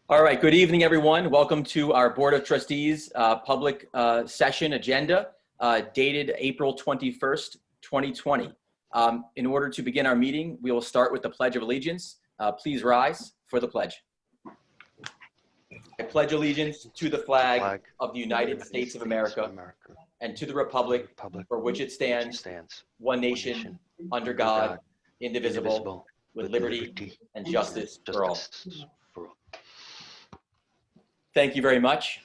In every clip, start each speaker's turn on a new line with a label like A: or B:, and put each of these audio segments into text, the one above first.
A: All right, good evening, everyone. Welcome to our Board of Trustees public session agenda dated April 21st, 2020. In order to begin our meeting, we will start with the Pledge of Allegiance. Please rise for the pledge. I pledge allegiance to the flag of the United States of America and to the republic for which it stands, one nation, under God, indivisible, with liberty and justice for all. Thank you very much.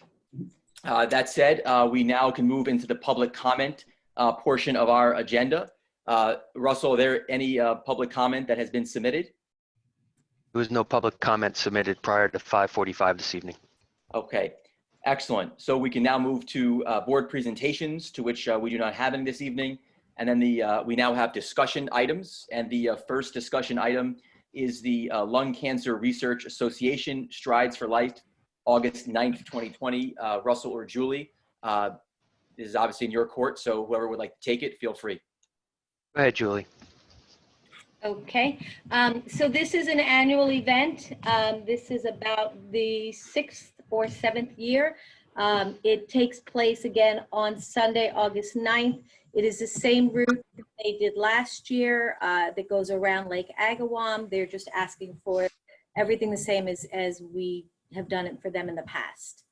A: That said, we now can move into the public comment portion of our agenda. Russell, are there any public comment that has been submitted?
B: There was no public comment submitted prior to 5:45 this evening.
A: Okay, excellent. So we can now move to board presentations, to which we do not have any this evening. And then we now have discussion items. And the first discussion item is the Lung Cancer Research Association Strides for Life, August 9th, 2020. Russell or Julie, this is obviously in your court, so whoever would like to take it, feel free.
B: Go ahead, Julie.
C: Okay, so this is an annual event. This is about the 6th or 7th year. It takes place again on Sunday, August 9th. It is the same route that they did last year that goes around Lake Agawam. They're just asking for everything the same as we have done it for them in the past.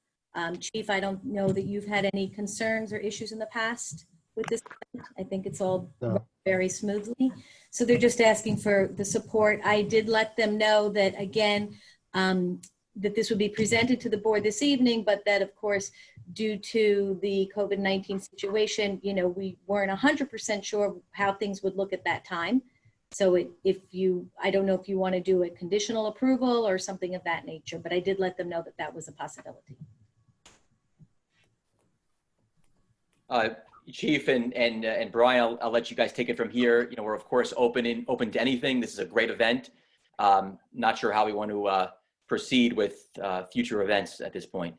C: Chief, I don't know that you've had any concerns or issues in the past with this. I think it's all very smoothly. So they're just asking for the support. I did let them know that, again, that this would be presented to the board this evening, but that, of course, due to the COVID-19 situation, you know, we weren't 100% sure how things would look at that time. So I don't know if you want to do a conditional approval or something of that nature, but I did let them know that that was a possibility.
A: Chief and Brian, I'll let you guys take it from here. You know, we're of course open to anything. This is a great event. Not sure how we want to proceed with future events at this point.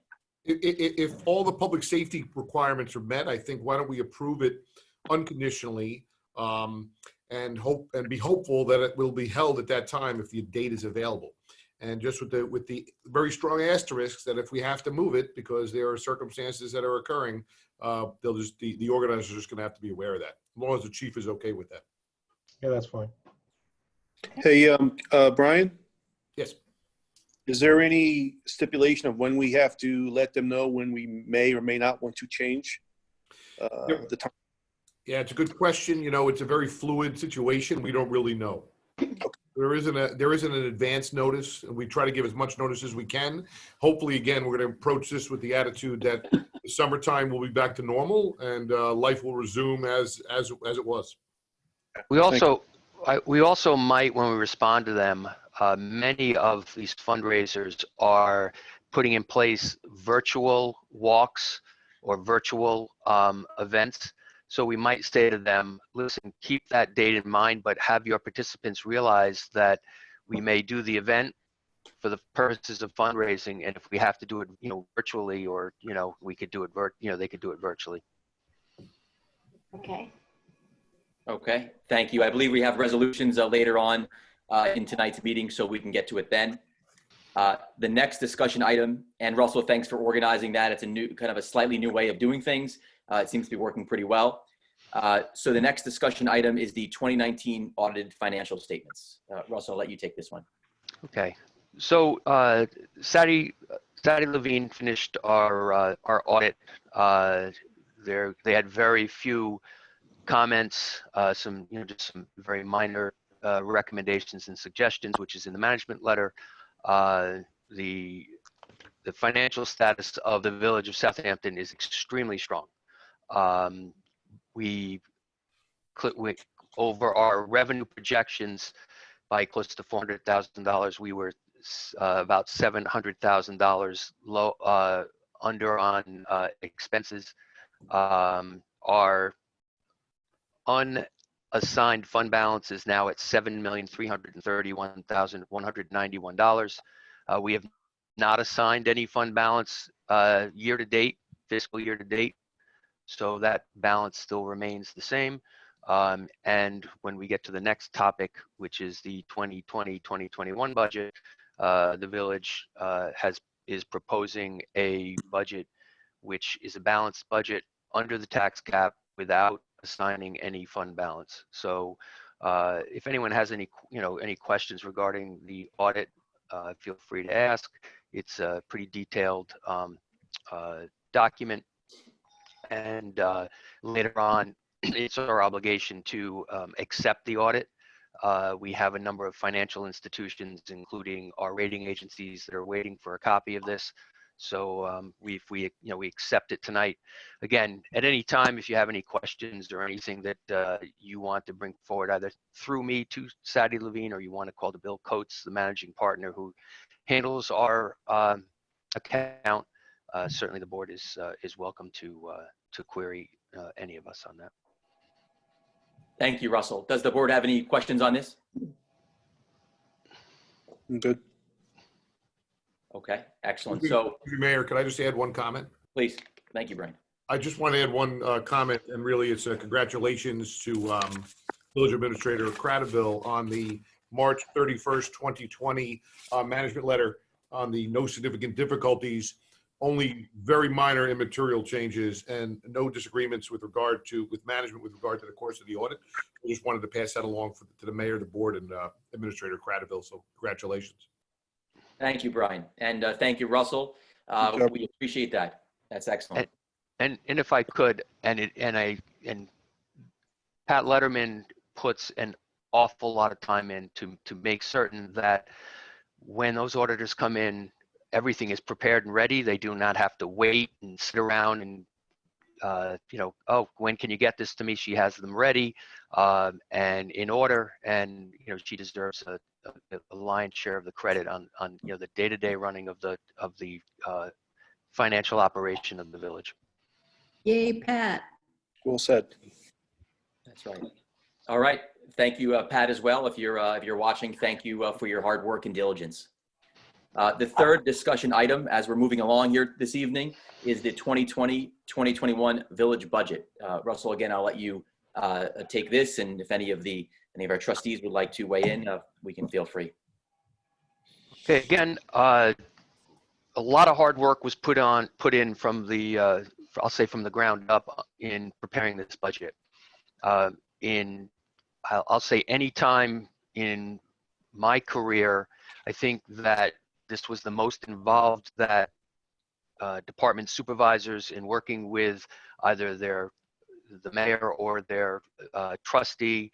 D: If all the public safety requirements are met, I think why don't we approve it unconditionally and be hopeful that it will be held at that time if the date is available. And just with the very strong asterisks that if we have to move it because there are circumstances that are occurring, the organizers are just going to have to be aware of that, as long as the chief is okay with that.
E: Yeah, that's fine.
F: Hey, Brian?
D: Yes.
F: Is there any stipulation of when we have to let them know when we may or may not want to change the time?
D: Yeah, it's a good question. You know, it's a very fluid situation. We don't really know. There isn't an advance notice, and we try to give as much notice as we can. Hopefully, again, we're going to approach this with the attitude that the summertime will be back to normal and life will resume as it was.
B: We also might, when we respond to them, many of these fundraisers are putting in place virtual walks or virtual events. So we might say to them, listen, keep that date in mind, but have your participants realize that we may do the event for the purposes of fundraising. And if we have to do it, you know, virtually, or, you know, we could do it, they could do it virtually.
C: Okay.
A: Okay, thank you. I believe we have resolutions later on in tonight's meeting, so we can get to it then. The next discussion item, and Russell, thanks for organizing that. It's a new, kind of a slightly new way of doing things. It seems to be working pretty well. So the next discussion item is the 2019 audited financial statements. Russell, I'll let you take this one.
B: Okay, so Sadie Levine finished our audit. They had very few comments, just some very minor recommendations and suggestions, which is in the management letter. The financial status of the village of Southampton is extremely strong. We over our revenue projections by close to $400,000. We were about $700,000 low under on expenses. Our unassigned fund balance is now at $7,331,191. We have not assigned any fund balance year to date, fiscal year to date. So that balance still remains the same. And when we get to the next topic, which is the 2020-2021 budget, the village is proposing a budget which is a balanced budget under the tax cap without assigning any fund balance. So if anyone has any questions regarding the audit, feel free to ask. It's a pretty detailed document, and later on, it's our obligation to accept the audit. We have a number of financial institutions, including our rating agencies, that are waiting for a copy of this. So we accept it tonight. Again, at any time, if you have any questions or anything that you want to bring forward, either through me to Sadie Levine, or you want to call to Bill Coates, the managing partner who handles our account, certainly the board is welcome to query any of us on that.
A: Thank you, Russell. Does the board have any questions on this?
F: I'm good.
A: Okay, excellent. So,
D: Mayor, could I just add one comment?
A: please, thank you, Brian.
D: I just want to add one comment, and really it's a congratulations to Village Administrator Cradaville on the March 31st, 2020 management letter on the no significant difficulties, only very minor immaterial changes, and no disagreements with management with regard to the course of the audit. I just wanted to pass that along to the mayor, the board, and Administrator Cradaville. So congratulations.
A: Thank you, Brian. And thank you, Russell. We appreciate that. That's excellent.
B: And if I could, and Pat Letterman puts an awful lot of time in to make certain that when those auditors come in, everything is prepared and ready. They do not have to wait and sit around and oh, when can you get this to me? She has them ready and in order, and she deserves a lion's share of the credit on the day-to-day running of the financial operation of the village.
E: Yay, Pat.
F: Well said.
A: That's right. All right. Thank you, Pat, as well. If you're watching, thank you for your hard work and diligence. The third discussion item, as we're moving along here this evening, is the 2020-2021 village budget. Russell, again, I'll let you take this, and if any of our trustees would like to weigh in, we can feel free.
B: Okay. Again, a lot of hard work was put in from the I'll say from the ground up in preparing this budget. I'll say any time in my career, I think that this was the most involved that department supervisors in working with either the mayor or their trustee,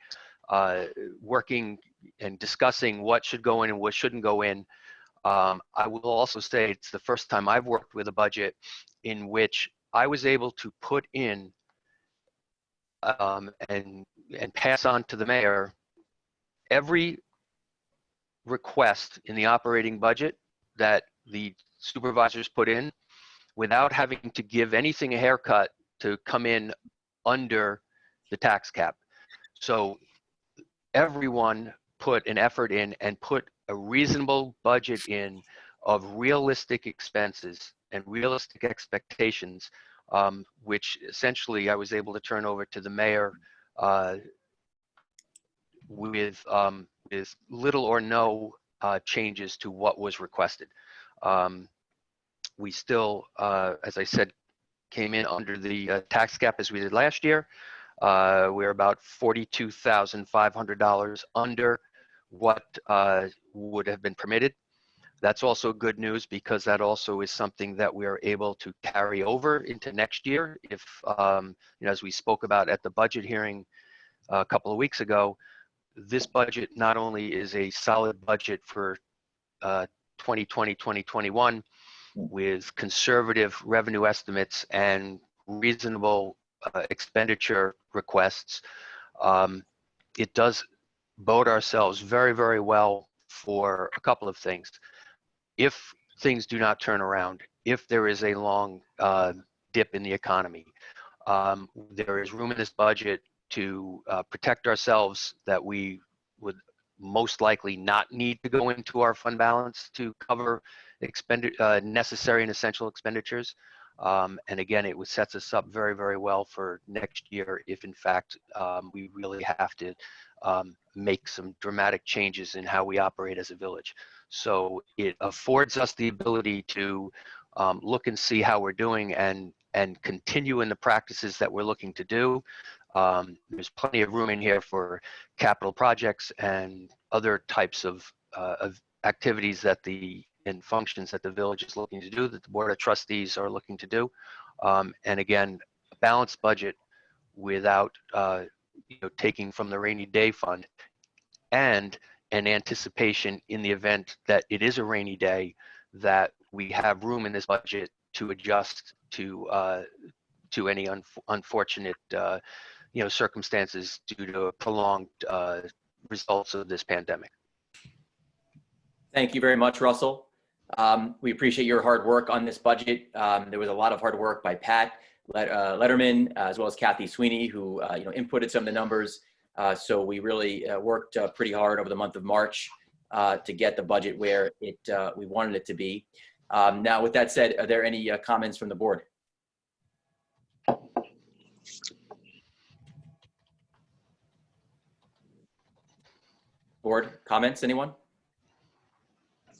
B: working and discussing what should go in and what shouldn't go in. I will also say it's the first time I've worked with a budget in which I was able to put in and pass on to the mayor every request in the operating budget that the supervisors put in without having to give anything a haircut to come in under the tax cap. So everyone put an effort in and put a reasonable budget in of realistic expenses and realistic expectations, which essentially I was able to turn over to the mayor with little or no changes to what was requested. We still, as I said, came in under the tax cap as we did last year. We're about $42,500 under what would have been permitted. That's also good news because that also is something that we are able to carry over into next year. If, as we spoke about at the budget hearing a couple of weeks ago, this budget not only is a solid budget for 2020, 2021 with conservative revenue estimates and reasonable expenditure requests, it does bode ourselves very, very well for a couple of things. If things do not turn around, if there is a long dip in the economy, there is room in this budget to protect ourselves that we would most likely not need to go into our fund balance to cover necessary and essential expenditures. And again, it sets us up very, very well for next year if in fact we really have to make some dramatic changes in how we operate as a village. So it affords us the ability to look and see how we're doing and continue in the practices that we're looking to do. There's plenty of room in here for capital projects and other types of activities and functions that the village is looking to do, that the Board of Trustees are looking to do. And again, a balanced budget without taking from the rainy day fund, and an anticipation in the event that it is a rainy day, that we have room in this budget to adjust to any unfortunate circumstances due to prolonged results of this pandemic.
A: Thank you very much, Russell. We appreciate your hard work on this budget. There was a lot of hard work by Pat Letterman, as well as Kathy Sweeney, who inputted some of the numbers. So we really worked pretty hard over the month of March to get the budget where we wanted it to be. Now, with that said, are there any comments from the board? Board comments, anyone?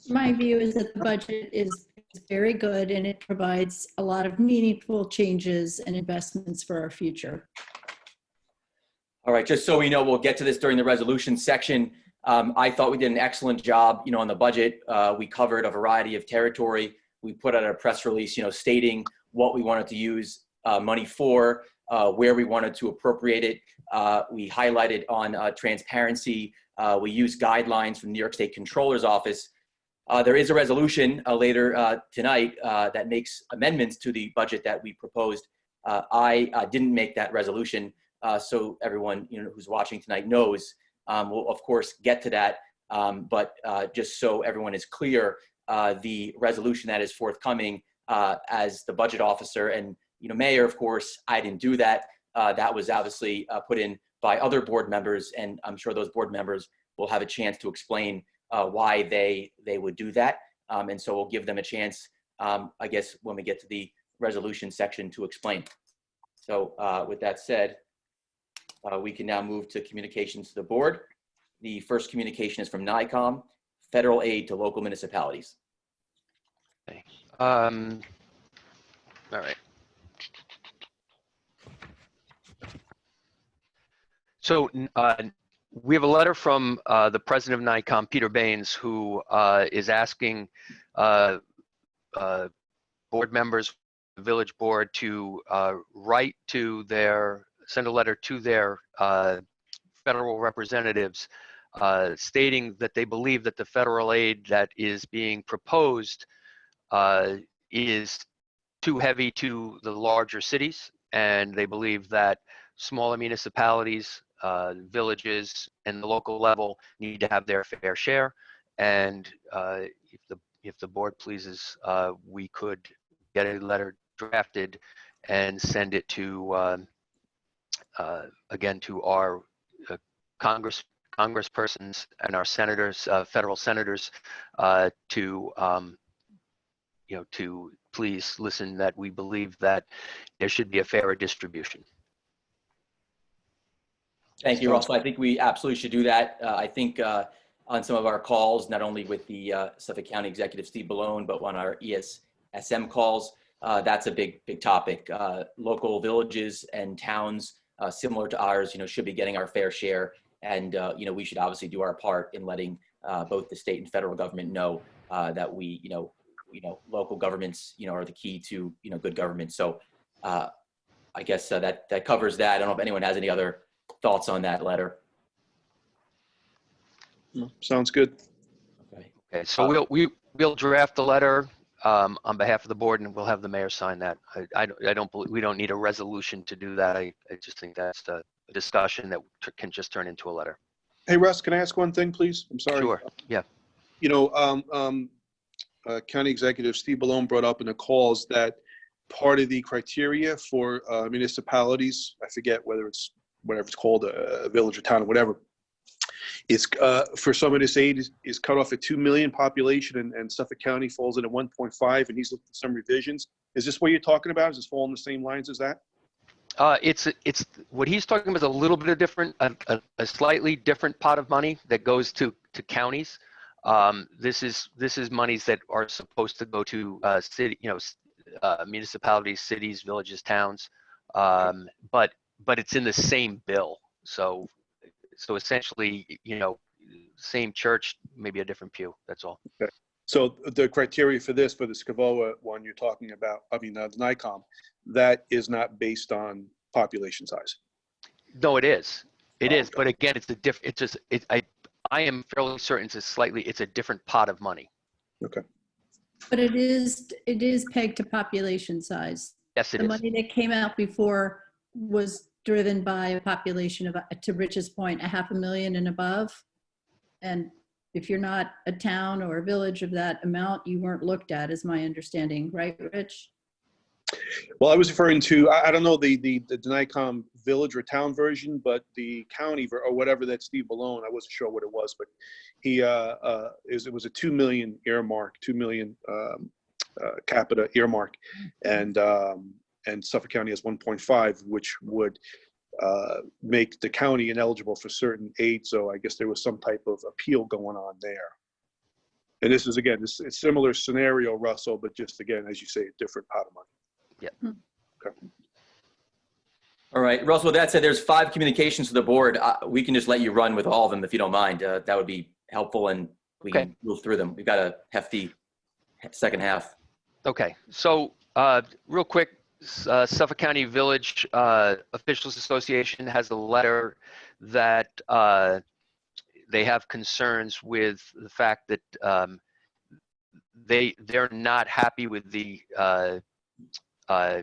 E: My view is that the budget is very good and it provides a lot of meaningful changes and investments for our future.
A: All right, just so we know, we'll get to this during the resolution section. I thought we did an excellent job, on the budget. We covered a variety of territory. We put out a press release, stating what we wanted to use money for, where we wanted to appropriate it. We highlighted on transparency. We used guidelines from the New York State Controller's Office. There is a resolution later tonight that makes amendments to the budget that we proposed. I didn't make that resolution, so everyone who's watching tonight knows. We'll of course get to that, but just so everyone is clear, the resolution that is forthcoming as the budget officer and mayor, of course, I didn't do that. That was obviously put in by other board members, and I'm sure those board members will have a chance to explain why they would do that. And so we'll give them a chance, I guess, when we get to the resolution section to explain. So with that said, we can now move to communications to the board. The first communication is from NICOM, federal aid to local municipalities.
B: Okay. All right. So we have a letter from the president of NICOM, Peter Baines, who is asking board members, the village board, to send a letter to their federal representatives stating that they believe that the federal aid that is being proposed is too heavy to the larger cities, and they believe that smaller municipalities, villages, and the local level need to have their fair share. And if the board pleases, we could get a letter drafted and send it to again to our congresspersons and our senators, federal senators, to please listen, that we believe that there should be a fairer distribution.
A: Thank you, Russell. I think we absolutely should do that. I think on some of our calls, not only with the Suffolk County Executive Steve Bellone, but on our ESSM calls, that's a big topic. Local villages and towns similar to ours, should be getting our fair share, and we should obviously do our part in letting both the state and federal government know that we, local governments, are the key to good government. So I guess that covers that. I don't know if anyone has any other thoughts on that letter.
F: Sounds good.
B: Okay. So we'll draft the letter on behalf of the board, and we'll have the mayor sign that. I don't believe we don't need a resolution to do that. I just think that's a discussion that can just turn into a letter.
F: Hey, Russ, can I ask one thing, please? I'm sorry.
B: Sure. Yeah.
F: County Executive Steve Bellone brought up in the calls that part of the criteria for municipalities, I forget whether it's whatever it's called, a village or town or whatever, It's for some of this aid is cut off at 2 million population, and Suffolk County falls in at 1.5, and he's looking for some revisions. Is this what you're talking about? Is this fall in the same lines as that?
B: It's what he's talking about is a little bit of different, a slightly different pot of money that goes to counties. This is monies that are supposed to go to city, municipalities, cities, villages, towns, but it's in the same bill. So essentially, same church, maybe a different pew. That's all.
F: Okay. So the criteria for the SCVOA one you're talking about, the NICOM, that is not based on population size.
B: No, it is. It is.
F: Okay.
B: But again, I am fairly certain it's a different pot of money.
F: Okay.
E: But it is pegged to population size.
B: Yes, it
E: The
B: is.
E: money that came out before was driven by a population of, to Rich's point, 500,000 and above. And if you're not a town or a village of that amount, you weren't looked at, is my understanding, right, Rich?
F: Well, I was referring to, I don't know the NICOM village or town version, but the county or whatever that Steve Malone, I wasn't sure what it was, but he it was a 2 million earmark, 2 million capita earmark, and Suffolk County has 1.5, which would make the county ineligible for certain aid. So I guess there was some type of appeal going on there. And this is, again, it's a similar scenario, Russell, but just, again, as you say, a different pot of money.
B: Yeah.
F: Okay.
A: All right, Russell, with that said, there's 5 communications to the board. We can just let you run with all of them if you don't mind. That would be helpful, and we can move through them. We've got a hefty second half.
B: Okay. So real quick, Suffolk County Village Officials Association has a letter that they have concerns with the fact that they're not happy with the I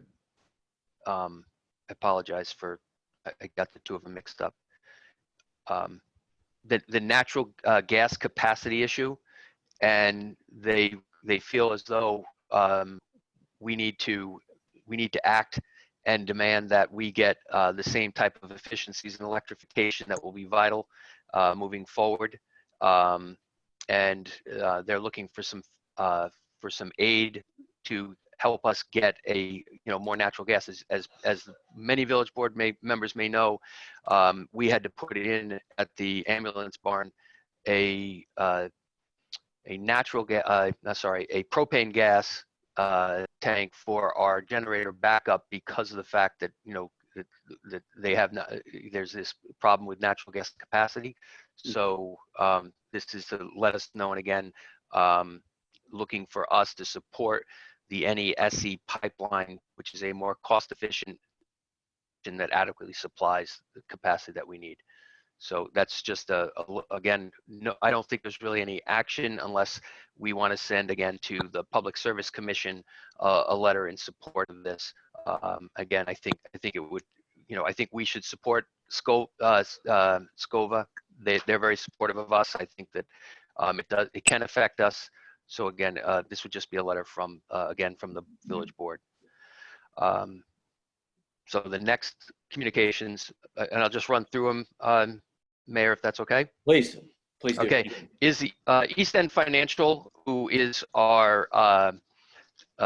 B: apologize for, I got the two of them mixed up. The natural gas capacity issue, and they feel as though we need to act and demand that we get the same type of efficiencies and electrification that will be vital moving forward. And they're looking for some aid to help us get more natural gas. As many village board members may know, we had to put it in at the ambulance barn a propane gas tank for our generator backup, because of the fact that that they have not, there's this problem with natural gas capacity. So this is to let us know, and again, looking for us to support the NESE pipeline, which is a more cost-efficient and that adequately supplies the capacity that we need. So that's just again, no, I don't think there's really any action unless we want to send again to the Public Service Commission a letter in support of this. Again, I think it would, I think we should support SCOVA. They're very supportive of us. I think that it can affect us. So again, this would just be a letter from again from the village board. So the next communications, and I'll just run through them, Mayor, if that's okay.
A: Please do.
B: Okay, is the East End Financial, who is our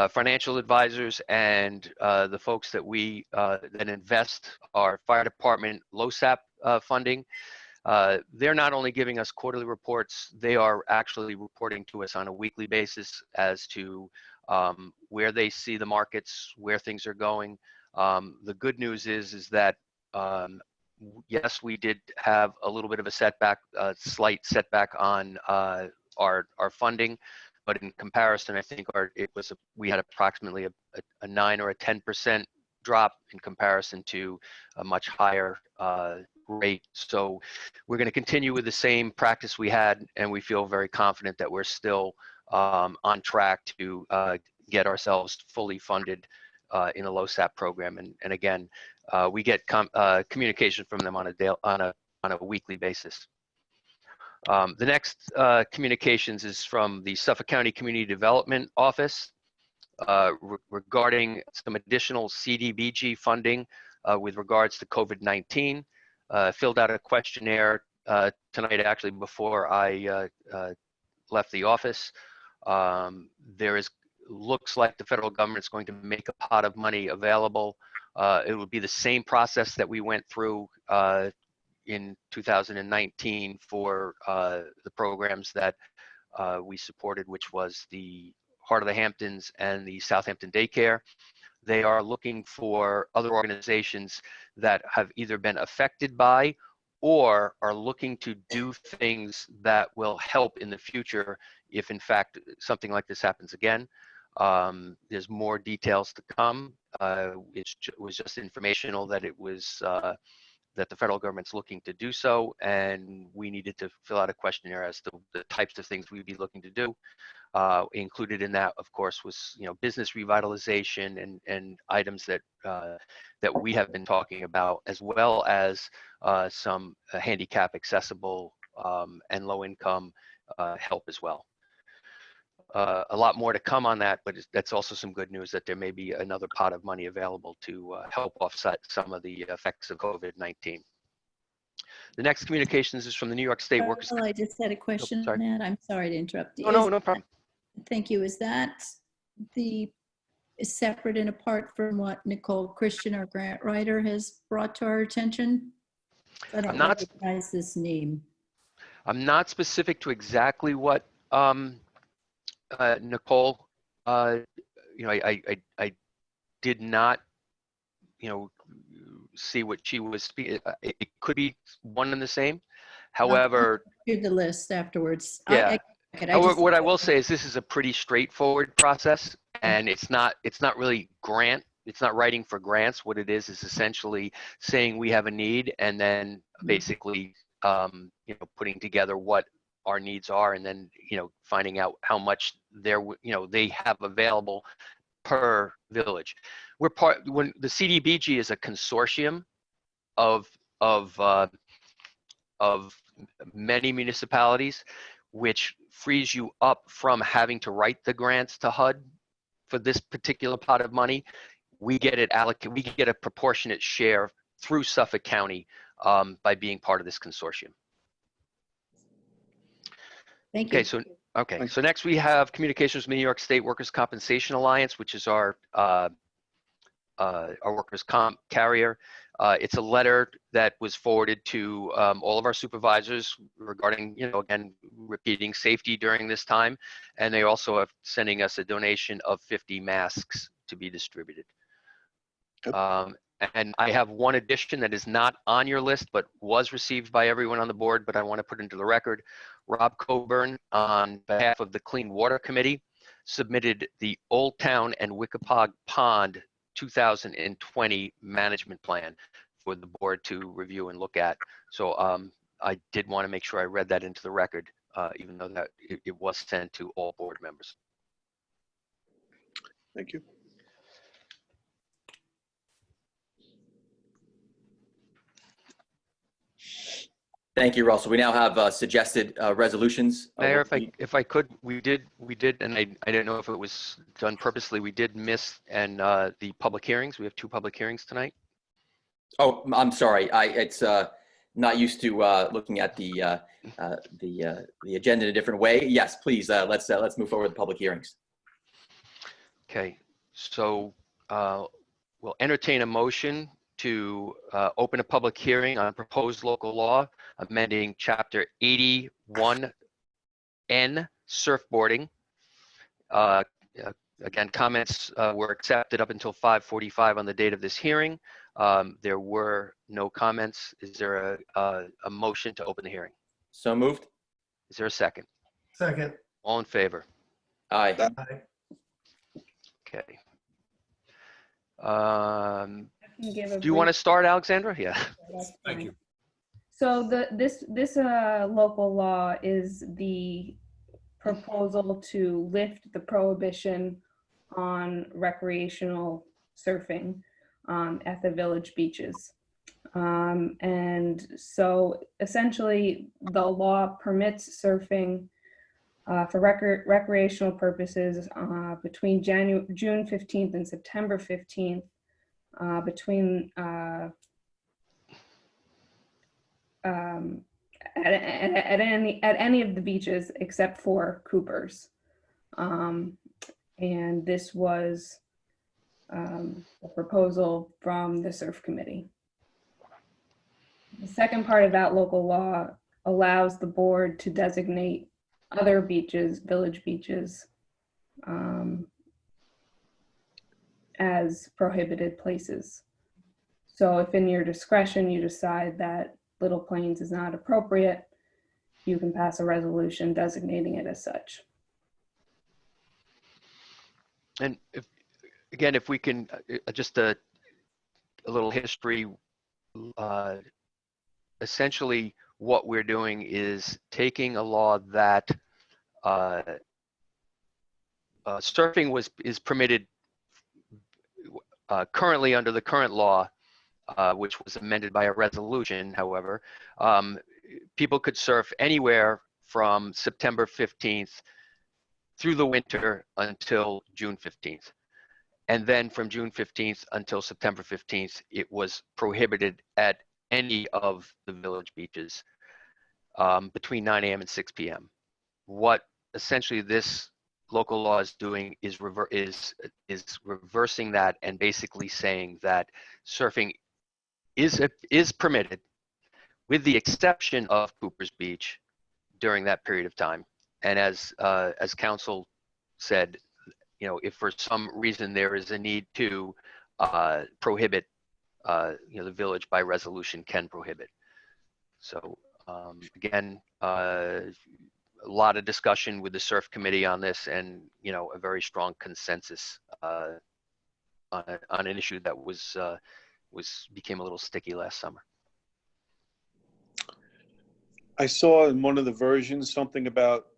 B: financial advisors and the folks that we that invest our fire department LoSAP funding. They're not only giving us quarterly reports, they are actually reporting to us on a weekly basis as to where they see the markets, where things are going. The good news is that yes, we did have a little bit of a setback, slight setback on our funding, but in comparison, I think we had approximately a 9 or a 10% drop in comparison to a much higher rate. So we're going to continue with the same practice we had, and we feel very confident that we're still on track to get ourselves fully funded in a LoSAP program. And again, we get communication from them on a weekly basis. The next communications is from the Suffolk County Community Development Office regarding some additional CDBG funding with regards to COVID-19. Filled out a questionnaire tonight, actually, before I left the office. Looks like the federal government's going to make a pot of money available. It will be the same process that we went through in 2019 for the programs that we supported, which was the Heart of the Hamptons and the Southampton Daycare. They are looking for other organizations that have either been affected by or are looking to do things that will help in the future if, in fact, something like this happens again. There's more details to come. It was just informational that it was that the federal government's looking to do so, and we needed to fill out a questionnaire as to the types of things we'd be looking to do. Included in that, of course, was business revitalization and items that that we have been talking about, as well as some handicap accessible and low income help as well. A lot more to come on that, but that's also some good news that there may be another pot of money available to help offset some of the effects of COVID-19. The next communications is from the New York State Workers.
E: Well, I just had a question
B: sorry.
E: on that. I'm sorry to interrupt you.
B: No problem.
E: Thank you. Is that separate and apart from what Nicole Christian, our grant writer, has brought to our attention? I don't recognize this name.
B: I'm not specific to exactly what Nicole, I did not, see what she was speaking. It could be one and the same. However,
E: do the list afterwards.
B: Yeah. However, what I will say is this is a pretty straightforward process, and it's not really grant. It's not writing for grants. What it is essentially saying we have a need, and then basically, putting together what our needs are, and then finding out how much they have available per village. When the CDBG is a consortium of many municipalities, which frees you up from having to write the grants to HUD for this particular pot of money. We get it allocated. We get a proportionate share through Suffolk County by being part of this consortium.
E: Thank you.
B: So next we have communications with the New York State Workers' Compensation Alliance, which is our workers' comp carrier. It's a letter that was forwarded to all of our supervisors regarding, again, repeating safety during this time. And they also are sending us a donation of 50 masks to be distributed. And I have one addition that is not on your list, but was received by everyone on the board, but I want to put into the record. Rob Coburn, on behalf of the Clean Water Committee, submitted the Old Town and Wickapog Pond 2020 management plan for the board to review and look at. So I did want to make sure I read that into the record, even though that it was sent to all board members.
F: Thank you.
A: Thank you, Russell. We now have suggested resolutions.
B: Mayor, if I could, we did, and I didn't know if it was done purposely. We did miss the public hearings. We have 2 public hearings tonight.
A: Oh, I'm sorry. It's not used to looking at the agenda in a different way. Yes, please. Let's move forward with the public hearings.
B: Okay, so we'll entertain a motion to open a public hearing on proposed local law amending Chapter 81N surfboarding. Again, comments were accepted up until 5:45 on the date of this hearing. There were no comments. Is there a motion to open the hearing?
A: So moved.
B: Is there a second?
G: Second.
B: All in favor?
A: Aye.
G: Aye.
B: Okay. Do you want to start, Alexandra? Yeah.
D: Thank you.
H: So this local law is the proposal to lift the prohibition on recreational surfing at the village beaches. And so essentially the law permits surfing for recreational purposes between June 15th and September 15th any of the beaches except for Cooper's. And this was a proposal from the surf committee. The second part of that local law allows the board to designate other beaches, village beaches, as prohibited places. So if in your discretion you decide that Little Plains is not appropriate, you can pass a resolution designating it as such.
B: And if we can, just a little history, essentially what we're doing is taking a law that surfing is permitted currently under the current law, which was amended by a resolution, however. People could surf anywhere from September 15th through the winter until June 15th. And then from June 15th until September 15th, it was prohibited at any of the village beaches between 9 a.m. and 6 p.m. What essentially this local law is doing is reversing that and basically saying that surfing is permitted with the exception of Cooper's Beach during that period of time. And as council said, you know, if for some reason there is a need to prohibit, you know, the village by resolution can prohibit. So again, a lot of discussion with the surf committee on this, and you know, a very strong consensus on an issue that became a little sticky last summer.
F: I saw in one of the versions something about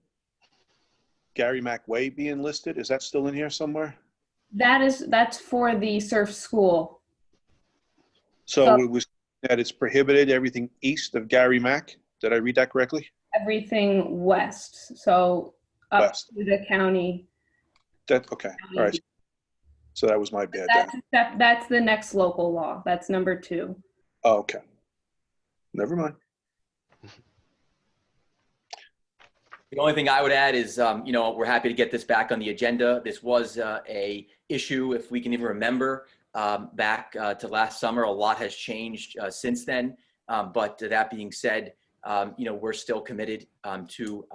F: Gary Mack Way being listed. Is that still in here somewhere?
H: That's for the surf school.
F: So it was that it's prohibited everything east of Gary Mack. Did I read that correctly?
H: Everything west, so up
F: West.
H: to the county.
F: That okay. All right. So that was my bad then.
H: That's the next local law. That's number 2.
F: Oh, okay. Never mind.
A: The only thing I would add is, you know, we're happy to get this back on the agenda. This was a issue, if we can even remember, back to last summer. A lot has changed since then. But that being said, you know, we're still committed to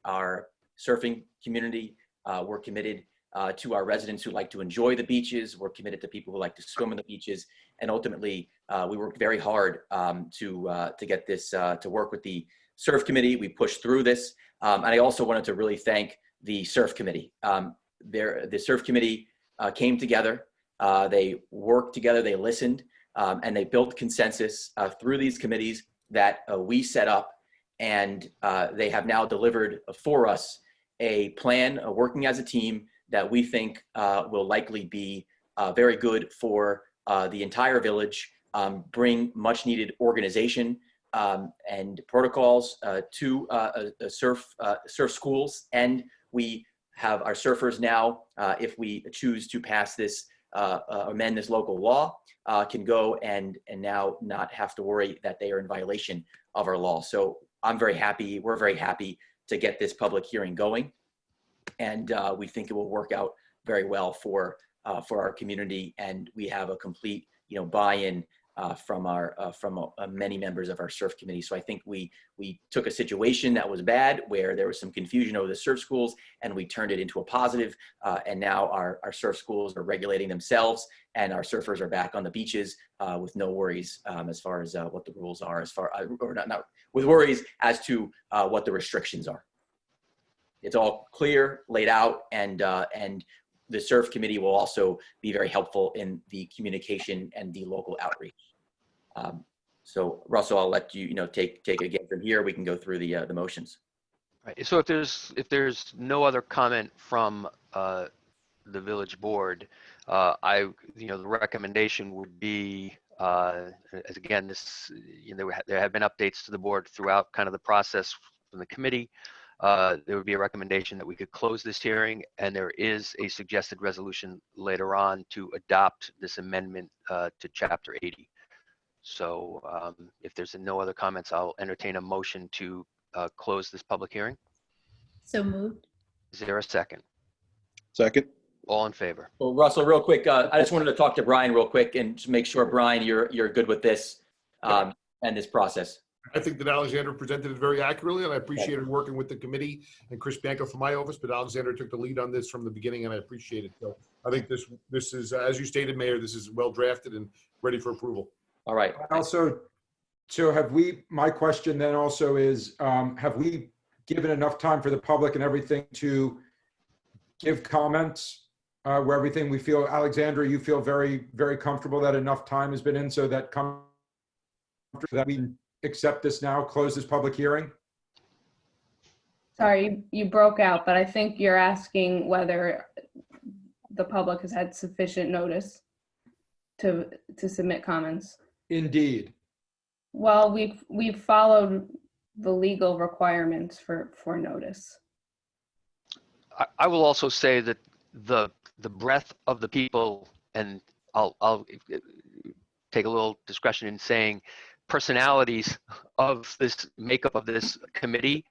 A: our surfing community. We're committed to our residents who like to enjoy the beaches. We're committed to people who like to swim in the beaches. And ultimately, we worked very hard to get this to work with the surf committee. We pushed through this. And I also wanted to really thank the surf committee. The surf committee came together. They worked together. They listened. And they built consensus through these committees that we set up, and they have now delivered for us a plan working as a team that we think will likely be very good for the entire village, bring much needed organization and protocols to surf schools. And we have our surfers now, if we choose to pass this, amend this local law, can go and now not have to worry that they are in violation of our law. So I'm very happy, we're very happy to get this public hearing going. And we think it will work out very well for our community. And we have a complete, you know, buy-in from many members of our surf committee. So I think we took a situation that was bad, where there was some confusion over the surf schools, and we turned it into a positive. And now our surf schools are regulating themselves, and our surfers are back on the beaches with no worries as far as what the rules are, or not with worries as to what the restrictions are. It's all clear, laid out, and the surf committee will also be very helpful in the communication and the local outreach. So Russell, I'll let you, take again from here. We can go through the motions.
B: Right. So if there's no other comment from the village board, the recommendation would be, as again, this, there have been updates to the board throughout kind of the process from the committee. There would be a recommendation that we could close this hearing, and there is a suggested resolution later on to adopt this amendment to Chapter 80. So if there's no other comments, I'll entertain a motion to close this public hearing.
E: So moved.
B: Is there a second?
F: Second.
B: All in favor?
A: Well, Russell, real quick, I just wanted to talk to Brian real quick and just make sure, Brian, you're good with this and this process.
D: I think that Alexander presented it very accurately, and I appreciated working with the committee and Chris Bianco from my office, but Alexander took the lead on this from the beginning, and I appreciate it. So I think this is, as you stated, Mayor, this is well drafted and ready for approval.
A: All right.
G: Also, so my question then also is, have we given enough time for the public and everything to give comments where everything we feel, Alexandra, you feel very, very comfortable that enough time has been in so that we accept this now, close this public hearing?
H: Sorry, you broke out, but I think you're asking whether the public has had sufficient notice to submit comments.
G: Indeed.
H: Well, we've followed the legal requirements for notice.
B: I will also say that the breadth of the people, and I'll take a little discretion in saying personalities of this makeup of this committee,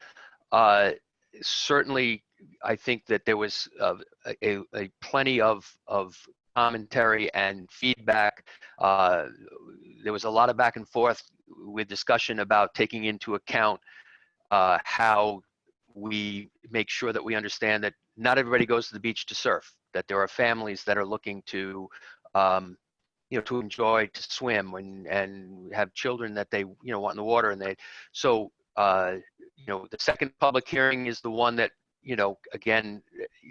B: certainly I think that there was a plenty of commentary and feedback. There was a lot of back and forth with discussion about taking into account how we make sure that we understand that not everybody goes to the beach to surf, that there are families that are looking to to enjoy, to swim and have children that they want in the water. And so the second public hearing is the one that again,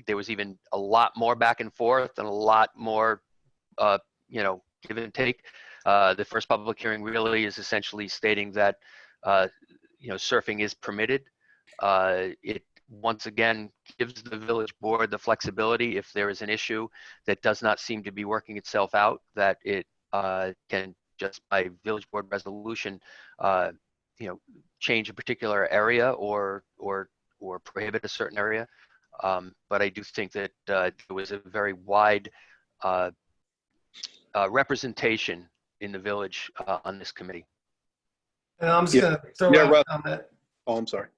B: there was even a lot more back and forth and a lot more give and take. The first public hearing really is essentially stating that surfing is permitted. It once again gives the village board the flexibility if there is an issue that does not seem to be working itself out, that it can just by village board resolution change a particular area or prohibit a certain area. But I do think that there was a very wide representation in the village on this committee.
I: And I'm just going to throw out a comment.
F: Oh, I'm sorry.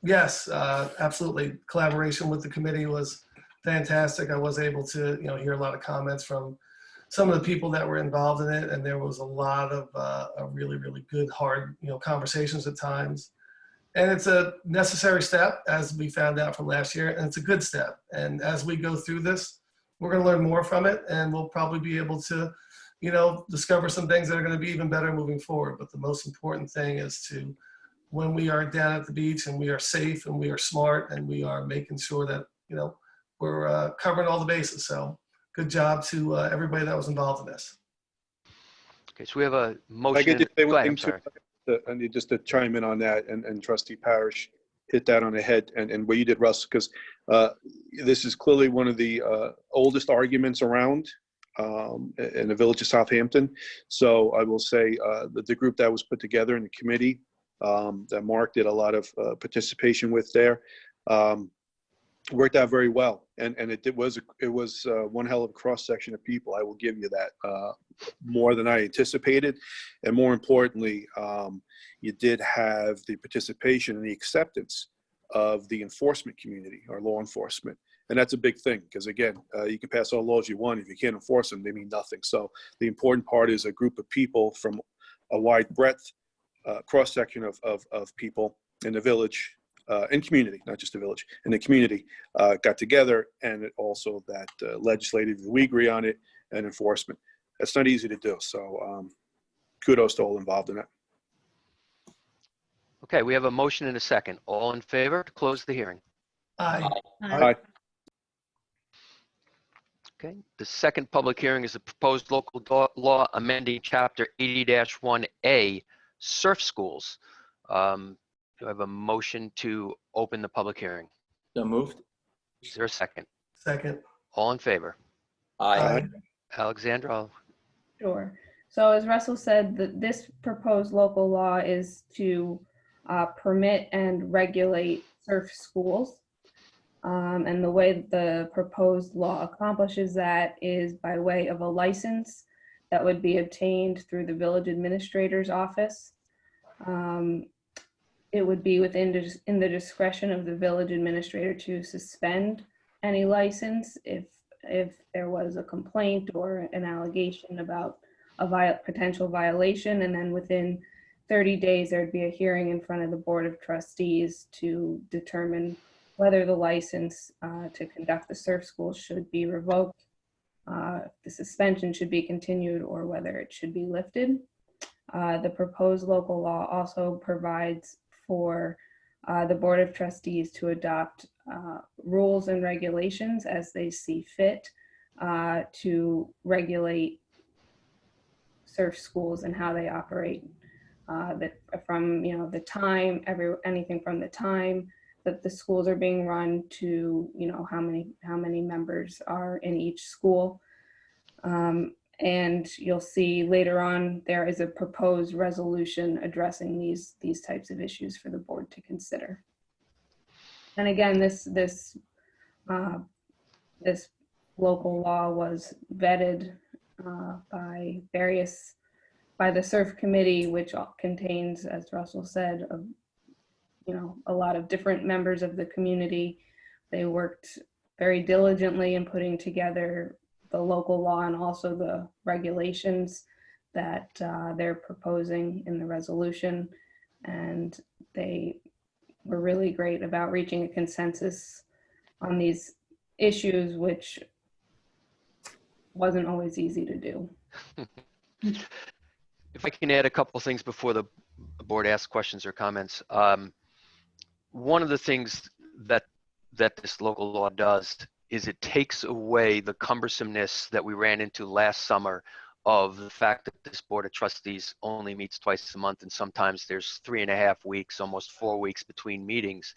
I: Yes, absolutely. Collaboration with the committee was fantastic. I was able to, hear a lot of comments from some of the people that were involved in it, and there was a lot of really, really good, hard, conversations at times. And it's a necessary step, as we found out from last year, and it's a good step. And as we go through this, we're going to learn more from it, and we'll probably be able to, discover some things that are going to be even better moving forward. But the most important thing is to, when we are down at the beach and we are safe and we are smart and we are making sure that, we're covering all the bases. So good job to everybody that was involved in this.
B: Okay, so we have a motion.
F: I get to say
B: Go
F: one
B: ahead,
F: thing
B: I'm sorry.
F: I need just to chime in on that, and Trustee Parrish hit that on the head, and what you did, Russ, because this is clearly one of the oldest arguments around in the village of Southampton. So I will say that the group that was put together in the committee that Mark did a lot of participation with there worked out very well, and it was one hell of a cross section of people. I will give you that, more than I anticipated, and more importantly, you did have the participation and the acceptance of the enforcement community, or law enforcement, and that's a big thing, because again, you can pass all laws you want, if you can't enforce them, they mean nothing. So the important part is a group of people from a wide breadth, cross section of people in the village. And community, not just the village, and the community got together, and it also that legislatively we agree on it, and enforcement. That's not easy to do. So kudos to all involved in it.
B: Okay, we have a motion and a second. All in favor to close the hearing?
I: Aye.
F: Aye.
B: Okay, the second public hearing is the proposed local law amending Chapter 80-1A, surf schools. Do I have a motion to open the public hearing?
A: So moved.
B: Is there a second?
I: Second.
B: All in favor?
A: Aye.
B: Alexandra,
H: Sure. So as Russell said, this proposed local law is to permit and regulate surf schools. And the way that the proposed law accomplishes that is by way of a license that would be obtained through the village administrator's office. It would be in the discretion of the village administrator to suspend any license if there was a complaint or an allegation about a potential violation, and then within 30 days there'd be a hearing in front of the Board of Trustees to determine whether the license to conduct the surf school should be revoked, the suspension should be continued, or whether it should be lifted. The proposed local law also provides for the Board of Trustees to adopt rules and regulations as they see fit to regulate surf schools and how they operate. From the time, anything from the time that the schools are being run to how many members are in each school. And you'll see later on there is a proposed resolution addressing these types of issues for the board to consider. And again, this local law was vetted by the surf committee, which contains, as Russell said, a lot of different members of the community. They worked very diligently in putting together the local law and also the regulations that they're proposing in the resolution. And they were really great about reaching a consensus on these issues, which wasn't always easy to do.
B: If I can add a couple of things before the board asks questions or comments. One of the things that this local law does is it takes away the cumbersomeness that we ran into last summer of the fact that this Board of Trustees only meets twice a month, and sometimes there's 3.5 weeks, almost 4 weeks between meetings.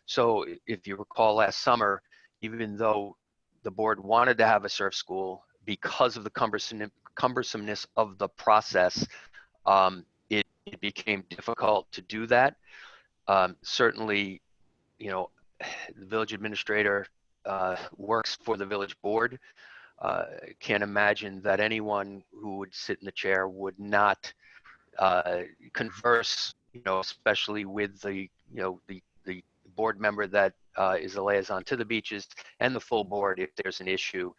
B: So if you recall last summer, even though the board wanted to have a surf school, because of the cumbersomeness of the process, it became difficult to do that. Certainly, the village administrator works for the village board. Can't imagine that anyone who would sit in the chair would not converse, especially with the board member that is a liaison to the beaches and the full board if there's an issue,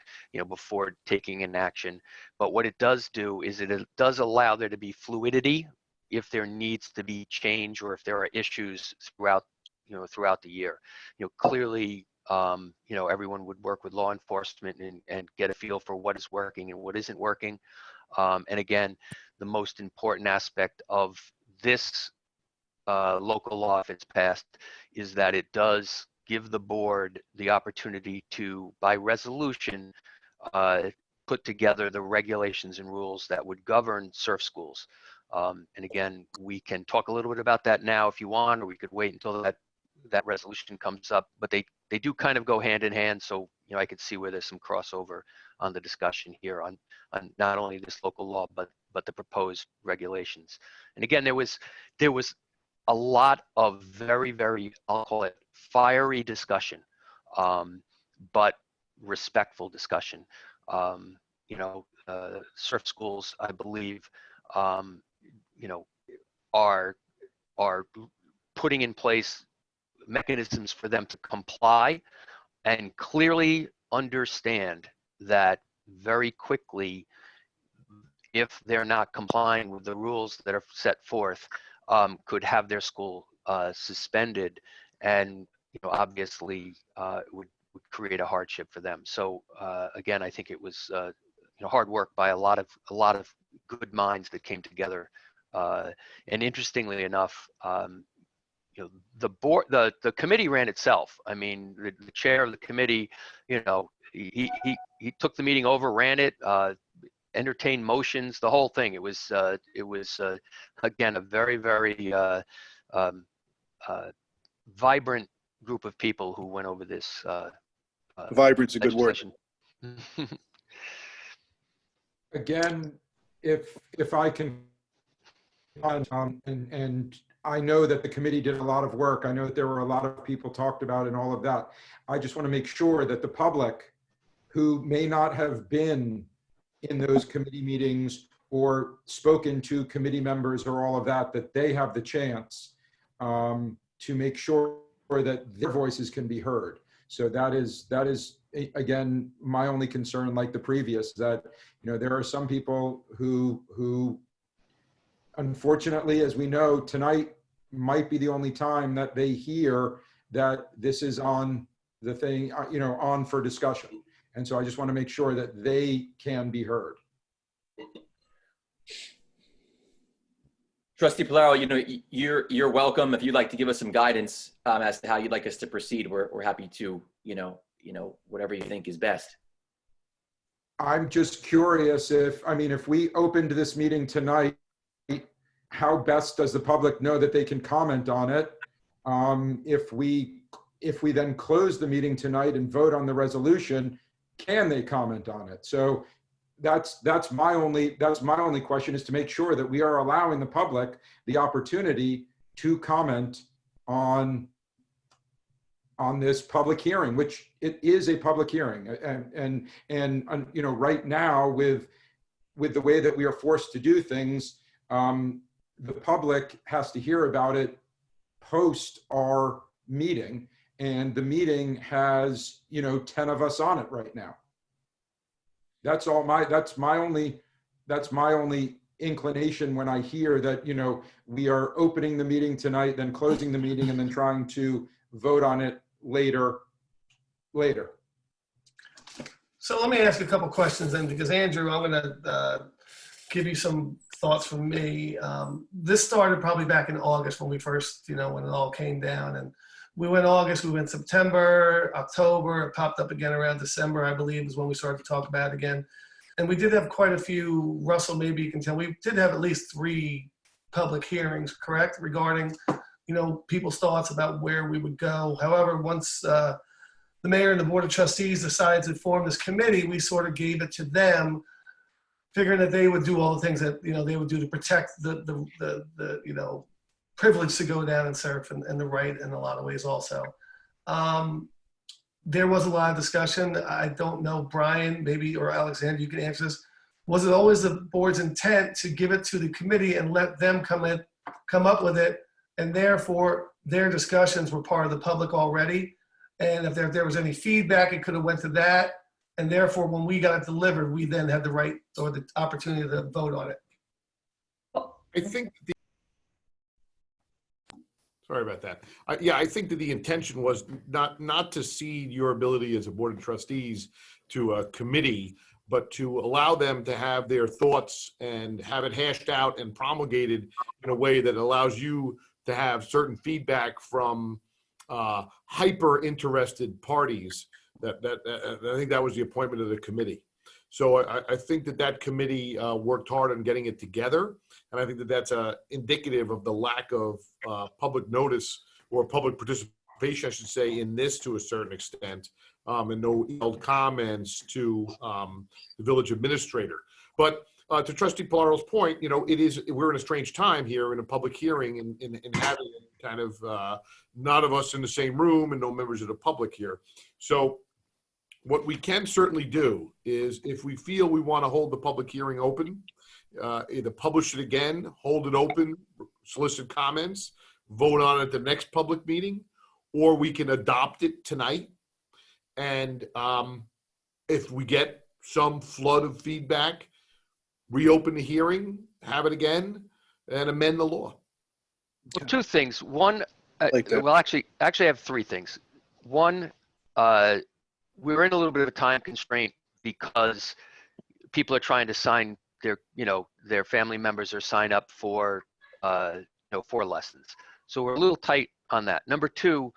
B: before taking an action. But what it does do is it does allow there to be fluidity if there needs to be change or if there are issues throughout the year. Clearly, everyone would work with law enforcement and get a feel for what is working and what isn't working. And again, the most important aspect of this local law, if it's passed, is that it does give the board the opportunity to, by resolution, put together the regulations and rules that would govern surf schools. And again, we can talk a little bit about that now if you want, or we could wait until that resolution comes up, but they do kind of go hand in hand. So, I could see where there's some crossover on the discussion here on not only this local law, but the proposed regulations. And again, there was a lot of very, very, I'll call it fiery discussion, but respectful discussion. Surf schools, I believe, are putting in place mechanisms for them to comply and clearly understand that very quickly, if they're not complying with the rules that are set forth, could have their school suspended, and obviously would create a hardship for them. So again, I think it was hard work by a lot of good minds that came together. And interestingly enough, the board, the committee ran itself. I mean, the chair of the committee, he took the meeting over, ran it, entertained motions, the whole thing. It was again a very, very vibrant group of people who went over this.
F: Vibrant's a good word.
G: Again, if I can, and I know that the committee did a lot of work. I know that there were a lot of people talked about and all of that. I just want to make sure that the public who may not have been in those committee meetings or spoken to committee members or all of that, that they have the chance to make sure that their voices can be heard. So that is again, my only concern, like the previous, that, you know, there are some people who unfortunately, as we know, tonight might be the only time that they hear that this is on the thing, you know, on for discussion. And so I just want to make sure that they can be heard.
A: Trustee Polaro, you know, you're welcome. If you'd like to give us some guidance as to how you'd like us to proceed, we're happy to, you know, whatever you think is best.
G: I'm just curious if we opened this meeting tonight, how best does the public know that they can comment on it? If we then close the meeting tonight and vote on the resolution, can they comment on it? So that's my only question, is to make sure that we are allowing the public the opportunity to comment on this public hearing, which it is a public hearing. And you know, right now with the way that we are forced to do things, the public has to hear about it post our meeting, and the meeting has, you know, 10 of us on it right now. That's my only inclination when I hear that, you know, we are opening the meeting tonight, then closing the meeting, and then trying to vote on it later.
I: So let me ask a couple questions then, because Andrew, I'm going to give you some thoughts from me. This started probably back in August when we first, you know, when it all came down, and we went August, we went September, October, it popped up again around December, I believe, is when we started to talk about it again. And we did have quite a few, Russell, maybe you can tell, we did have at least 3 public hearings, correct, regarding, you know, people's thoughts about where we would go. However, once the mayor and the board of trustees decided to form this committee, we sort of gave it to them, figuring that they would do all the things that, you know, they would do to protect the you know, privilege to go down and surf, and the right in a lot of ways also. There was a lot of discussion. I don't know, Brian, maybe, or Alexander, you can answer this. Was it always the board's intent to give it to the committee and let them come up with it, and therefore their discussions were part of the public already? And if there was any feedback, it could have went to that. And therefore, when we got it delivered, we then had the right or the opportunity to vote on it.
D: I think sorry about that. Yeah, I think that the intention was not to cede your ability as a board of trustees to a committee, but to allow them to have their thoughts and have it hashed out and promulgated in a way that allows you to have certain feedback from hyper interested parties. That I think that was the appointment of the committee. So I think that committee worked hard on getting it together, and I think that that's indicative of the lack of public notice or public participation, I should say, in this to a certain extent, and no emailed comments to the village administrator. But to Trustee Polaro's point, you know, we're in a strange time here in a public hearing, and having kind of none of us in the same room and no members of the public here. So what we can certainly do is, if we feel we want to hold the public hearing open, either publish it again, hold it open, solicit comments, vote on it at the next public meeting, or we can adopt it tonight. And if we get some flood of feedback, reopen the hearing, have it again, and amend the law.
B: Well, 2 things. One,
F: Like that.
B: well, actually I have 3 things. One, we're in a little bit of a time constraint because people are trying to sign their family members or sign up for, for lessons. So we're a little tight on that. Number 2,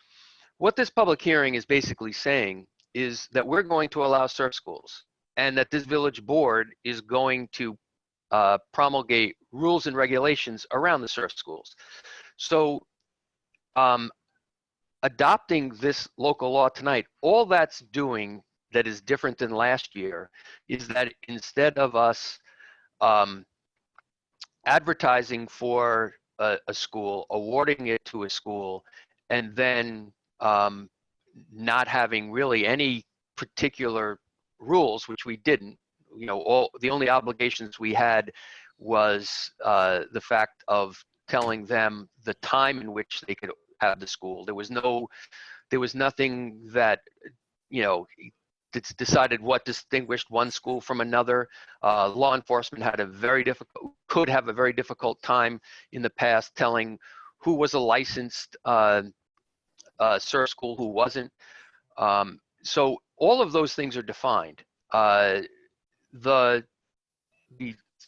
B: what this public hearing is basically saying is that we're going to allow surf schools, and that this village board is going to promulgate rules and regulations around the surf schools. So adopting this local law tonight, all that's doing that is different than last year is that instead of us advertising for a school, awarding it to a school, and then not having really any particular rules, which we didn't, the only obligations we had was the fact of telling them the time in which they could have the school. There was nothing that, decided what distinguished one school from another. Law enforcement could have a very difficult time in the past telling who was a licensed surf school, who wasn't. So all of those things are defined. The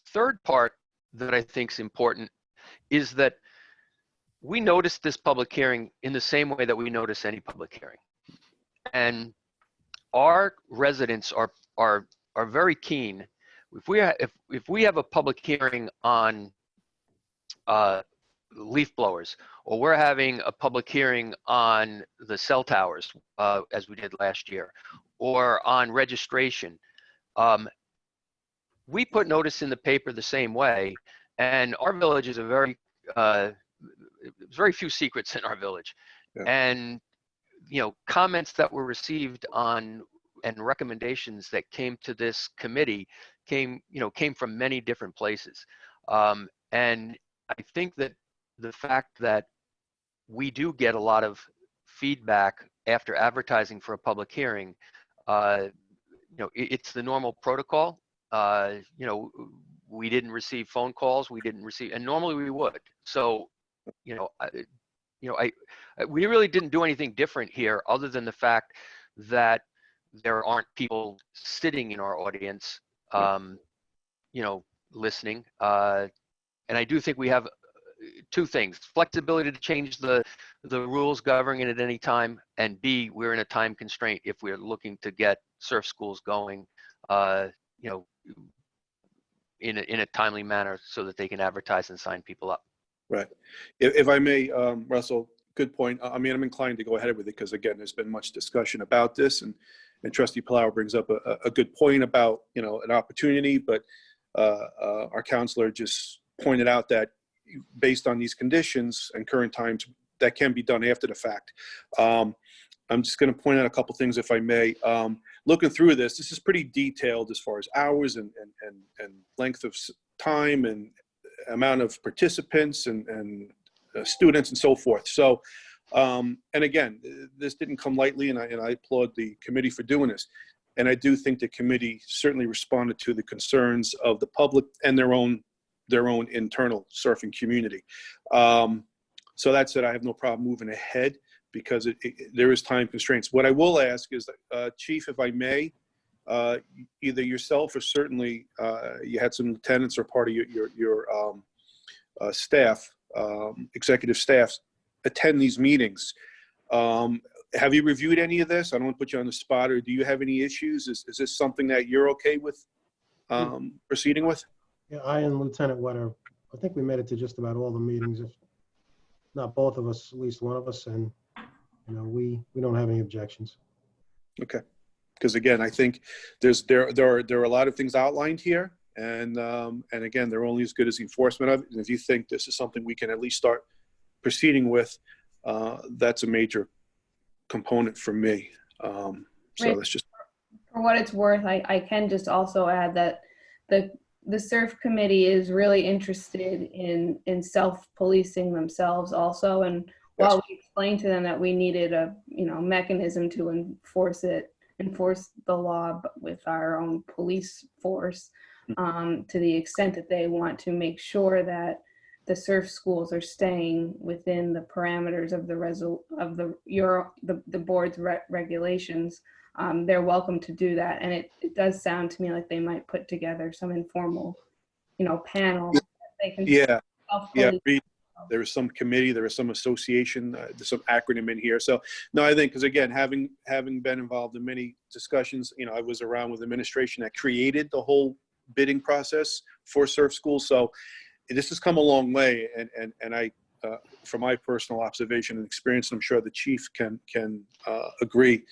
B: third part that I think is important is that we noticed this public hearing in the same way that we notice any public hearing. And our residents are very keen. If we have a public hearing on leaf blowers, or we're having a public hearing on the cell towers, as we did last year, or on registration, we put notice in the paper the same way. And our village is very few secrets in our village.
F: Yeah.
B: And comments that were received on and recommendations that came to this committee came from many different places. And I think that the fact that we do get a lot of feedback after advertising for a public hearing, it's the normal protocol. We didn't receive phone calls. And normally we would. So, we really didn't do anything different here, other than the fact that there aren't people sitting in our audience, listening. And I do think we have two things: flexibility to change the rules governing it at any time, and B, we're in a time constraint if we're looking to get surf schools going, in a timely manner so that they can advertise and sign people up.
F: Right. If I may, Russell, good point. I mean, I'm inclined to go ahead with it because, again, there's been much discussion about this, and Trustee Palower brings up a good point about, an opportunity, but our counselor just pointed out that based on these conditions and current times, that can be done after the fact. I'm just going to point out a couple things, if I may. Looking through this is pretty detailed as far as hours and length of time and amount of participants and students and so forth. So, and again, this didn't come lightly, and I applaud the committee for doing this. And I do think the committee certainly responded to the concerns of the public and their own internal surfing community. So that said, I have no problem moving ahead because there is time constraints. What I will ask is, Chief, if I may, either yourself or certainly you had some lieutenants or part of your staff, executive staff, attend these meetings. Have you reviewed any of this? I don't want to put you on the spot, or do you have any issues? Is this something that you're okay with proceeding with?
J: Yeah, I and Lieutenant Wetter, I think we made it to just about all the meetings, if not both of us, at least one of us, and we don't have any objections.
F: Okay, because again, I think there are a lot of things outlined here, and again, they're only as good as the enforcement of it. And if you think this is something we can at least start proceeding with, that's a major component for me. So that's just
H: for what it's worth. I can just also add that the surf committee is really interested in self-policing themselves also. And while we explained to them that we needed a mechanism to enforce the law with our own police force, to the extent that they want to make sure that the surf schools are staying within the parameters of the board's regulations, they're welcome to do that. And it does sound to me like they might put together some informal, panel that they can
F: self-police. There is some committee, there is some association, there's some acronym in here. So no, I think, because again, having been involved in many discussions, I was around with administration that created the whole bidding process for surf schools. So this has come a long way, and I, from my personal observation and experience, I'm sure the chief can agree.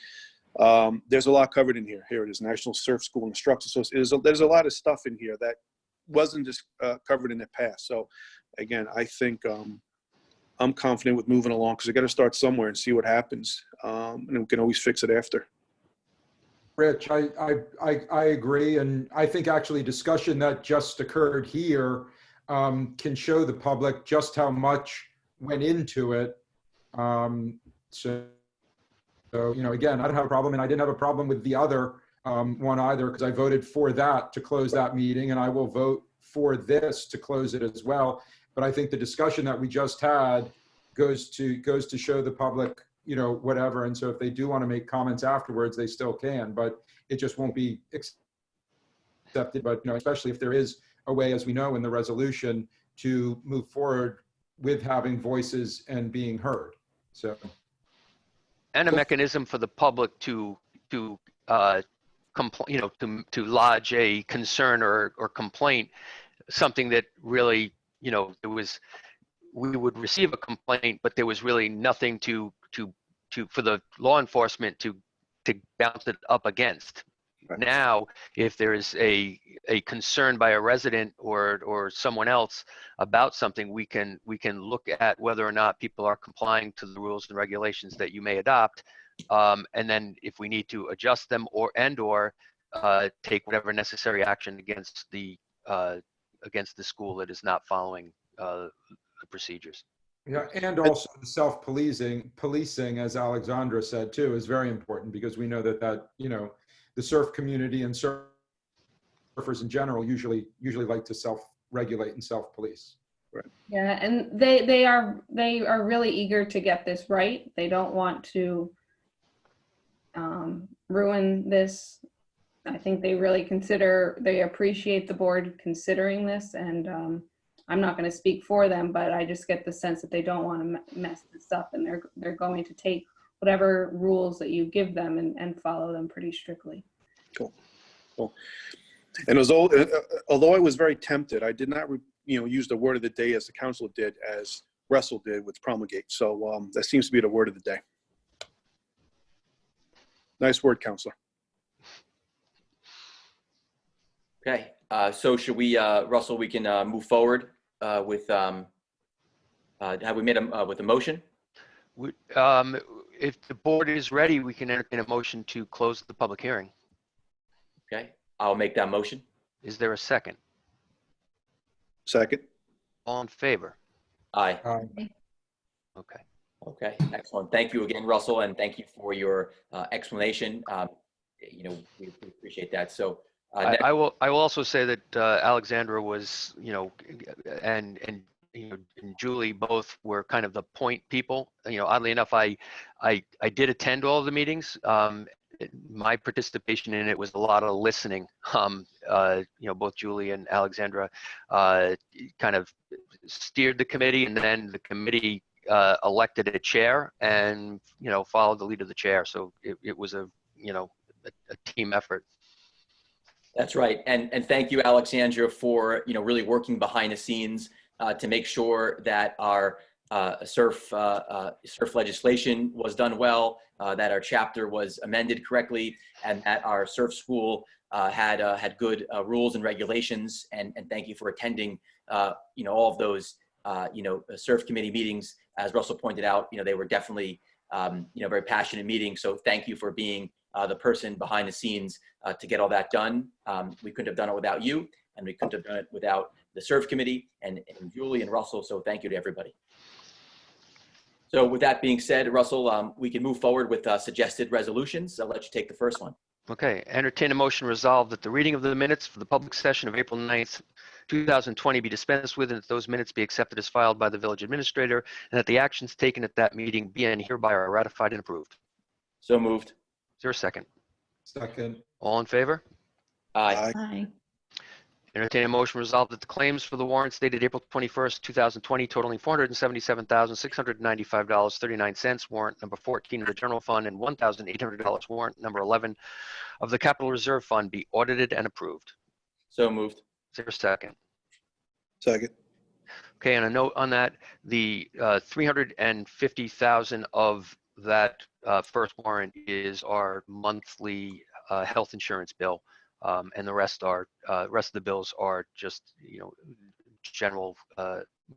F: There's a lot covered in here. Here it is, National Surf School Instructors Association. There's a lot of stuff in here that wasn't just covered in the past. So again, I think I'm confident with moving along, because I got to start somewhere and see what happens, and we can always fix it after.
G: Rich, I agree. And I think actually discussion that just occurred here can show the public just how much went into it. So, again, I don't have a problem, and I didn't have a problem with the other one either, because I voted for that to close that meeting, and I will vote for this to close it as well. But I think the discussion that we just had goes to show the public, whatever. And so if they do want to make comments afterwards, they still can, but it just won't be accepted. But, especially if there is a way, as we know in the resolution, to move forward with having voices and being heard. So.
B: And a mechanism for the public to lodge a concern or complaint, something that really, we would receive a complaint, but there was really nothing for the law enforcement to bounce it up against.
F: Right.
B: Now, if there is a concern by a resident or someone else about something, we can look at whether or not people are complying to the rules and regulations that you may adopt, and then if we need to adjust them or take whatever necessary action against the school that is not following the procedures.
G: Yeah, and also the policing, as Alexandra said too, is very important, because we know that the surf community and surfers in general usually like to self-regulate and self-police.
F: Right.
H: Yeah, and they are really eager to get this right. They don't want to ruin this. I think they really they appreciate the board considering this, and I'm not going to speak for them, but I just get the sense that they don't want to mess this up, and they're going to take whatever rules that you give them and follow them pretty strictly.
F: Cool. And although I was very tempted, I did not use the word of the day as the council did, as Russell did with promulgate. So that seems to be the word of the day. Nice word, Counselor.
A: Okay, so should we, Russell, we can move forward with, have we made with a motion?
B: If the board is ready, we can entertain a motion to close the public hearing.
A: Okay, I'll make that motion.
B: Is there a second?
F: Second.
B: All in favor?
A: Aye.
B: Okay.
A: Okay, excellent. Thank you again, Russell, and thank you for your explanation. We appreciate that. So
B: I will also say that Alexandra was, and Julie both were kind of the point people. Oddly enough, I did attend all of the meetings. My participation in it was a lot of listening. Both Julie and Alexandra kind of steered the committee, and then the committee elected a chair and followed the lead of the chair. So it was a team effort.
A: That's right. And thank you, Alexandra, for really working behind the scenes to make sure that our surf legislation was done well, that our chapter was amended correctly, and that our surf school had good rules and regulations. And thank you for attending all of those surf committee meetings. As Russell pointed out, they were definitely very passionate meetings. So thank you for being the person behind the scenes to get all that done. We couldn't have done it without you, and we couldn't have done it without the surf committee and Julie and Russell. So thank you to everybody. So with that being said, Russell, we can move forward with suggested resolutions. I'll let you take the first one.
B: Okay, entertain a motion resolved that the reading of the minutes for the public session of April 9th, 2020 be dispensed with, and that those minutes be accepted as filed by the village administrator, and that the actions taken at that meeting be and hereby are ratified and approved.
A: So moved.
B: Is there a second?
G: Second.
B: All in favor?
A: Aye.
E: Aye.
B: Entertain a motion resolved that the claims for the warrants dated April 21st, 2020 totaling $477,695.39, warrant number 14 of the general fund, and $1,800 warrant number 11 of the capital reserve fund be audited and approved.
A: So moved.
B: Is there a second?
F: Second.
B: Okay, and a note on that, the $350,000 of that first warrant is our monthly health insurance bill. And the rest of the bills are just, general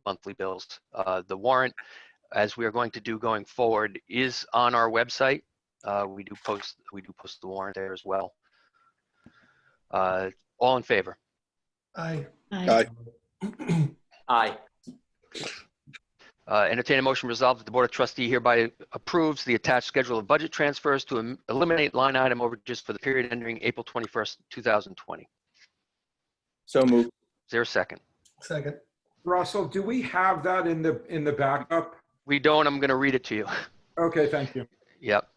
B: monthly bills. The warrant, as we are going to do going forward, is on our website. We do post the warrant there as well. All in favor?
I: Aye.
E: Aye.
A: Aye.
B: Entertain a motion resolved that the Board of Trustees hereby approves the attached schedule of budget transfers to eliminate line item overages for the period ending April 21st, 2020.
A: So moved.
B: Is there a second?
I: Second.
G: Russell, do we have that in the backup?
B: We don't. I'm going to read it to you.
G: Okay, thank you.
B: Yep.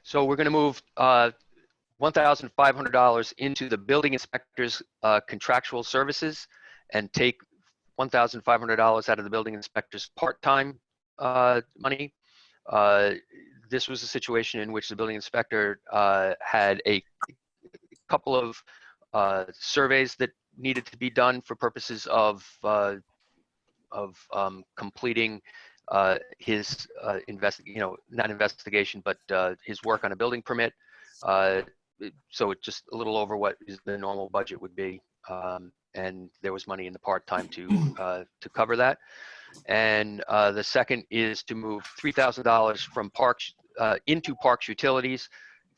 B: So we're going to move $1,500 into the building inspector's contractual services and take $1,500 out of the building inspector's part-time money. This was a situation in which the building inspector had a couple of surveys that needed to be done for purposes of completing his not investigation, but his work on a building permit. So it's just a little over what the normal budget would be. And there was money in the part-time to cover that. And the second is to move $3,000 from parks into parks utilities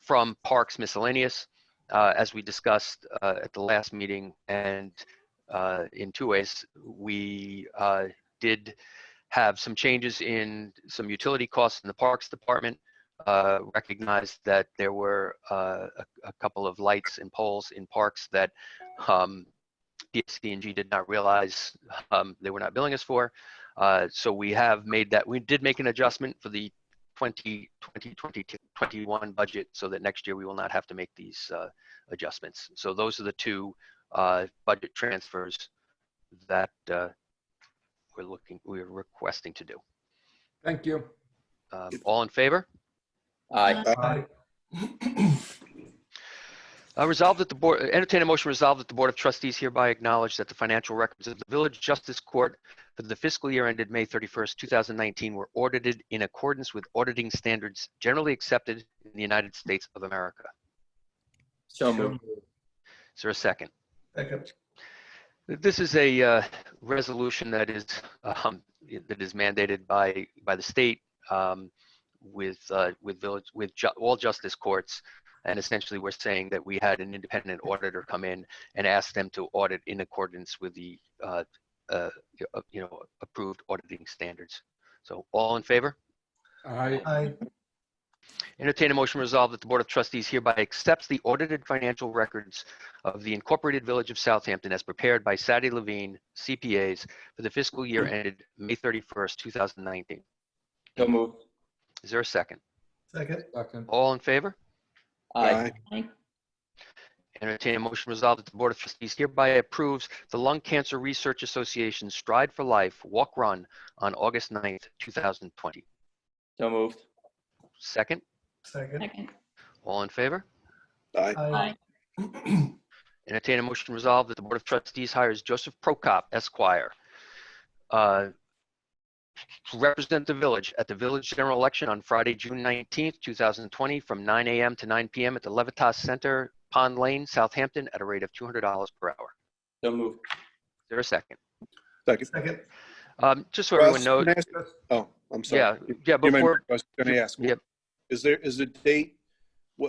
B: from parks miscellaneous, as we discussed at the last meeting. And in two ways, we did have some changes in some utility costs in the parks department. Recognized that there were a couple of lights and poles in parks that PSG did not realize they were not billing us for. So we have made that. We did make an adjustment for the 2021 budget so that next year we will not have to make these adjustments. So those are the two budget transfers that we're requesting to do.
G: Thank you.
B: All in favor?
A: Aye.
I: Aye.
B: Resolved that the board, entertain a motion resolved that the Board of Trustees hereby acknowledge that the financial records of the Village Justice Court for the fiscal year ended May 31st, 2019 were audited in accordance with auditing standards generally accepted in the United States of America.
A: So moved.
B: Is there a second?
I: Second.
B: This is a resolution that is mandated by the state with all justice courts, and essentially we're saying that we had an independent auditor come in and ask them to audit in accordance with the approved auditing standards. So all in favor?
G: Aye.
I: Aye.
B: Entertain a motion resolved that the Board of Trustees hereby accepts the audited financial records of the Incorporated Village of Southampton as prepared by Sadie Levine, CPAs, for the fiscal year ended May 31st, 2019.
A: So moved.
B: Is there a second?
I: Second.
G: Second.
B: All in favor?
A: Aye.
E: Aye.
B: Entertain a motion resolved that the Board of Trustees hereby approves the Lung Cancer Research Association Stride for Life Walk Run on August 9th, 2020.
A: So moved.
B: Second?
I: Second.
E: Second.
B: All in favor?
I: Aye.
B: Entertain a motion resolved that the Board of Trustees hires Joseph Prokop, Esquire, to represent the village at the village general election on Friday, June 19th, 2020, from 9 a.m. to 9 p.m. at the Levitas Center, Pond Lane, Southampton, at a rate of $200 per hour.
A: So moved.
B: Is there a second?
F: Second.
I: Second.
B: Just so everyone
F: Russ,
B: knows,
F: can I ask- Oh, I'm sorry.
B: yeah,
F: You might-
B: before,
F: I was going to ask.
B: yep.
F: Is the date, we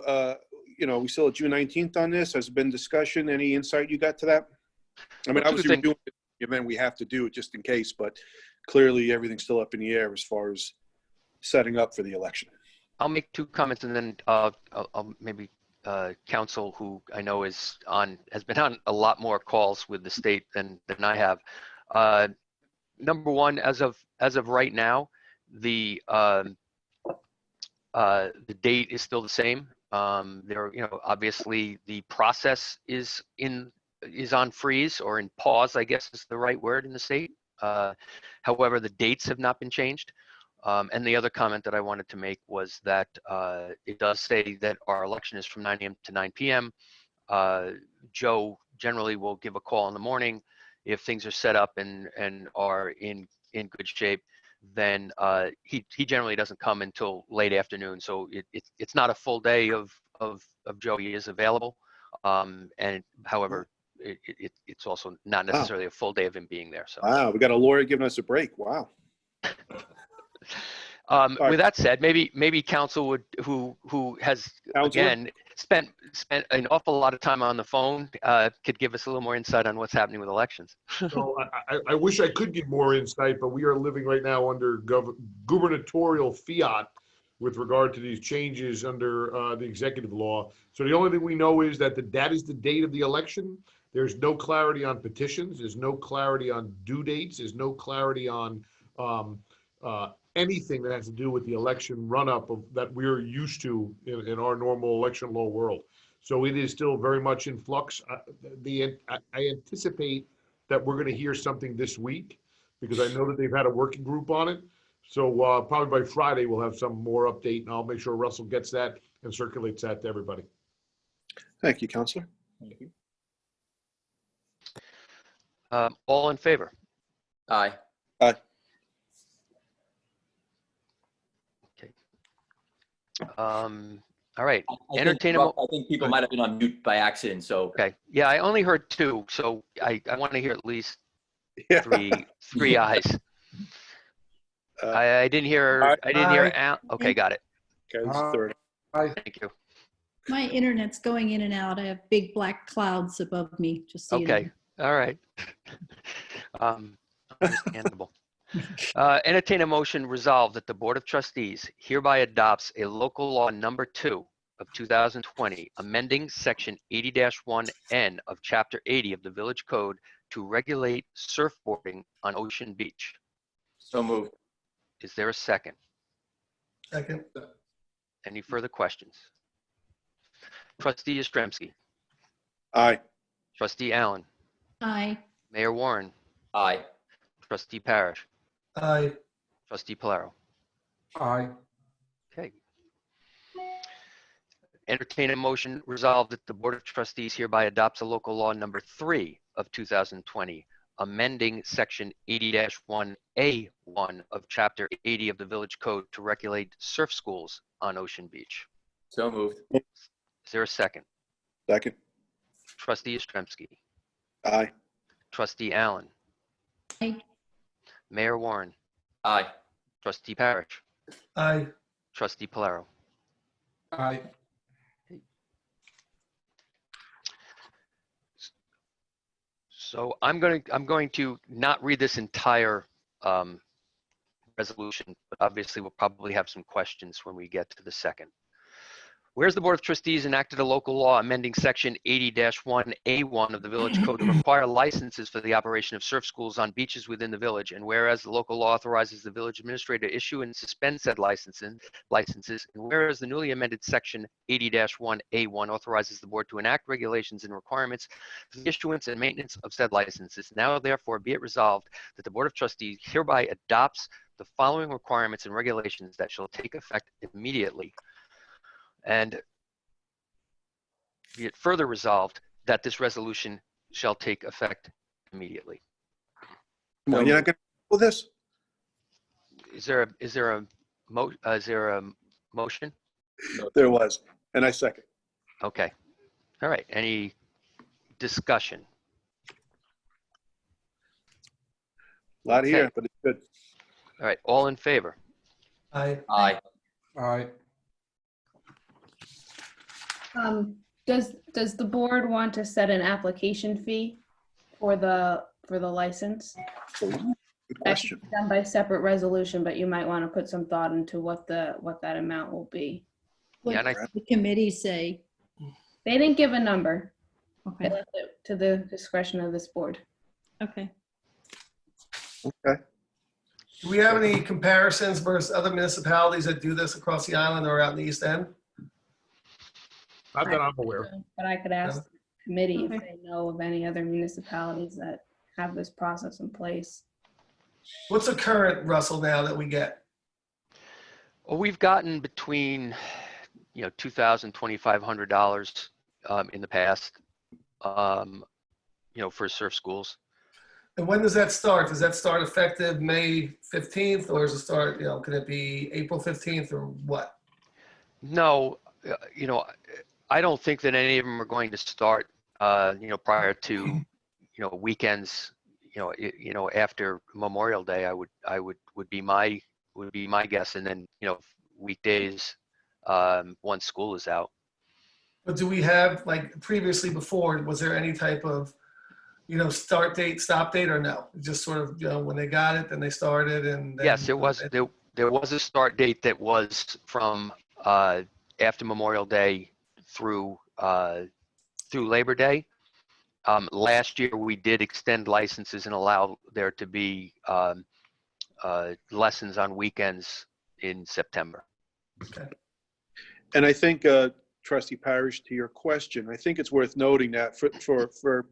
F: still at June 19th on this? Has been discussion? Any insight you got to that? I mean,
B: Well, two
F: obviously we're
B: things.
F: doing the event, we have to do it just in case, but clearly everything's still up in the air as far as setting up for the election.
B: I'll make two comments and then I'll maybe counsel, who I know has been on a lot more calls with the state than I have. Number one, as of right now, the date is still the same. Obviously the process is on freeze or in pause, I guess is the right word in the state. However, the dates have not been changed. And the other comment that I wanted to make was that it does say that our election is from 9 a.m. to 9 p.m. Joe generally will give a call in the morning if things are set up and are in good shape. Then he generally doesn't come until late afternoon. So it's not a full day of Joe. He is available. And however, it's also not necessarily a full day of him being there. So
F: Wow, we got a lawyer giving us a break. Wow. right.
B: With that said, maybe council would, who has,
F: Counselor?
B: again, spent an awful lot of time on the phone, could give us a little more insight on what's happening with elections.
D: So I wish I could give more insight, but we are living right now under gubernatorial fiat with regard to these changes under the executive law. So the only thing we know is that that is the date of the election. There's no clarity on petitions. There's no clarity on due dates. There's no clarity on anything that has to do with the election run-up that we're used to in our normal election law world. So it is still very much in flux. I anticipate that we're going to hear something this week because I know that they've had a working group on it. So probably by Friday, we'll have some more update, and I'll make sure Russell gets that and circulates that to everybody.
F: Thank you, Counselor.
D: Thank you.
B: All in favor?
A: Aye. All right. Entertain I think people might have been on mute by accident, so.
B: Okay. Yeah, I only heard two, so I want to hear at least
F: Yeah.
B: three ayes. I didn't hear.
F: Aye.
B: I didn't hear. Al. Okay, got it.
F: Okay, this is third.
B: Thank you.
E: My internet's going in and out. I have big black clouds above me, just so you know.
B: Okay. All right. Understandable. Entertain a motion resolved that the Board of Trustees hereby adopts a local law number 2 of 2020, amending section 80-1N of chapter 80 of the Village Code to regulate surfboarding on Ocean Beach.
A: So moved.
B: Is there a second?
I: Second.
B: Any further questions? Trustee Yastrzemski,
F: Aye.
B: Trustee Allen,
E: Aye.
B: Mayor Warren,
A: Aye.
B: Trustee Parrish,
I: Aye.
B: Trustee Polaro.
G: Aye.
B: Okay. Entertain a motion resolved that the Board of Trustees hereby adopts a local law number 3 of 2020, amending section 80-1A1 of chapter 80 of the Village Code to regulate surf schools on Ocean Beach.
A: So moved.
B: Is there a second?
F: Second.
B: Trustee Yastrzemski,
F: Aye.
B: Trustee Allen,
E: Aye.
B: Mayor Warren,
A: Aye.
B: Trustee Parrish,
I: Aye.
B: Trustee Polaro.
G: Aye.
B: So I'm going to not read this entire resolution, but obviously we'll probably have some questions when we get to the second. Whereas the Board of Trustees enacted a local law amending section 80-1A1 of the Village Code to require licenses for the operation of surf schools on beaches within the village, and whereas the local law authorizes the village administrator to issue and suspend said licenses, and whereas the newly amended section 80-1A1 authorizes the board to enact regulations and requirements for the issuance and maintenance of said licenses, now therefore be it resolved that the Board of Trustees hereby adopts the following requirements and regulations that shall take effect immediately. And be it further resolved that this resolution shall take effect immediately.
F: Come on, you're not going to pull this?
B: Is there a motion?
F: There was, and I second.
B: Okay. All right. Any discussion?
F: A lot
B: Okay.
F: here, but it's good.
B: All right. All in favor?
I: Aye.
A: Aye.
G: Aye.
H: Does the board want to set an application fee for the license?
F: Good
H: That can
F: question.
H: be done by separate resolution, but you might want to put some thought into what that amount will be.
E: What
B: Yeah, and I-
E: does the committee say?
H: They didn't give a number. They
E: Okay,
H: left it to the discretion of this board.
E: okay.
F: Okay.
I: Do we have any comparisons versus other municipalities that do this across the island or out in the East End?
D: Not that I'm aware.
H: But I could ask the committee if
E: Okay.
H: they know of any other municipalities that have this process in place.
I: What's the current, Russell, now that we get?
B: Well, we've gotten between, $2,000, $2,500 in the past, for surf schools.
I: And when does that start? Does that start effective May 15th, or does it start, can it be April 15th or what?
B: No, I don't think that any of them are going to start, prior to, weekends, after Memorial Day. Would be my would be my guess. And then, weekdays, once school is out.
I: But do we have, like previously before, was there any type of, start date, stop date, or no? Just sort of, when they got it, then they started and then.
B: Yes, it was. There was a start date that was from after Memorial Day through Labor Day. Last year, we did extend licenses and allow there to be lessons on weekends in September.
I: Okay.
F: And I think, Trustee Parrish, to your question, I think it's worth noting that for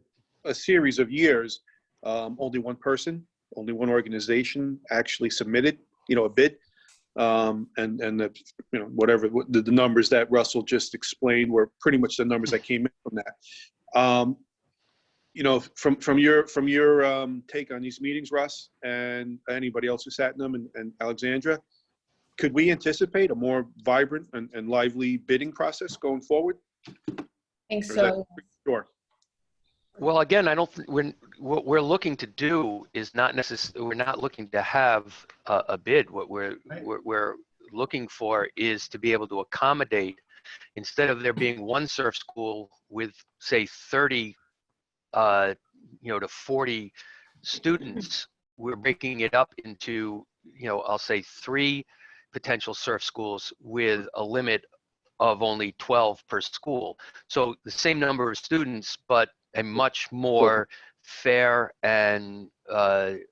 F: a series of years, only one person, only one organization actually submitted, a bid. And the, whatever the numbers that Russell just explained were pretty much the numbers that came in from that. From your take on these meetings, Russ, and anybody else who sat in them, and Alexandra, could we anticipate a more vibrant and lively bidding process going forward?
H: I think
F: Or is that
H: so.
F: Sure.
B: Well, again, I don't think what we're looking to do is not necessarily, we're not looking to have a bid. What we're looking for is to be able to accommodate, instead of there being one surf school with, say, 30 to 40 students, we're breaking it up into, I'll say 3 potential surf schools with a limit of only 12 per school. So the same number of students, but a much more fair and a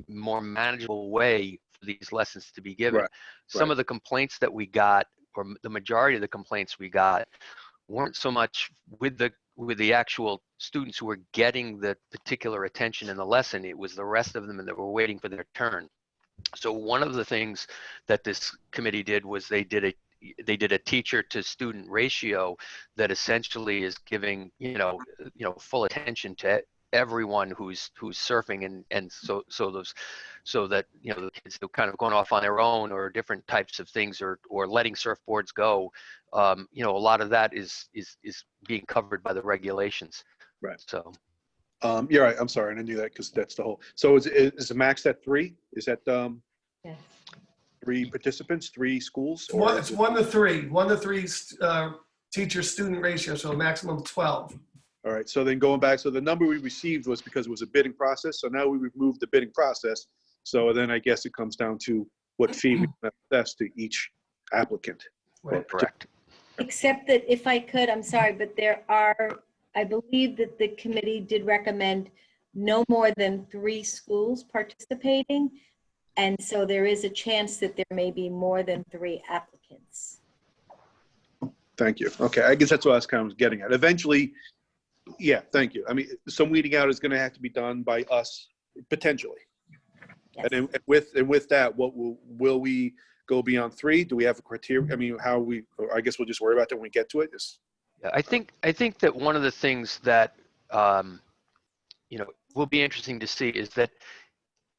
B: more manageable way for these lessons to be given.
F: Right,
B: Some
F: right.
B: of the complaints that we got, or the majority of the complaints we got, weren't so much with the actual students who were getting the particular attention in the lesson. It was the rest of them that were waiting for their turn. So one of the things that this committee did was they did a teacher to student ratio that essentially is giving full attention to everyone who's surfing, and so that the kids who kind of going off on their own or different types of things, or letting surfboards go, a lot of that is being covered by the regulations.
F: Right.
B: So
F: You're right. I'm sorry. I knew that because that's the whole. So is the max at 3? Is that
C: Yes.
F: 3 participants, 3 schools?
I: It's 1 to 3, 1 to 3 teacher-student ratio, so a maximum of 12.
F: All right. So then going back, so the number we received was because it was a bidding process. So now we removed the bidding process. So then I guess it comes down to what fee we assess to each applicant.
I: Right.
B: correct.
C: Except that if I could, I'm sorry, but I believe that the committee did recommend no more than 3 schools participating. And so there is a chance that there may be more than 3 applicants.
F: Thank you. Okay. I guess that's what I was kind of getting at. Eventually, yeah, thank you. I mean, some weeding out is going to have to be done by us potentially.
C: Yes.
F: And with that, what will we go beyond 3? Do we have a criteria? I mean, I guess we'll just worry about that when we get to it.
B: Yeah, I think that one of the things that will be interesting to see is that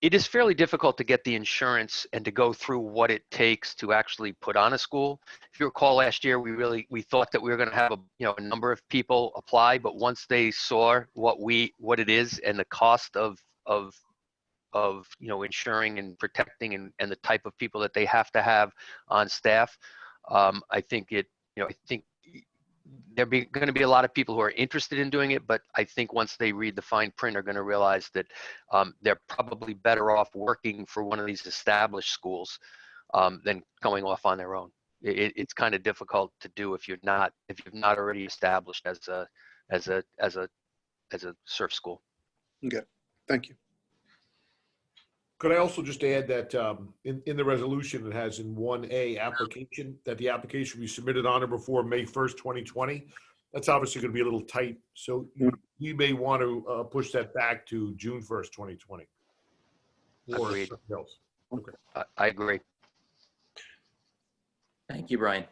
B: it is fairly difficult to get the insurance and to go through what it takes to actually put on a school. If you recall last year, we thought that we were going to have a number of people apply, but once they saw what it is and the cost of insuring and protecting and the type of people that they have to have on staff, I think there going to be a lot of people who are interested in doing it, but I think once they read the fine print are going to realize that they're probably better off working for one of these established schools than going off on their own. It's kind of difficult to do if you've not already established as a surf school.
F: Okay, thank you.
D: Could I also just add that in the resolution, it has in 1A application, that the application be submitted on or before May 1st, 2020. That's obviously going to be a little tight. So you may want to push that back to June 1st, 2020. Or
B: Agreed.
D: something else. Okay.
B: I agree.
A: Thank you, Brian.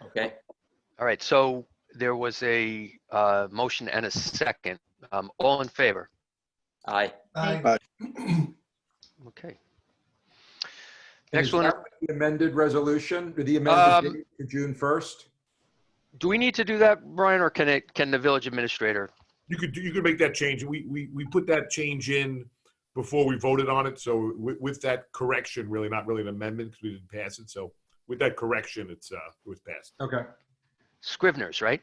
A: Okay.
B: All right, so there was a motion and a second. All in favor?
A: Aye.
I: Aye.
B: Okay.
G: And
B: Next
G: is
B: one.
G: that the amended resolution, or the amended date to June 1st?
B: Do we need to do that, Brian, or can the village administrator?
D: You could make that change. We put that change in before we voted on it. So with that correction, really not really an amendment because we didn't pass it. So with that correction, it was passed.
G: Okay.
B: Scriveners, right?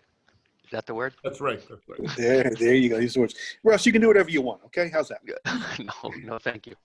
B: Is that the word?
D: That's right. That's right.
F: There you go. Use the words. Russ, you can do whatever you want. Okay, how's that?
B: No, thank you.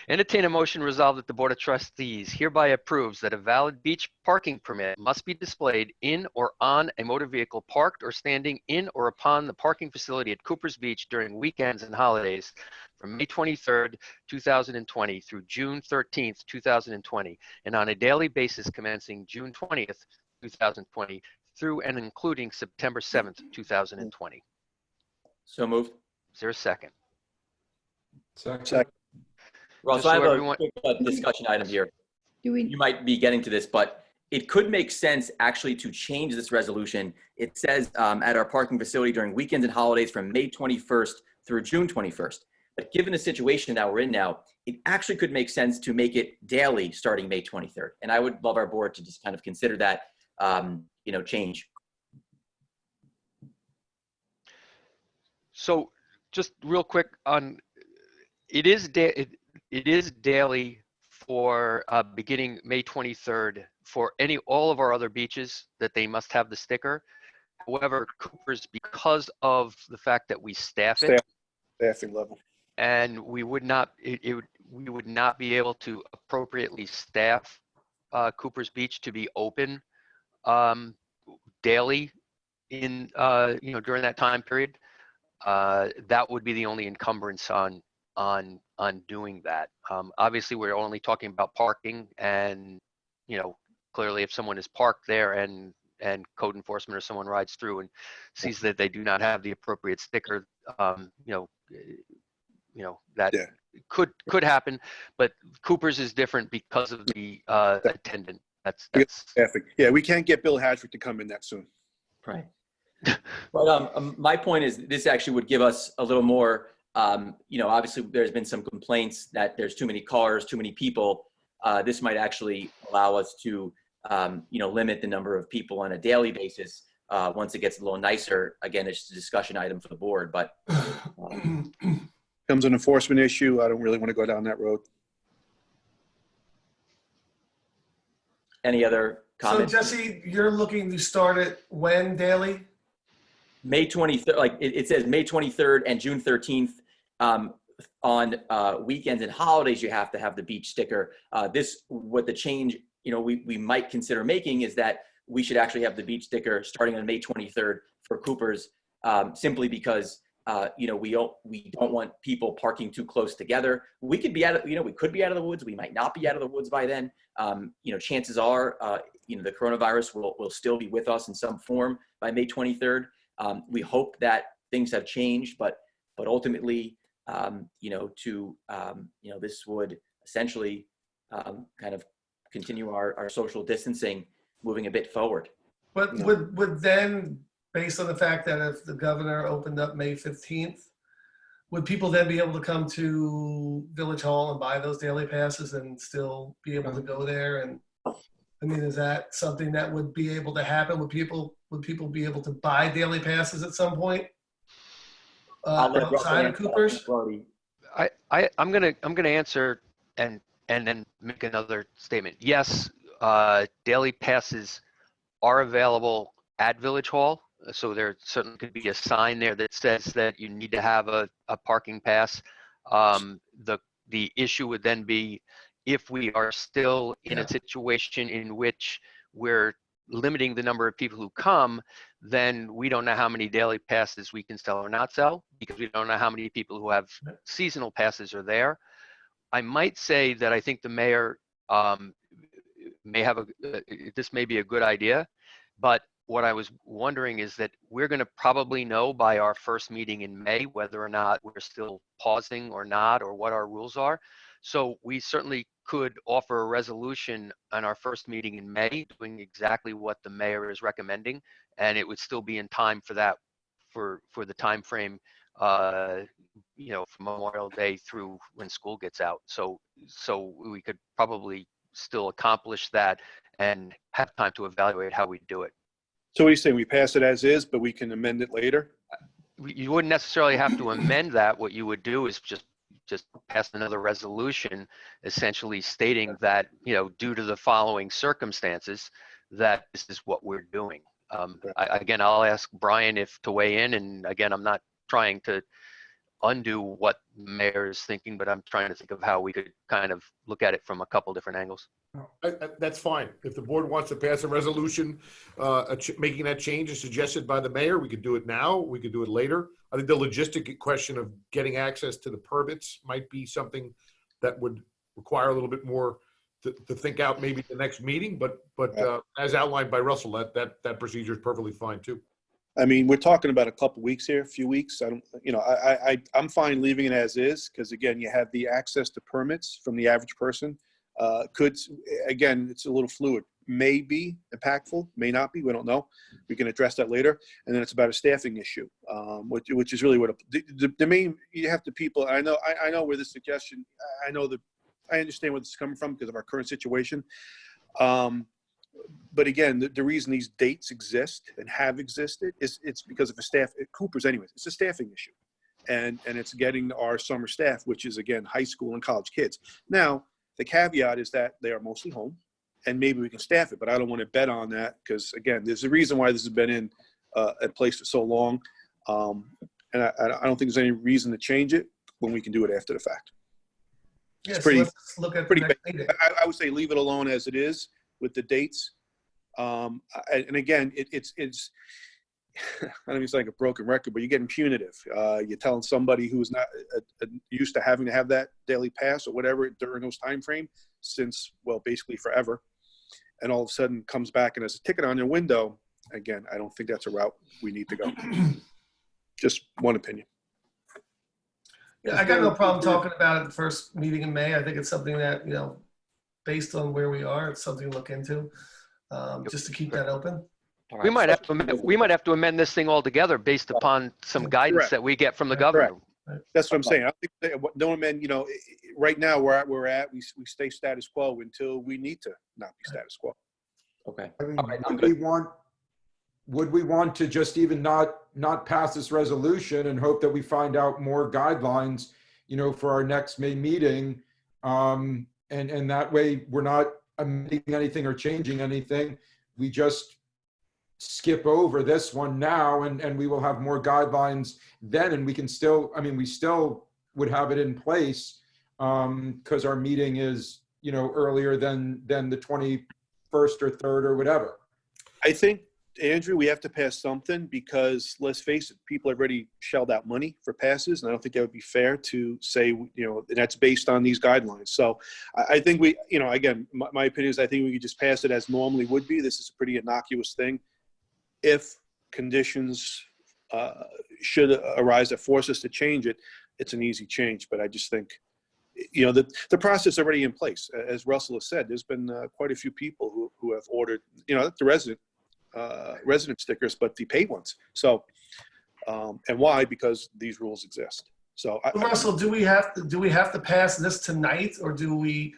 B: Entertain a motion resolved that the Board of Trustees hereby approves that a valid beach parking permit must be displayed in or on a motor vehicle parked or standing in or upon the parking facility at Cooper's Beach during weekends and holidays from May 23rd, 2020 through June 13th, 2020, and on a daily basis commencing June 20th, 2020 through and including September 7th, 2020.
A: So moved.
B: Is there a second?
G: Second.
A: Russ,
B: Just
A: I
B: so
A: have
B: everyone-
A: a quick discussion item here.
E: Do we,
A: You might be getting to this, but it could make sense actually to change this resolution. It says at our parking facility during weekends and holidays from May 21st through June 21st. But given the situation that we're in now, it actually could make sense to make it daily starting May 23rd. And I would love our board to just kind of consider that, change.
B: So just real quick on, it is daily for beginning May 23rd for all of our other beaches that they must have the sticker. However, Cooper's, because of the fact that we staff it,
F: Staffing level.
B: and we would not be able to appropriately staff Cooper's Beach to be open daily in during that time period. That would be the only encumbrance on doing that. Obviously, we're only talking about parking, and clearly, if someone is parked there and code enforcement or someone rides through and sees that they do not have the appropriate sticker, that
F: Yeah.
B: could happen. But Cooper's is different because of the attendant. That's
F: Staffing. Yeah, we can't get Bill Hatchford to come in that soon.
A: Right. But my point is this actually would give us a little more, obviously there's been some complaints that there's too many cars, too many people. This might actually allow us to, limit the number of people on a daily basis. Once it gets a little nicer, again, it's just a discussion item for the board, but.
F: Comes an enforcement issue. I don't really want to go down that road.
A: Any other
I: So
A: comments?
I: Jesse, you're looking to start it when daily?
A: May 23rd, like it says May 23rd and June 13th. On weekends and holidays, you have to have the beach sticker. What the change, we might consider making is that we should actually have the beach sticker starting on May 23rd for Cooper's, simply because we don't want people parking too close together. We could be we could be out of the woods. We might not be out of the woods by then. Chances are, the coronavirus will still be with us in some form by May 23rd. We hope that things have changed, but ultimately, this would essentially kind of continue our social distancing moving a bit forward.
I: But would then, based on the fact that if the governor opened up May 15th, would people then be able to come to Village Hall and buy those daily passes and still be able to go there? And I mean, is that something that would be able to happen? Would people be able to buy daily passes at some point outside of Cooper's?
B: I'm gonna answer and then make another statement. Yes, daily passes are available at Village Hall. So there certainly could be a sign there that says that you need to have a parking pass. The issue would then be if we are still in a situation in which we're limiting the number of people who come, then we don't know how many daily passes we can sell or not sell, because we don't know how many people who have seasonal passes are there. I might say that I think the mayor this may be a good idea, but what I was wondering is that we're going to probably know by our first meeting in May whether or not we're still pausing or not, or what our rules are. So we certainly could offer a resolution on our first meeting in May, doing exactly what the mayor is recommending, and it would still be in time for that, for the time frame, from Memorial Day through when school gets out. So we could probably still accomplish that and have time to evaluate how we do it.
F: So what are you saying? We pass it as is, but we can amend it later?
B: You wouldn't necessarily have to amend that. What you would do is just pass another resolution essentially stating that, due to the following circumstances, that this is what we're doing. Again, I'll ask Brian to weigh in. And again, I'm not trying to undo what the mayor is thinking, but I'm trying to think of how we could kind of look at it from a couple different angles.
D: That's fine. If the board wants to pass a resolution making that change as suggested by the mayor, we could do it now. We could do it later. I think the logistic question of getting access to the permits might be something that would require a little bit more to think out maybe the next meeting. But as outlined by Russell, that procedure is perfectly fine too.
F: I mean, we're talking about a couple weeks here, a few weeks. I'm fine leaving it as is, because again, you have the access to permits from the average person. Again, it's a little fluid. May be impactful, may not be. We don't know. We can address that later. And then it's about a staffing issue, which is really what the main. You have to people. I know where the suggestion. I understand where this is coming from because of our current situation. But again, the reason these dates exist and have existed is it's because of a staff. Cooper's, anyways. It's a staffing issue, and it's getting our summer staff, which is again high school and college kids. Now, the caveat is that they are mostly home, and maybe we can staff it, but I don't want to bet on that because again, there's a reason why this has been in place for so long, and I don't think there's any reason to change it when we can do it after the fact.
I: Yes,
F: It's pretty.
I: let's look at
F: Pretty.
I: the next meeting.
F: I would say leave it alone as it is with the dates. And again, it's I don't mean it's like a broken record, but you're getting punitive. You're telling somebody who's not used to having to have that daily pass or whatever during those time frame since, well, basically forever, and all of a sudden comes back and has a ticket on their window. Again, I don't think that's a route we need to go. Just one opinion.
I: Yeah, I got no problem talking about it the first meeting in May. I think it's something that, based on where we are, it's something to look into, just to keep that open.
B: We might have to amend this thing altogether based upon some guidance
F: Correct.
B: that we get from the governor.
F: That's what I'm saying. I think don't amend. Right now where we're at, we stay status quo until we need to not be status quo.
A: Okay.
G: I mean,
A: All right, I'm
G: would we want to just even not pass this resolution and hope that we find out more guidelines, for our next May meeting, and that way we're not amending anything or changing anything. We just skip over this one now, and we will have more guidelines then, and we can still. I mean, we still would have it in place because our meeting is earlier than the 21st or 3rd or whatever. I
F: think, Andrew, we have to pass something because let's face it, people have already shelled out money for passes, and I don't think that would be fair to say, that's based on these guidelines. So I think we, again, my opinion is I think we could just pass it as normally would be. This is a pretty innocuous thing. If conditions should arise that force us to change it, it's an easy change. But I just think, the process is already in place. As Russell has said, there's been quite a few people who have ordered, not the resident stickers, but the paid ones. So, and why? Because these rules exist. So,
I: Russell, do we have to pass this tonight, or do we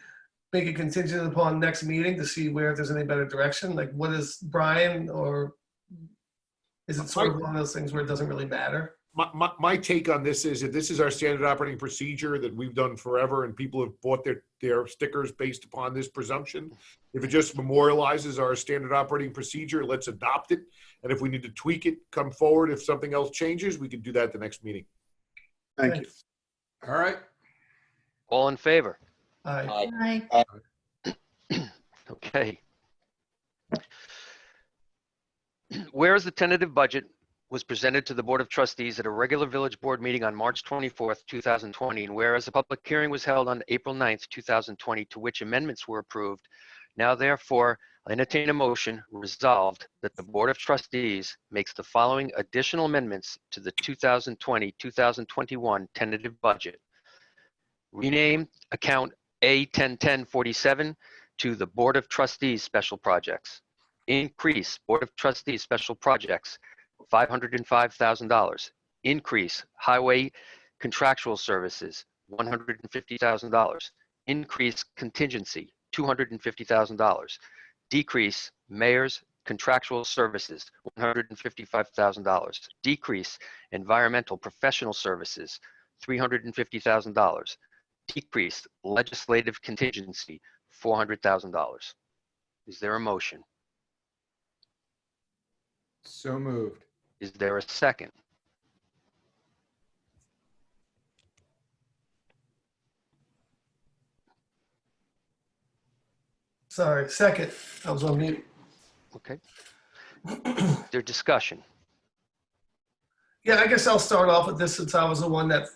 I: make a contingent upon next meeting to see where there's any better direction? Like, what is Brian, or is it sort of one of those things where it doesn't really matter?
D: My take on this is that this is our standard operating procedure that we've done forever, and people have bought their stickers based upon this presumption. If it just memorializes our standard operating procedure, let's adopt it. And if we need to tweak it, come forward. If something else changes, we can do that at the next meeting.
F: Thank you.
G: All right.
B: All in favor?
I: Aye.
B: Okay. Whereas the tentative budget was presented to the Board of Trustees at a regular village board meeting on March 24th, 2020, and whereas a public hearing was held on April 9th, 2020, to which amendments were approved, now therefore I entertain a motion resolved that the Board of Trustees makes the following additional amendments to the 2020-2021 tentative budget. Rename account A101047 to the Board of Trustees Special Projects. Increase Board of Trustees Special Projects $505,000. Increase highway contractual services $150,000. Increase contingency $250,000. Decrease mayor's contractual services, $155,000. Decrease environmental professional services, $350,000. Decrease legislative contingency, $400,000. Is there a motion?
G: So moved.
B: Is there a second?
I: Sorry, second. I was on mute.
B: Okay. Their discussion.
I: Yeah, I guess I'll start off with this since I was the one that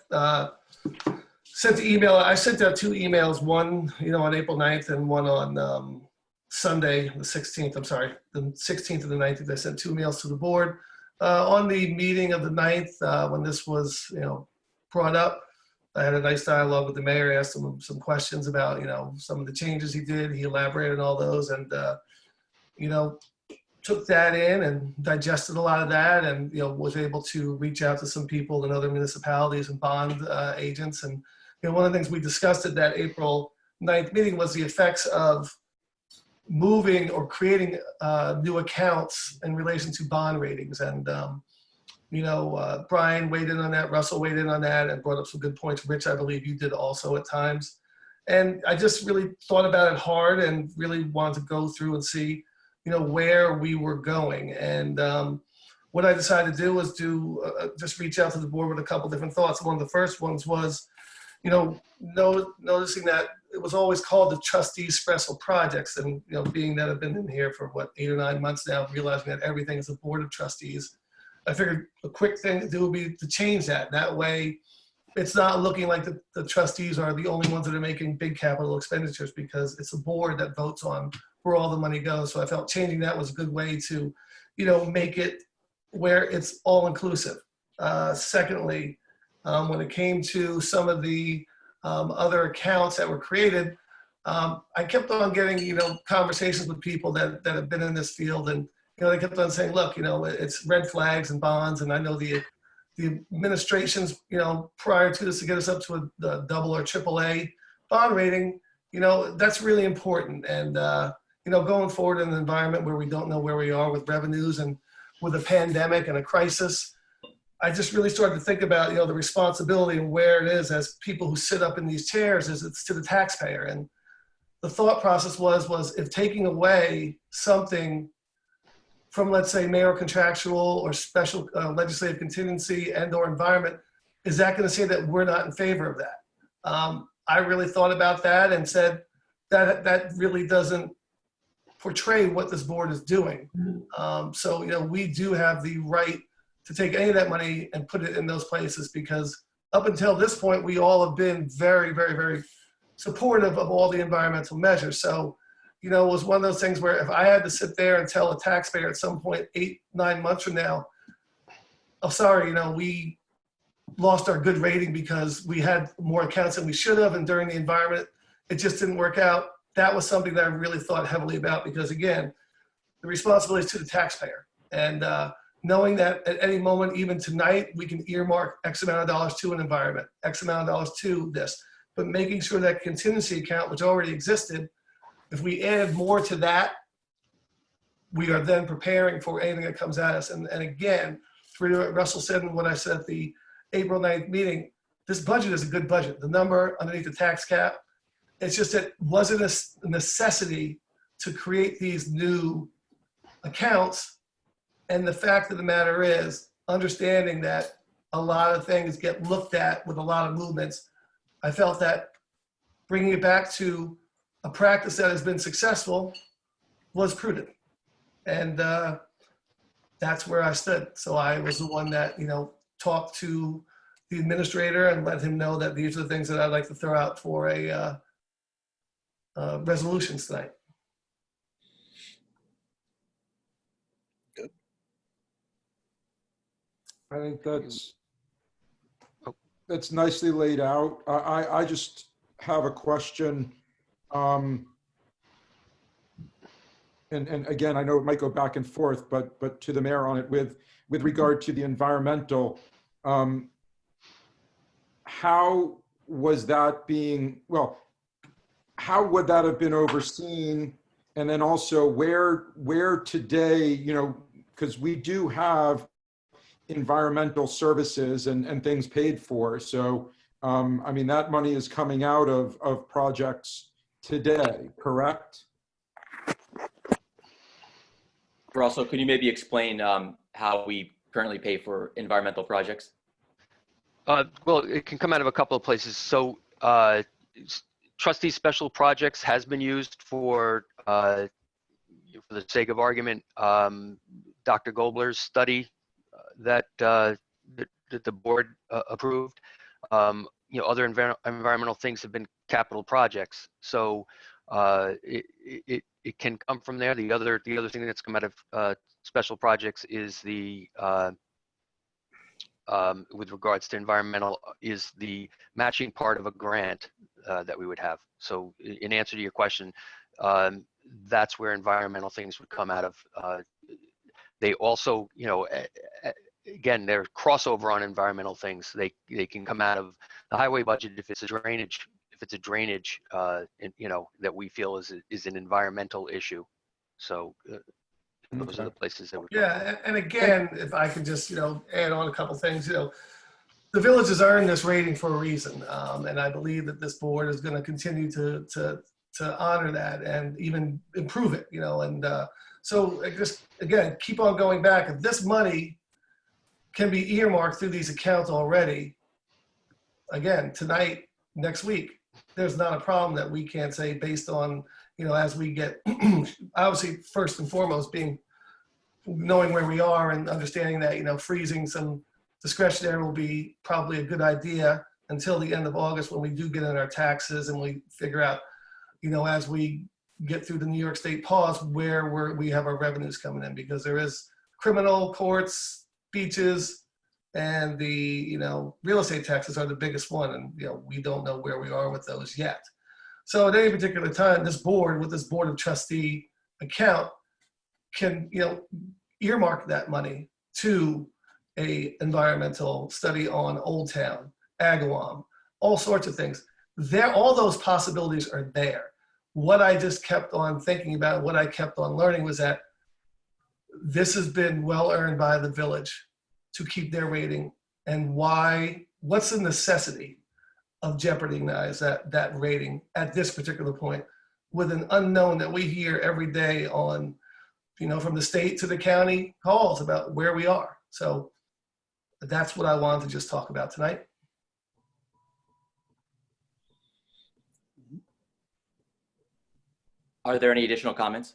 I: sent the email. I sent out 2 emails, one, on April 9th and one on Sunday, the 16th. I'm sorry, the 16th and the 19th. I sent 2 emails to the board. On the meeting of the 9th, when this was, brought up, I had a nice dialogue with the mayor. I asked him some questions about, some of the changes he did. He elaborated on all those and, took that in and digested a lot of that and, was able to reach out to some people in other municipalities and bond agents. And, one of the things we discussed at that April 9th meeting was the effects of moving or creating new accounts in relation to bond ratings. And, Brian weighed in on that, Russell weighed in on that and brought up some good points. Rich, I believe you did also at times. And I just really thought about it hard and really wanted to go through and see, where we were going. And what I decided to do was just reach out to the board with a couple different thoughts. One of the first ones was, noticing that it was always called the Trustees Special Projects. And, being that I've been in here for 8 or 9 months now, realizing that everything is a board of trustees, I figured a quick thing to do would be to change that. That way, it's not looking like the trustees are the only ones that are making big capital expenditures, because it's a board that votes on where all the money goes. So I felt changing that was a good way to, make it where it's all inclusive. Secondly, when it came to some of the other accounts that were created, I kept on getting, conversations with people that have been in this field, and they kept on saying, look, it's red flags and bonds, and I know the administrations, prior to this, to get us up to a double or triple A bond rating, that's really important. And going forward in an environment where we don't know where we are with revenues and with a pandemic and a crisis, I just really started to think about, the responsibility and where it is as people who sit up in these chairs is it's to the taxpayer. And the thought process was if taking away something from, let's say, mayor contractual or special legislative contingency and or environment, is that going to say that we're not in favor of that? I really thought about that and said that really doesn't portray what this board is doing. So, we do have the right to take any of that money and put it in those places, because up until this point, we all have been very, very, very supportive of all the environmental measures. So, it was one of those things where if I had to sit there and tell a taxpayer at some point 8, 9 months from now, oh, sorry, we lost our good rating because we had more accounts than we should have, and during the environment, it just didn't work out. That was something that I really thought heavily about, because again, the responsibility is to the taxpayer. And knowing that at any moment, even tonight, we can earmark X amount of dollars to an environment, X amount of dollars to this, but making sure that contingency account, which already existed, if we add more to that, we are then preparing for anything that comes at us. And again, for what Russell said and what I said at the April 9th meeting, this budget is a good budget. The number underneath the tax cap, it's just that it wasn't a necessity to create these new accounts. And the fact of the matter is, understanding that a lot of things get looked at with a lot of movements, I felt that bringing it back to a practice that has been successful was prudent. And that's where I stood. So I was the one that, talked to the administrator and let him know that these are the things that I'd like to throw out for a resolutions tonight.
G: I think that's nicely laid out. I just have a question. And again, I know it might go back and forth, but to the mayor on it with regard to the environmental, how was that being, well, how would that have been overseen And then also where today, you know, because we do have environmental services and things paid for. So, I mean, that money is coming out of projects today, correct?
A: Also, could you maybe explain how we currently pay for environmental projects?
B: Well, it can come out of a couple of places. So Trustees Special Projects has been used for the sake of argument, Dr. Gobler's study that the board approved. You know, other environmental things have been capital projects. So it can come from there. The other thing that's come out of special projects is the with regards to environmental is the matching part of a grant that we would have. So in answer to your question, that's where environmental things would come out of. They also, you know, again, they're crossover on environmental things. They can come out of the highway budget if it's a drainage, you know, that we feel is an environmental issue. So those are the places that would come.
I: Yeah, and again, if I could just, you know, add on a couple things, you know, the village has earned this rating for a reason, and I believe that this board is going to continue to honor that and even improve it, you know, and so just again, keep on going back. If this money can be earmarked through these accounts already, again, tonight, next week, there's not a problem that we can't say based on, you know, as we get, obviously, first and foremost, knowing where we are and understanding that, you know, freezing some discretionary will be probably a good idea until the end of August when we do get in our taxes and we figure out, you know, as we get through the New York State pause, where we have our revenues coming in, because there is criminal courts, beaches, and the, you know, real estate taxes are the biggest one. And, you know, we don't know where we are with those yet. So at any particular time, this board, with this board of trustee account, can, you know, earmark that money to a environmental study on Old Town, Agawam, all sorts of things. There, all those possibilities are there. What I just kept on thinking about, what I kept on learning was that this has been well earned by the village to keep their rating, and why, what's the necessity of jeopardizing that rating at this particular point with an unknown that we hear every day on, you know, from the state to the county calls about where we are. So that's what I wanted to just talk about tonight.
A: Are there any additional comments?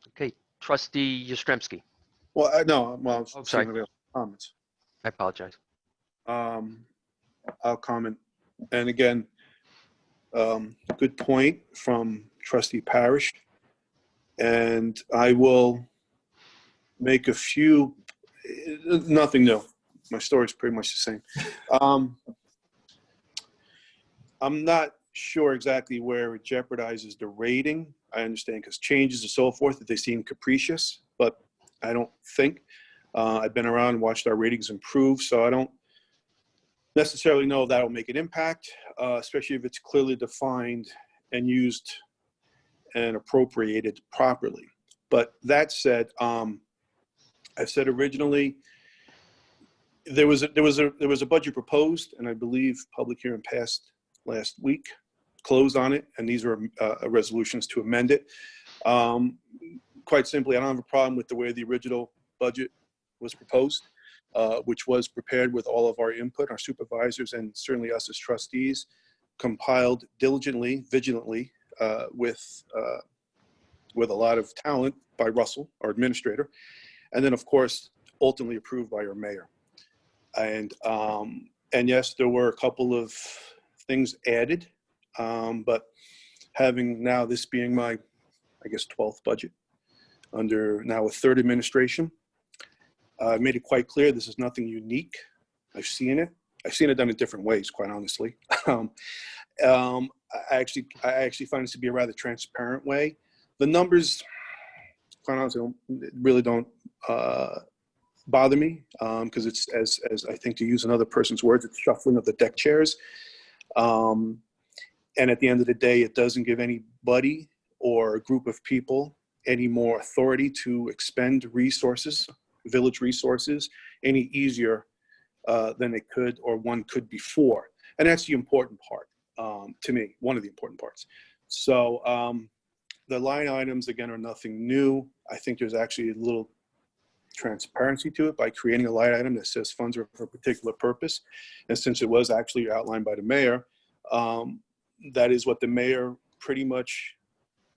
B: Okay, Trustee Yastrzemski.
F: Well, no, well, I was
B: Oh, sorry.
F: seeing if comments.
B: I apologize.
F: I'll comment. And again, good point from Trustee Parrish. And I will make a few, nothing new. My story's pretty much the same. I'm not sure exactly where it jeopardizes the rating. I understand because changes and so forth, that they seem capricious, but I don't think. I've been around, watched our ratings improve, so I don't necessarily know if that'll make an impact, especially if it's clearly defined and used and appropriated properly. But that said, I said originally there was a budget proposed, and I believe public hearing passed last week, closed on it, and these are resolutions to amend it. Quite simply, I don't have a problem with the way the original budget was proposed, which was prepared with all of our input, our supervisors, and certainly us as trustees, compiled diligently, vigilantly, with a lot of talent by Russell, our administrator, and then of course ultimately approved by our mayor. And yes, there were a couple of things added, but having now this being my, I guess, 12th budget under now a third administration, I made it quite clear this is nothing unique. I've seen it done in different ways, quite honestly. I actually find this to be a rather transparent way. The numbers, quite honestly, really don't bother me, because it's, as I think, to use another person's words, it's shuffling of the deck chairs. And at the end of the day, it doesn't give anybody or a group of people any more authority to expend resources, village resources, any easier than it could or one could before. And that's the important part to me, one of the important parts. So the line items, again, are nothing new. I think there's actually a little transparency to it by creating a line item that says funds are for a particular purpose. And since it was actually outlined by the mayor, that is what the mayor pretty much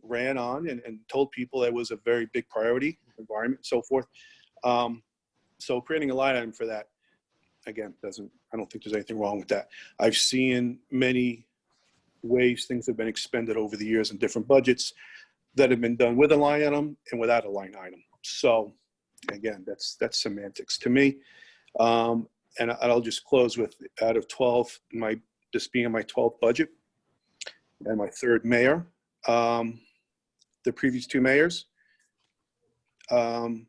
F: ran on and told people that was a very big priority, environment and so forth. So creating a line item for that, again, I don't think there's anything wrong with that. I've seen many ways things have been expended over the years in different budgets that have been done with a line item and without a line item. So again, that's semantics to me. And I'll just close with, out of 12, this being my 12th budget and my third mayor, the previous two mayors, I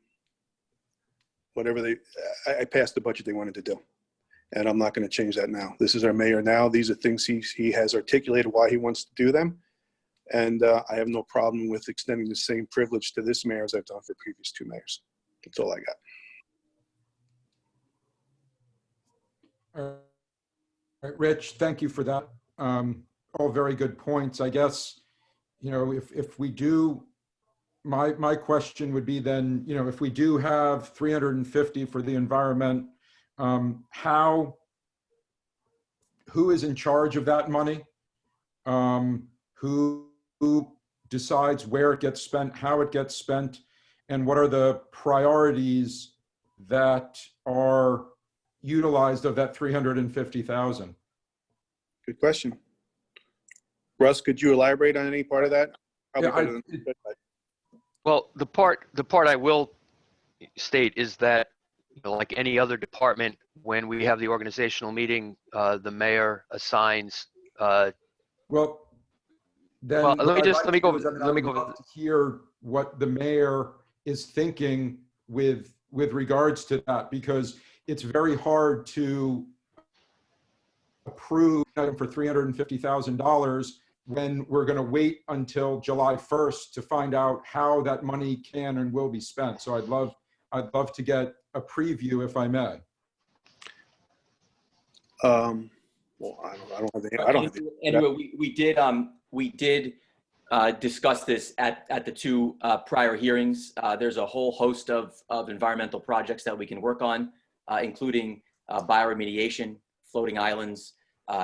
F: passed the budget they wanted to do. And I'm not going to change that now. This is our mayor now. These are things he has articulated why he wants to do them. And I have no problem with extending the same privilege to this mayor as I've done for previous two mayors. That's all I got.
G: All right, Rich, thank you for that. All very good points. I guess, if we do, my question would be then, if we do have 350 for the environment, who is in charge of that money? Who decides where it gets spent, how it gets spent, and what are the priorities that are utilized of that 350,000?
F: Good question. Russ, could you elaborate on any part of that?
B: Well, the part I will state is that, like any other department, when we have the organizational meeting, the mayor assigns.
G: Well, then
B: Well, let me go
G: to hear what the mayor is thinking with regards to that, because it's very hard to approve for $350,000 when we're going to wait until July 1st to find out how that money can and will be spent. So I'd love to get a preview, if I may.
F: Well, I don't have
A: Anyway, we did discuss this at the two prior hearings. There's a whole host of environmental projects that we can work on, including bioremediation, floating islands,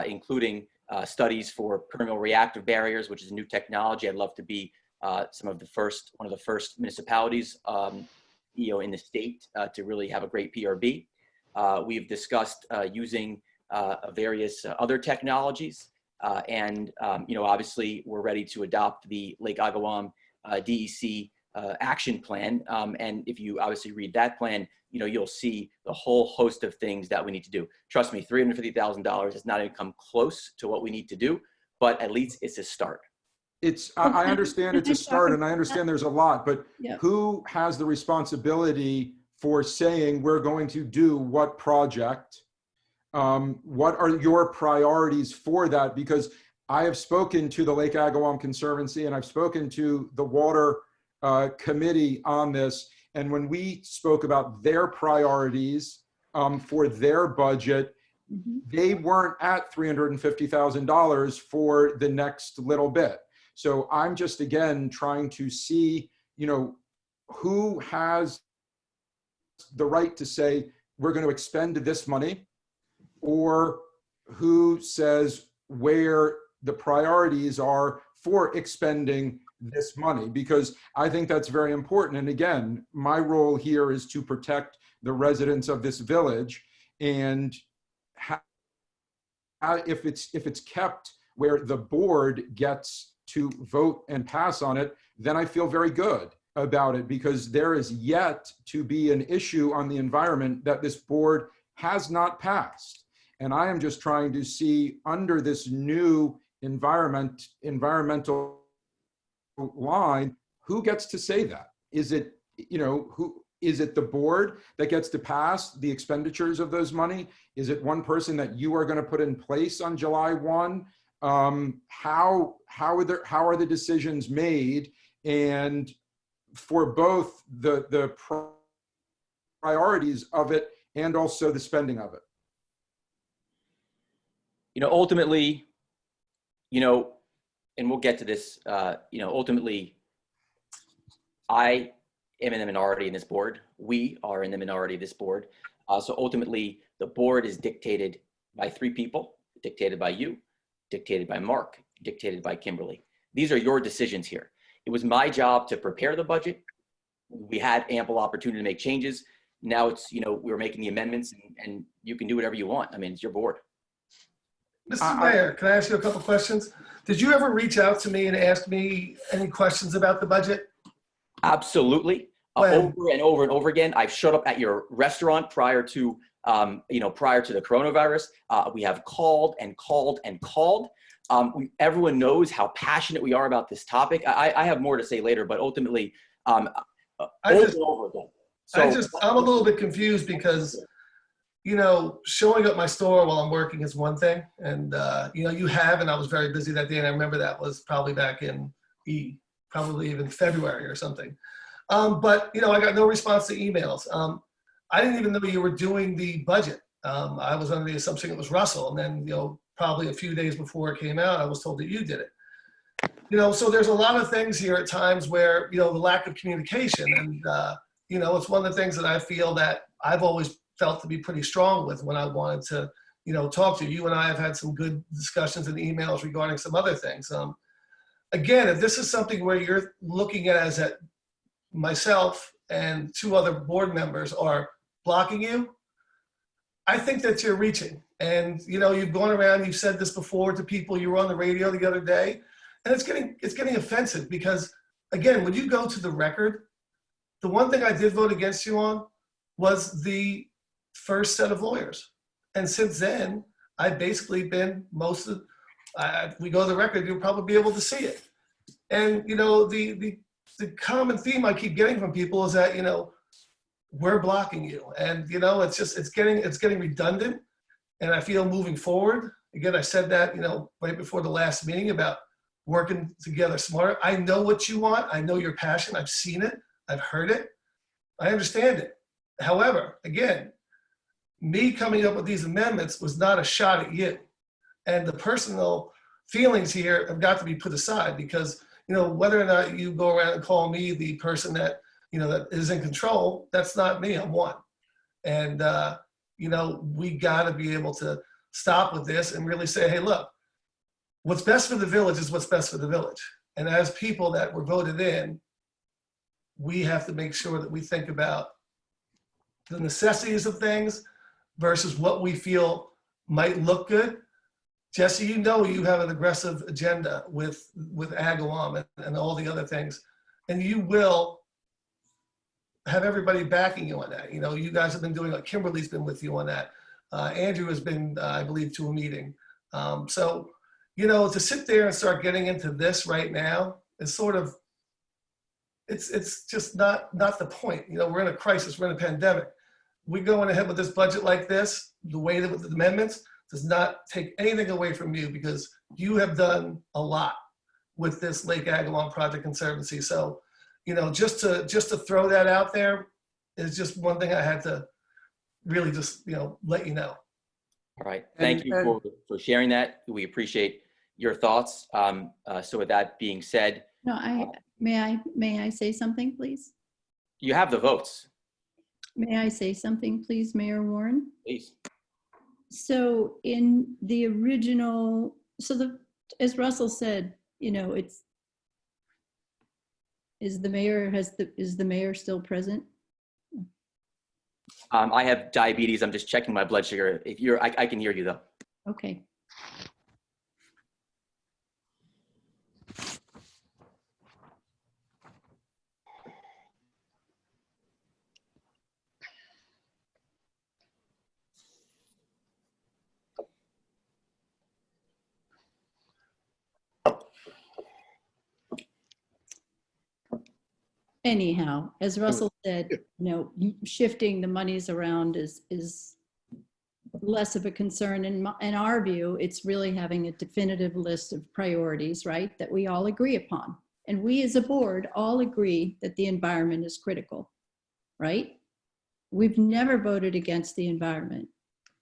A: including studies for permeable reactive barriers, which is a new technology. I'd love to be one of the first municipalities, in the state to really have a great PRB. We've discussed using various other technologies, and obviously we're ready to adopt the Lake Agawam DEC action plan. And if you obviously read that plan, you'll see the whole host of things that we need to do. Trust me, $350,000 is not even come close to what we need to do, but at least it's a start.
G: I understand it's a start, and I understand there's a lot, but
E: Yeah.
G: who has the responsibility for saying we're going to do what project? What are your priorities for that? Because I have spoken to the Lake Agawam Conservancy and I've spoken to the Water Committee on this. And when we spoke about their priorities for their budget, they weren't at $350,000 for the next little bit. So I'm just, again, trying to see, who has the right to say, we're going to expend this money, or who says where the priorities are for expending this money, because I think that's very important. And again, my role here is to protect the residents of this village, and if it's kept where the board gets to vote and pass on it, then I feel very good about it, because there is yet to be an issue on the environment that this board has not passed. And I am just trying to see, under this new environmental line, who gets to say that? Is it, is it the board that gets to pass the expenditures of those money? Is it one person that you are going to put in place on July 1? how are the decisions made, and for both the priorities of it and also the spending of it?
A: Ultimately, and we'll get to this, ultimately, I am in the minority in this board. We are in the minority of this board. So ultimately, the board is dictated by 3 people, dictated by you, dictated by Mark, dictated by Kimberly. These are your decisions here. It was my job to prepare the budget. We had ample opportunity to make changes. Now it's, we're making the amendments, and you can do whatever you want. I mean, it's your board.
I: Mr. Mayor, can I ask you a couple questions? Did you ever reach out to me and ask me any questions about the budget?
A: Absolutely.
I: When?
A: Over and over and over again. I've showed up at your restaurant prior to the coronavirus. We have called and called and called. Everyone knows how passionate we are about this topic. I have more to say later, but ultimately, over and over again. So
I: I'm a little bit confused because, showing up my store while I'm working is one thing. And, you have, and I was very busy that day. And I remember that was probably back in probably even February or something. But, I got no response to emails. I didn't even know you were doing the budget. I was under the assumption it was Russell. And then, probably a few days before it came out, I was told that you did it. So there's a lot of things here at times where, the lack of communication. And, it's one of the things that I feel that I've always felt to be pretty strong with when I wanted to, talk to you. You and I have had some good discussions and emails regarding some other things. Again, if this is something where you're looking at as that myself and 2 other board members are blocking you, I think that you're reaching. And, you've gone around, you've said this before to people. You were on the radio the other day, and it's getting offensive because, again, when you go to the record, the one thing I did vote against you on was the first set of lawyers. And since then, I've basically been we go to the record, you'll probably be able to see it. And, the common theme I keep getting from people is that, we're blocking you. And, it's getting redundant. And I feel moving forward, again, I said that, right before the last meeting about working together smarter. I know what you want. I know your passion. I've seen it. I've heard it. I understand it. However, again, me coming up with these amendments was not a shot at you. And the personal feelings here have got to be put aside because, whether or not you go around and call me the person that, that is in control, that's not me. I'm one. And, we got to be able to stop with this and really say, hey, look, what's best for the village is what's best for the village. And as people that were voted in, we have to make sure that we think about the necessities of things versus what we feel might look good. Jesse, you have an aggressive agenda with Agawam and all the other things, and you will have everybody backing you on that. You guys have been doing it. Kimberly's been with you on that. Andrew has been, I believe, to a meeting. So, to sit there and start getting into this right now is sort of, it's just not the point. We're in a crisis. We're in a pandemic. We going ahead with this budget like this, the way that with the amendments, does not take anything away from you because you have done a lot with this Lake Agawam Project Conservancy. So, just to throw that out there is just one thing I had to really just, let you know.
A: All right. Thank you for sharing that. We appreciate your thoughts. So with that being said.
E: No, may I say something, please?
A: You have the votes.
E: May I say something, please, Mayor Warren?
A: Please.
E: So in the original, as Russell said, is the mayor still present?
A: I have diabetes. I'm just checking my blood sugar. I can hear you though.
E: Okay. Anyhow, as Russell said, shifting the monies around is less of a concern. In our view, it's really having a definitive list of priorities, right, that we all agree upon. And we as a board all agree that the environment is critical, right? We've never voted against the environment,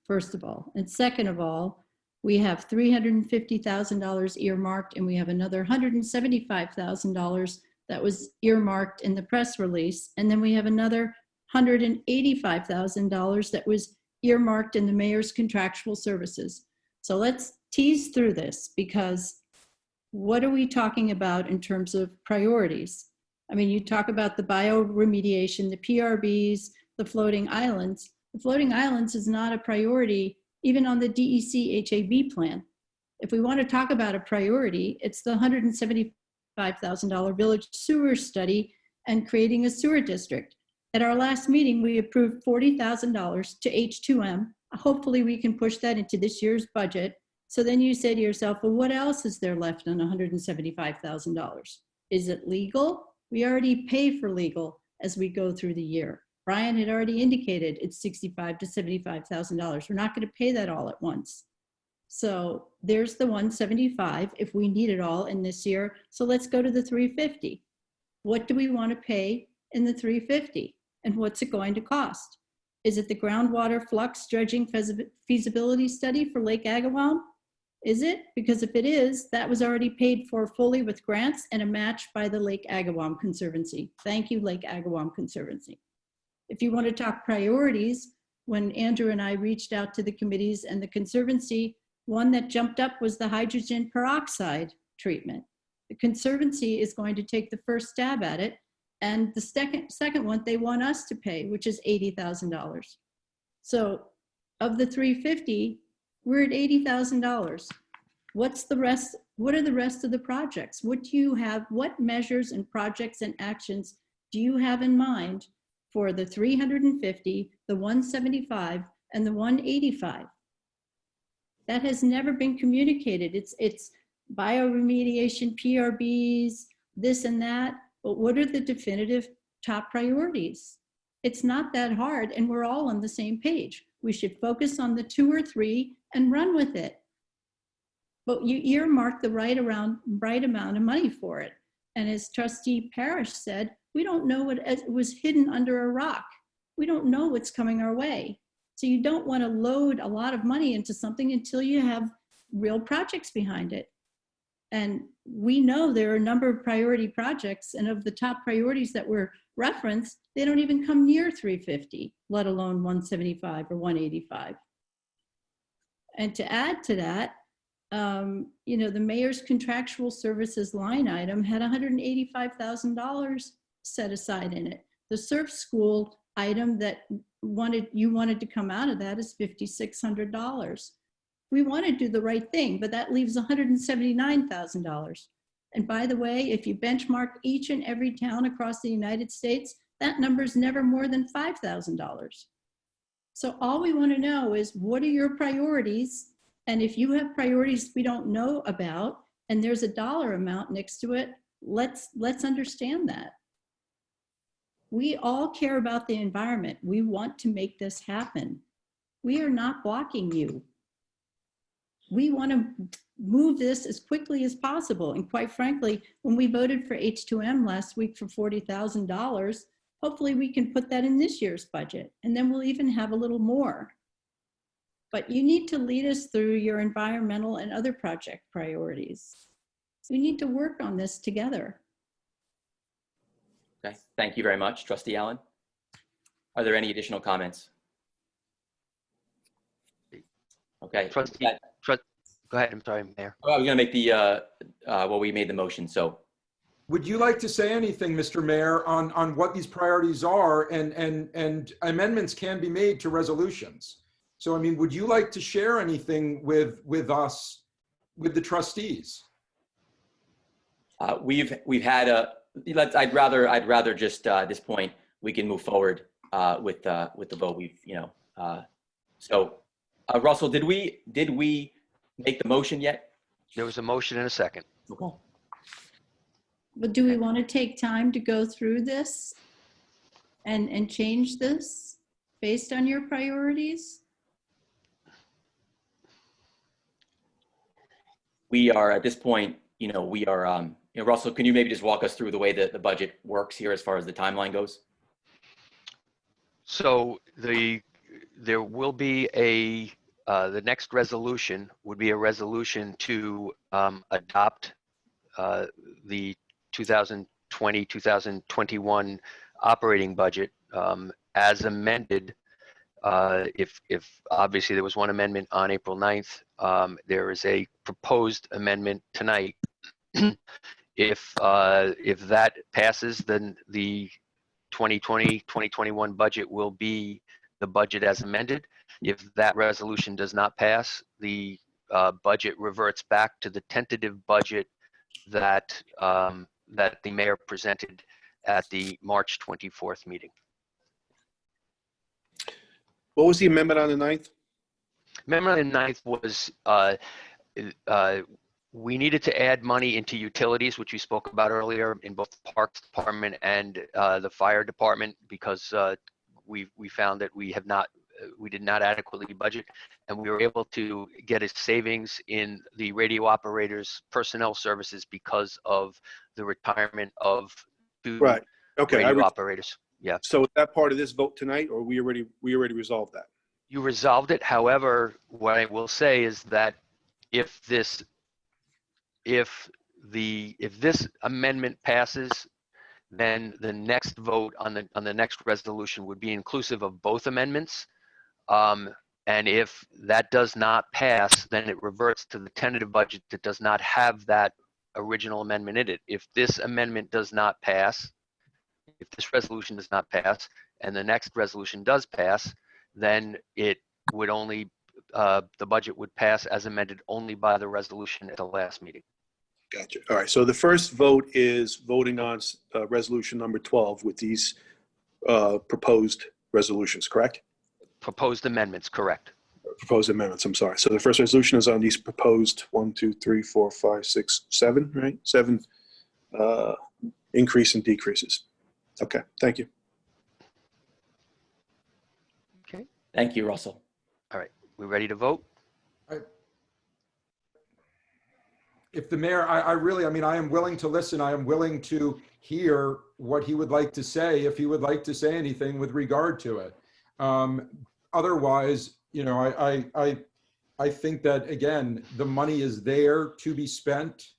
E: first of all. And second of all, we have $350,000 earmarked, and we have another $175,000 that was earmarked in the press release. And then we have another $185,000 that was earmarked in the mayor's contractual services. So let's tease through this, because what are we talking about in terms of priorities? I mean, you talk about the bioremediation, the PRBs, the floating islands. The floating islands is not a priority even on the DEC HAB plan. If we want to talk about a priority, it's the $175,000 village sewer study and creating a sewer district. At our last meeting, we approved $40,000 to H2M. Hopefully we can push that into this year's budget. So then you say to yourself, well, what else is there left on $175,000? Is it legal? We already pay for legal as we go through the year. Brian had already indicated it's $65,000 to $75,000. We're not going to pay that all at once. So there's the 175 if we need it all in this year. So let's go to the 350. What do we want to pay in the 350? And what's it going to cost? Is it the groundwater flux dredging feasibility study for Lake Agawam? Is it? Because if it is, that was already paid for fully with grants and a match by the Lake Agawam Conservancy. Thank you, Lake Agawam Conservancy. If you want to talk priorities, when Andrew and I reached out to the committees and the Conservancy, one that jumped up was the hydrogen peroxide treatment. The Conservancy is going to take the first stab at it. And the second one, they want us to pay, which is $80,000. So of the 350, we're at $80,000. What's the rest? What are the rest of the projects? What do you have? What measures and projects and actions do you have in mind for the 350, the 175, and the 185? That has never been communicated. It's bioremediation, PRBs, this and that. But what are the definitive top priorities? It's not that hard, and we're all on the same page. We should focus on the 2 or 3 and run with it. But you earmark the right amount of money for it. And as Trustee Parrish said, we don't know what was hidden under a rock. We don't know what's coming our way. So you don't want to load a lot of money into something until you have real projects behind it. And we know there are a number of priority projects, and of the top priorities that were referenced, they don't even come near 350, let alone 175 or 185. And to add to that, you know, the mayor's contractual services line item had $185,000 set aside in it. The surf school item that you wanted to come out of that is $5,600. We want to do the right thing, but that leaves $179,000. And by the way, if you benchmark each and every town across the United States, that number is never more than $5,000. So all we want to know is, what are your priorities? And if you have priorities we don't know about, and there's a dollar amount next to it, let's understand that. We all care about the environment. We want to make this happen. We are not blocking you. We want to move this as quickly as possible. And quite frankly, when we voted for H2M last week for $40,000, hopefully we can put that in this year's budget. And then we'll even have a little more. But you need to lead us through your environmental and other project priorities. We need to work on this together.
A: Okay, thank you very much, Trustee Allen. Are there any additional comments? Okay.
B: Trustee, go ahead, I'm sorry, Mayor.
A: Oh, I was going to make the, well, we made the motion, so.
G: Would you like to say anything, Mr. Mayor, on what these priorities are, and amendments can be made to resolutions? So, I mean, would you like to share anything with us, with the trustees?
A: We've had a, I'd rather just at this point, we can move forward with the vote. We've, you know, so Russell, did we make the motion yet?
B: There was a motion and a second.
A: Okay.
E: But do we want to take time to go through this and change this based on your priorities?
A: we are at this point, we are, Russell, can you maybe just walk us through the way that the budget works here as far as the timeline goes?
B: So there will be the next resolution would be a resolution to adopt the 2020, 2021 operating budget as amended. If obviously there was one amendment on April 9th, there is a proposed amendment tonight. If that passes, then the 2020, 2021 budget will be the budget as amended. If that resolution does not pass, the budget reverts back to the tentative budget that that the mayor presented at the March 24th meeting.
F: What was the amendment on the 9th?
B: Amendment on the 9th was we needed to add money into utilities, which we spoke about earlier, in both the Parks Department and the Fire Department, because we found that we did not adequately budget, and we were able to get a savings in the radio operators' personnel services because of the retirement of two
F: Right. Okay.
B: radio operators. Yeah.
F: So is that part of this vote tonight, or we already resolved that?
B: You resolved it. However, what I will say is that if this amendment passes, then the next vote on the next resolution would be inclusive of both amendments. And if that does not pass, then it reverts to the tentative budget that does not have that original amendment in it. If this amendment does not pass, if this resolution does not pass, and the next resolution does pass, then it would only, the budget would pass as amended only by the resolution at the last meeting.
F: Gotcha. All right. So the first vote is voting on resolution number 12 with these proposed resolutions, correct?
B: Proposed amendments, correct.
F: Proposed amendments, I'm sorry. So the first resolution is on these proposed 1, 2, 3, 4, 5, 6, 7, right? 7 increase and decreases. Okay, thank you.
B: Okay.
A: Thank you, Russell.
B: All right. We ready to vote?
G: If the mayor, I am willing to listen. I am willing to hear what he would like to say, if he would like to say anything with regard to it. Otherwise, I think that, again, the money is there to be spent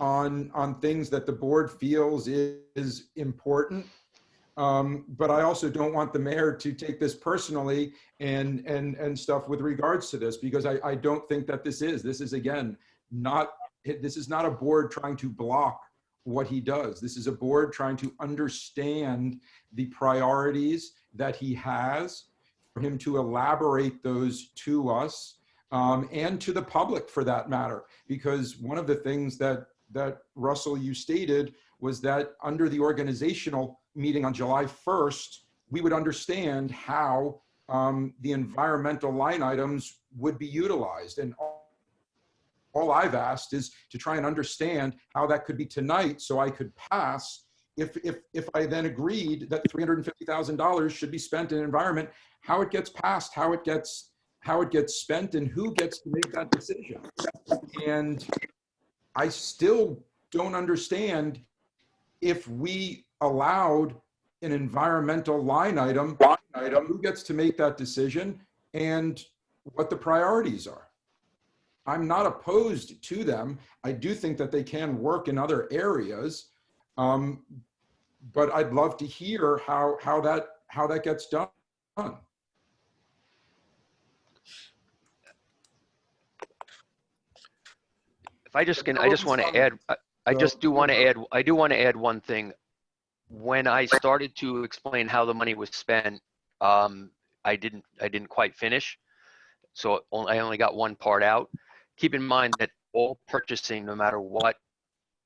G: on things that the board feels is important. But I also don't want the mayor to take this personally and stuff with regards to this, because I don't think that this is again, this is not a board trying to block what he does. This is a board trying to understand the priorities that he has, for him to elaborate those to us and to the public for that matter. Because one of the things that Russell, you stated, was that under the organizational meeting on July 1st, we would understand how the environmental line items would be utilized. And all I've asked is to try and understand how that could be tonight, so I could pass. If I then agreed that $350,000 should be spent in environment, how it gets passed, how it gets spent, and who gets to make that decision. And I still don't understand, if we allowed an environmental line item, who gets to make that decision and what the priorities are. I'm not opposed to them. I do think that they can work in other areas, but I'd love to hear how that gets done.
B: If I just can, I just want to add, I do want to add one thing. When I started to explain how the money was spent, I didn't quite finish. So I only got one part out. Keep in mind that all purchasing, no matter what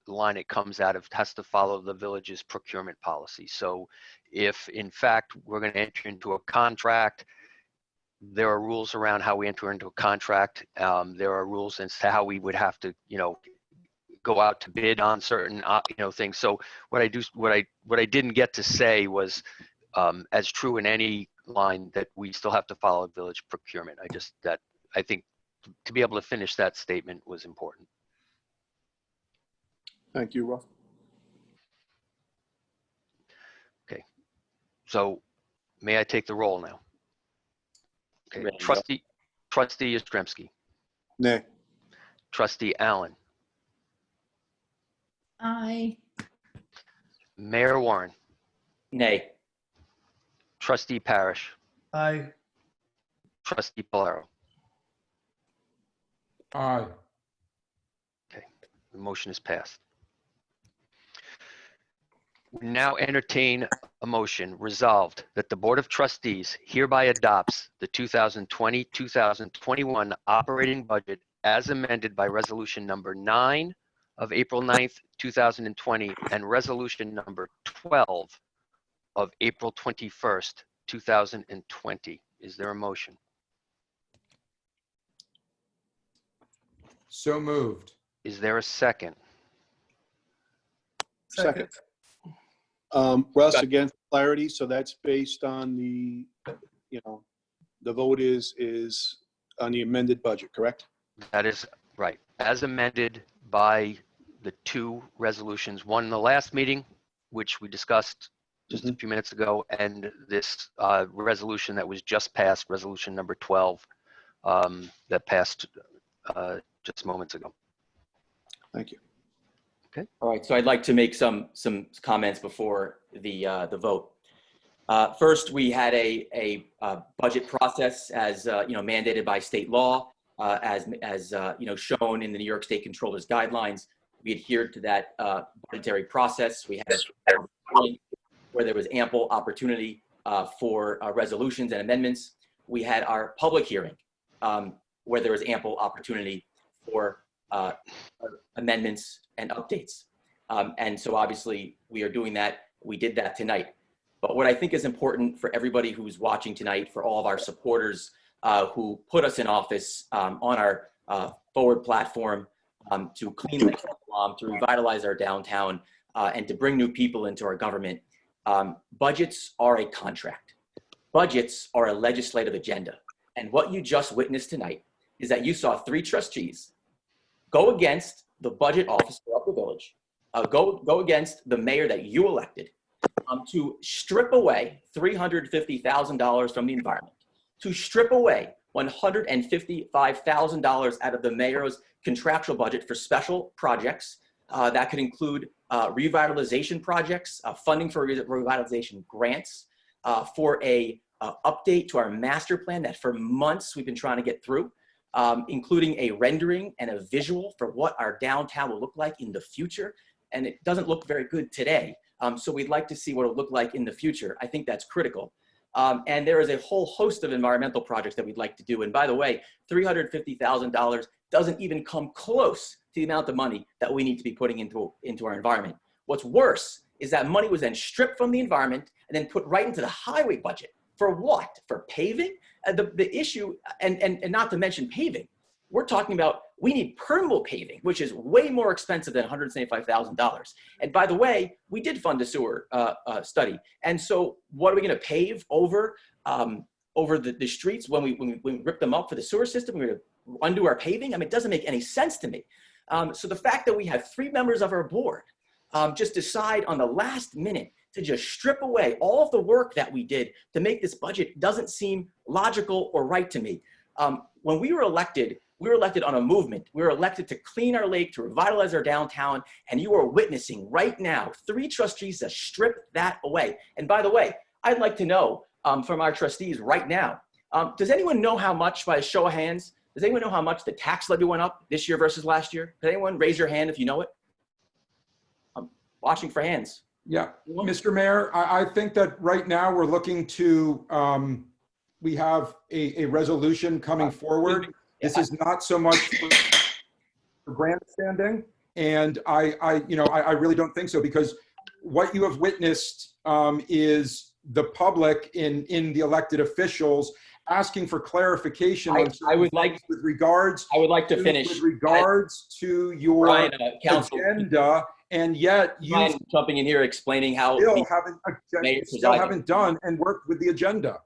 B: line it comes out of, has to follow the village's procurement policy. So if in fact we're going to enter into a contract, there are rules around how we enter into a contract. There are rules as to how we would have to, go out to bid on certain, things. So what I didn't get to say was, as true in any line, that we still have to follow village procurement. I think to be able to finish that statement was important.
F: Thank you, Ruff.
B: So may I take the roll now? Okay,
A: Ready to go.
B: Trustee Yastrzemski,
F: Nay.
B: Trustee Allen,
E: Aye.
B: Mayor Warren,
A: Nay.
B: Trustee Parish,
I: Aye.
B: Trustee Polaro.
G: Aye.
B: The motion is passed. We now entertain a motion resolved that the Board of Trustees hereby adopts the 2020-2021 operating budget as amended by Resolution Number 9 of April 9th, 2020, and Resolution Number 12 of April 21st, 2020. Is there a motion?
G: So moved.
B: Is there a second?
F: Second. Russ, again, for clarity, so that's based on the, the vote is on the amended budget, correct?
B: That is right. As amended by the two resolutions, one in the last meeting, which we discussed just a few minutes ago, and this resolution that was just passed, resolution number 12, that passed just moments ago.
F: Thank you.
A: All right, so I'd like to make some comments before the vote. First, we had a budget process as mandated by state law, as shown in the New York State Controller's guidelines. We adhered to that budgetary process. We had a point where there was ample opportunity for resolutions and amendments. We had our public hearing where there was ample opportunity for amendments and updates. And so obviously we are doing that. We did that tonight. But what I think is important for everybody who's watching tonight, for all of our supporters who put us in office on our forward platform to clean the to revitalize our downtown and to bring new people into our government, budgets are a contract. Budgets are a legislative agenda. And what you just witnessed tonight is that you saw 3 trustees go against the budget officer of the village, go against the mayor that you elected, to strip away $350,000 from the environment, to strip away $155,000 out of the mayor's contractual budget for special projects that could include revitalization projects, funding for revitalization grants, for a update to our master plan that for months we've been trying to get through. Including a rendering and a visual for what our downtown will look like in the future. And it doesn't look very good today. So we'd like to see what it'll look like in the future. I think that's critical. And there is a whole host of environmental projects that we'd like to do. And by the way, $350,000 doesn't even come close to the amount of money that we need to be putting into our environment. What's worse is that money was then stripped from the environment and then put right into the highway budget. For what? For paving? The issue, and not to mention paving, we're talking about we need permeable paving, which is way more expensive than $175,000. And by the way, we did fund a sewer study. And so what are we going to pave over the streets when we rip them up for the sewer system? We're going to undo our paving? I mean, it doesn't make any sense to me. So the fact that we have 3 members of our board just decide on the last minute to just strip away all of the work that we did to make this budget doesn't seem logical or right to me. When we were elected on a movement. We were elected to clean our lake, to revitalize our downtown, and you are witnessing right now 3 trustees that strip that away. And by the way, I'd like to know from our trustees right now, does anyone know how much, by a show of hands, does anyone know how much the tax levy went up this year versus last year? Does anyone raise your hand if you know it? I'm watching for hands.
G: Yeah, Mr. Mayor, I think that right now we're looking to, we have a resolution coming forward. This is not so much for grandstanding, and I really don't think so, because what you have witnessed is the public in the elected officials asking for clarification on
A: I would like
G: with regards.
A: I would like to finish
G: with regards to your
A: Brian, counsel,
G: agenda, and yet you
A: Brian jumping in here explaining how
G: still haven't done and worked with the agenda.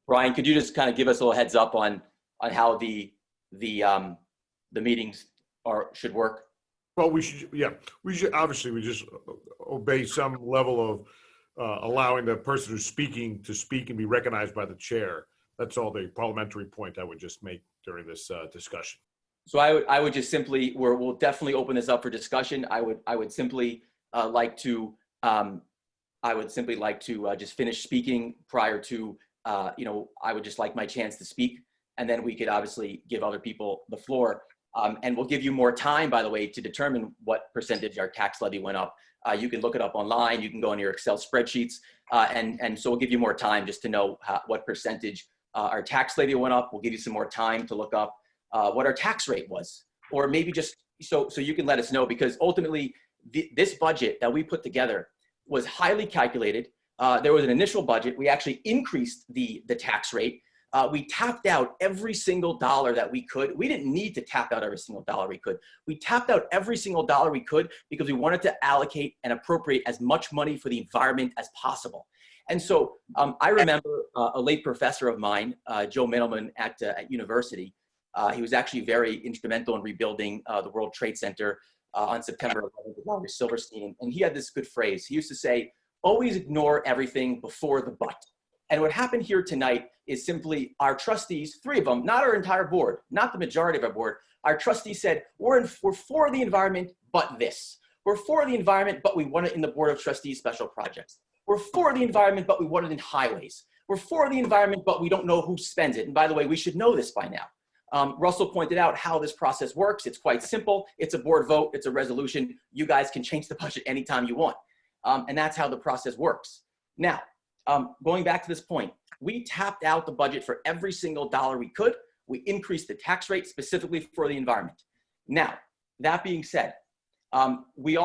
A: Brian, could you just kind of give us a little heads up on how the meetings should work?
D: Well, we should obviously we just obey some level of allowing the person who's speaking to speak and be recognized by the chair. That's all the parliamentary point I would just make during this discussion.
A: So I would just simply, we'll definitely open this up for discussion. I would simply like to just finish speaking prior to, I would just like my chance to speak, and then we could obviously give other people the floor. And we'll give you more time, by the way, to determine what percentage our tax levy went up. You can look it up online. You can go in your Excel spreadsheets. And so we'll give you more time just to know what percentage our tax levy went up. We'll give you some more time to look up what our tax rate was, or maybe just so you can let us know, because ultimately this budget that we put together was highly calculated. There was an initial budget. We actually increased the tax rate. We tapped out every single dollar that we could. We didn't need to tap out every single dollar we could. We tapped out every single dollar we could because we wanted to allocate and appropriate as much money for the environment as possible. And so I remember a late professor of mine, Joe Middleman at university. He was actually very instrumental in rebuilding the World Trade Center on September 11th, along with Silverstein. And he had this good phrase. He used to say, always ignore everything before the but. And what happened here tonight is simply our trustees, 3 of them, not our entire board, not the majority of our board. Our trustees said, we're for the environment, but this. We're for the environment, but we want it in the Board of Trustees special projects. We're for the environment, but we want it in highways. We're for the environment, but we don't know who spends it. And by the way, we should know this by now. Russell pointed out how this process works. It's quite simple. It's a board vote. It's a resolution. You guys can change the budget anytime you want. And that's how the process works. Now, going back to this point, we tapped out the budget for every single dollar we could. We increased the tax rate specifically for the environment. Now, that being said, what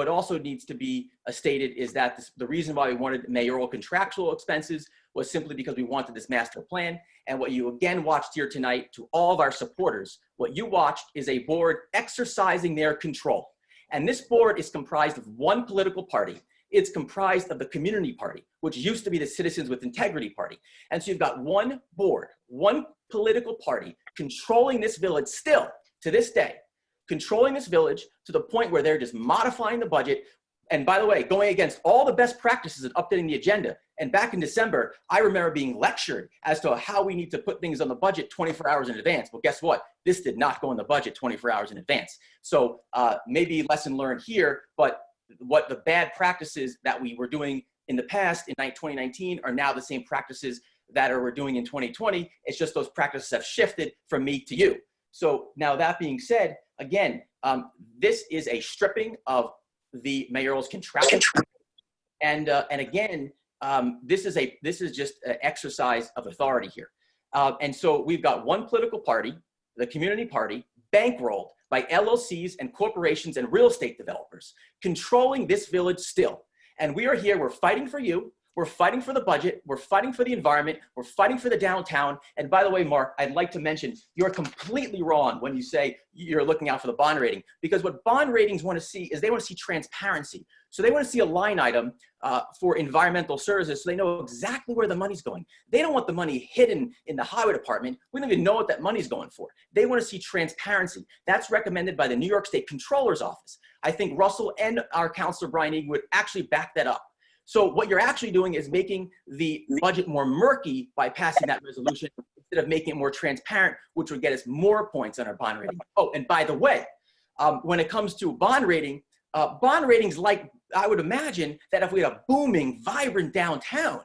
A: also needs to be stated is that the reason why we wanted mayoral contractual expenses was simply because we wanted this master plan. And what you again watched here tonight, to all of our supporters, what you watched is a board exercising their control. And this board is comprised of one political party. It's comprised of the Community Party, which used to be the Citizens with Integrity Party. And so you've got one board, one political party controlling this village still to this day, controlling this village to the point where they're just modifying the budget. And by the way, going against all the best practices of updating the agenda. And back in December, I remember being lectured as to how we need to put things on the budget 24 hours in advance. Well, guess what? This did not go in the budget 24 hours in advance. So maybe lesson learned here, but what the bad practices that we were doing in the past in 2019 are now the same practices that we're doing in 2020. It's just those practices have shifted from me to you. So now that being said, again, this is a stripping of the mayoral's contraction. And again, this is just an exercise of authority here. And so we've got one political party, the Community Party, bankrolled by LLCs and corporations and real estate developers, controlling this village still. And we are here, we're fighting for you. We're fighting for the budget. We're fighting for the environment. We're fighting for the downtown. And by the way, Mark, I'd like to mention, you're completely wrong when you say you're looking out for the bond rating, because what bond ratings want to see is they want to see transparency. So they want to see a line item for environmental services so they know exactly where the money's going. They don't want the money hidden in the highway department. We don't even know what that money's going for. They want to see transparency. That's recommended by the New York State Comptroller's Office. I think Russell and our Councilor Brian Egan would actually back that up. So what you're actually doing is making the budget more murky by passing that resolution instead of making it more transparent, which would get us more points on our bond rating. Oh, and by the way, when it comes to bond ratings, like I would imagine that if we had a booming, vibrant downtown,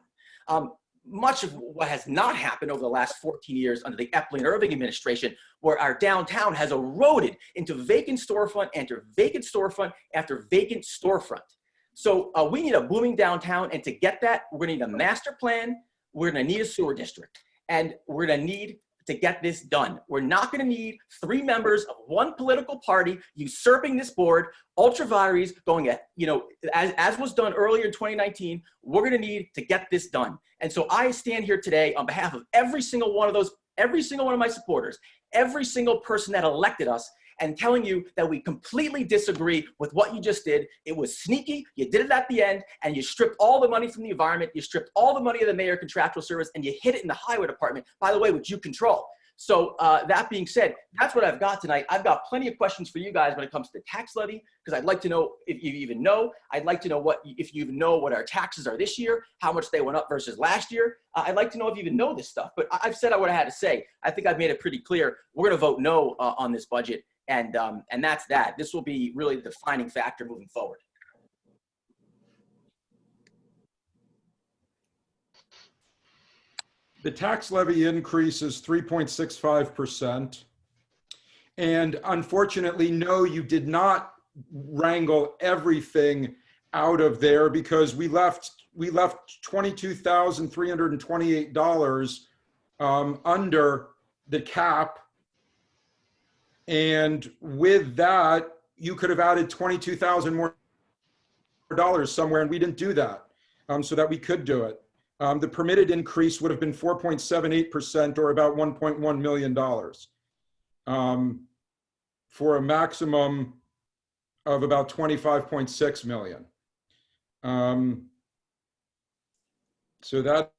A: much of what has not happened over the last 14 years under the Epling Irving administration, where our downtown has eroded into vacant storefront after vacant storefront after vacant storefront. So we need a booming downtown, and to get that, we're gonna need a master plan, we're gonna need a sewer district, and we're gonna need to get this done. We're not gonna need 3 members of one political party usurping this board, ultra vires going at, as was done earlier in 2019, we're gonna need to get this done. And so I stand here today on behalf of every single one of my supporters, every single person that elected us, and telling you that we completely disagree with what you just did. It was sneaky, you did it at the end, and you stripped all the money from the environment, you stripped all the money of the mayor contractual service, and you hid it in the highway department, by the way, which you control. So that being said, that's what I've got tonight. I've got plenty of questions for you guys when it comes to the tax levy, because I'd like to know if you even know. I'd like to know if you even know what our taxes are this year, how much they went up versus last year. I'd like to know if you even know this stuff, but I've said what I had to say. I think I've made it pretty clear. We're going to vote no on this budget, and that's that. This will be really the defining factor moving forward.
G: The tax levy increase is 3.65%. And unfortunately, no, you did not wrangle everything out of there, because we left $22,328 under the cap. And with that, you could have added $22,000 more dollars somewhere, and we didn't do that, so that we could do it. The permitted increase would have been 4.78%, or about $1.1 million, for a maximum of about 25.6 million. So that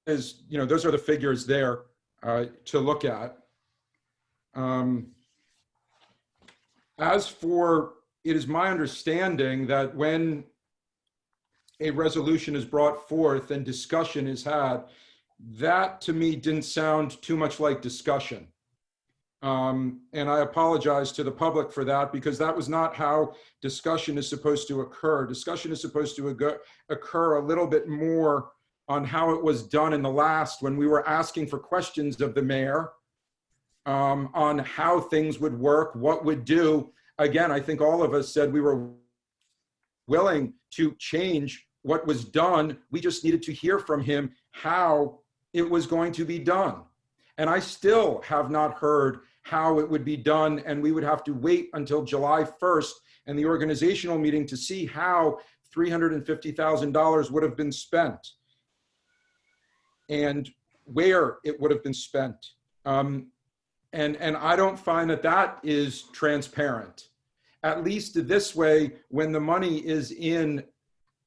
G: is, those are the figures there to look at. As for, it is my understanding that when a resolution is brought forth and discussion is had, that to me didn't sound too much like discussion. And I apologize to the public for that, because that was not how discussion is supposed to occur. Discussion is supposed to occur a little bit more on how it was done in the last, when we were asking for questions of the mayor on how things would work, what would do. Again, I think all of us said we were willing to change what was done. We just needed to hear from him how it was going to be done. And I still have not heard how it would be done, and we would have to wait until July 1st and the organizational meeting to see how $350,000 would have been spent and where it would have been spent. And I don't find that that is transparent. At least this way, when the money is in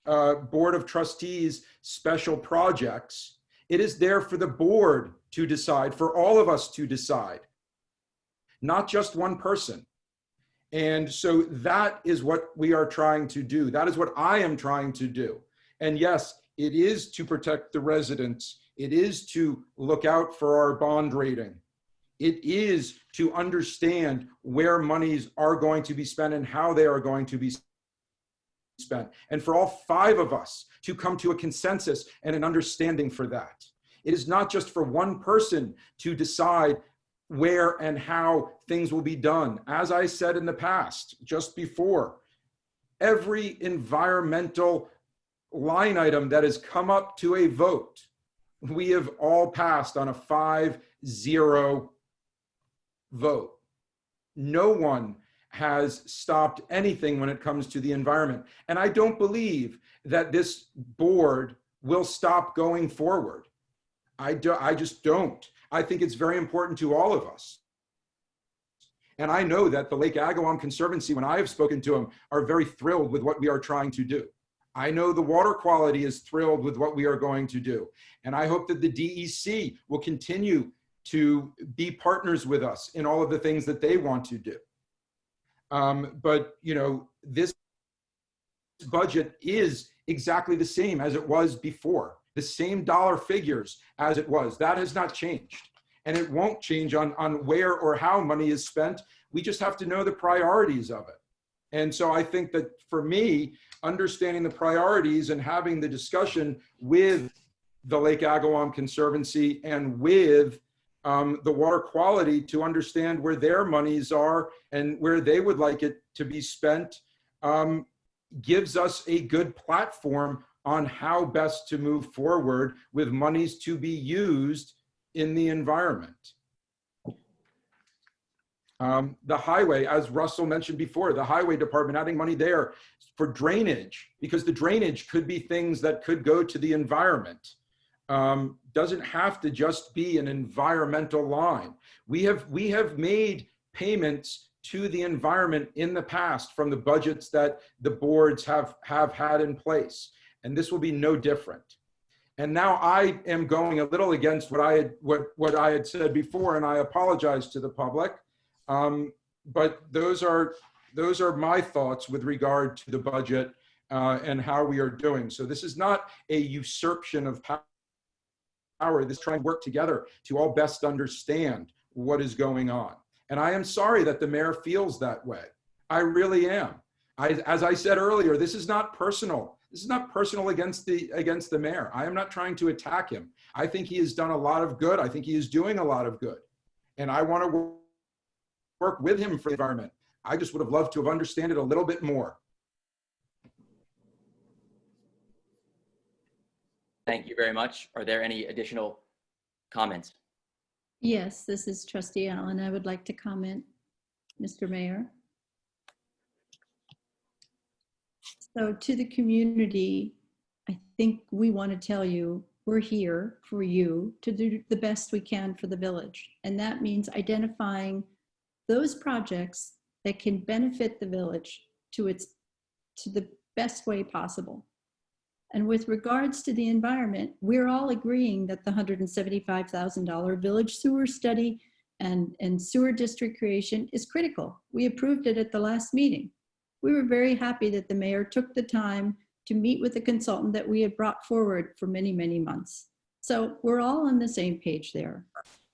G: Board of Trustees special projects, it is there for the board to decide, for all of us to decide, not just one person. And so that is what we are trying to do. That is what I am trying to do. And yes, it is to protect the residents. It is to look out for our bond rating. It is to understand where monies are going to be spent and how they are going to be spent. And for all 5 of us to come to a consensus and an understanding for that. It is not just for one person to decide where and how things will be done. As I said in the past, just before, every environmental line item that has come up to a vote, we have all passed on a 5-0 vote. No one has stopped anything when it comes to the environment. And I don't believe that this board will stop going forward. I just don't. I think it's very important to all of us. And I know that the Lake Agawam Conservancy, when I have spoken to them, are very thrilled with what we are trying to do. I know the water quality is thrilled with what we are going to do. And I hope that the DEC will continue to be partners with us in all of the things that they want to do. But, this budget is exactly the same as it was before. The same dollar figures as it was. That has not changed. And it won't change on where or how money is spent. We just have to know the priorities of it. And so I think that for me, understanding the priorities and having the discussion with the Lake Agawam Conservancy and with the water quality to understand where their monies are and where they would like it to be spent gives us a good platform on how best to move forward with monies to be used in the environment. The highway, as Russell mentioned before, the highway department adding money there for drainage, because the drainage could be things that could go to the environment. Doesn't have to just be an environmental line. We have made payments to the environment in the past from the budgets that the boards have had in place. And this will be no different. And now I am going a little against what I had said before, and I apologize to the public. But those are my thoughts with regard to the budget and how we are doing. So this is not a usurpation of power. This is trying to work together to all best understand what is going on. And I am sorry that the mayor feels that way. I really am. As I said earlier, this is not personal. This is not personal against the mayor. I am not trying to attack him. I think he has done a lot of good. I think he is doing a lot of good. And I want to work with him for the environment. I just would have loved to have understood it a little bit more.
A: Thank you very much. Are there any additional comments?
E: Yes, this is Trustee Allen. I would like to comment, Mr. Mayor. So to the community, I think we want to tell you we're here for you to do the best we can for the village. And that means identifying those projects that can benefit the village to the best way possible. And with regards to the environment, we're all agreeing that the $175,000 village sewer study and sewer district creation is critical. We approved it at the last meeting. We were very happy that the mayor took the time to meet with the consultant that we had brought forward for many, many months. So we're all on the same page there.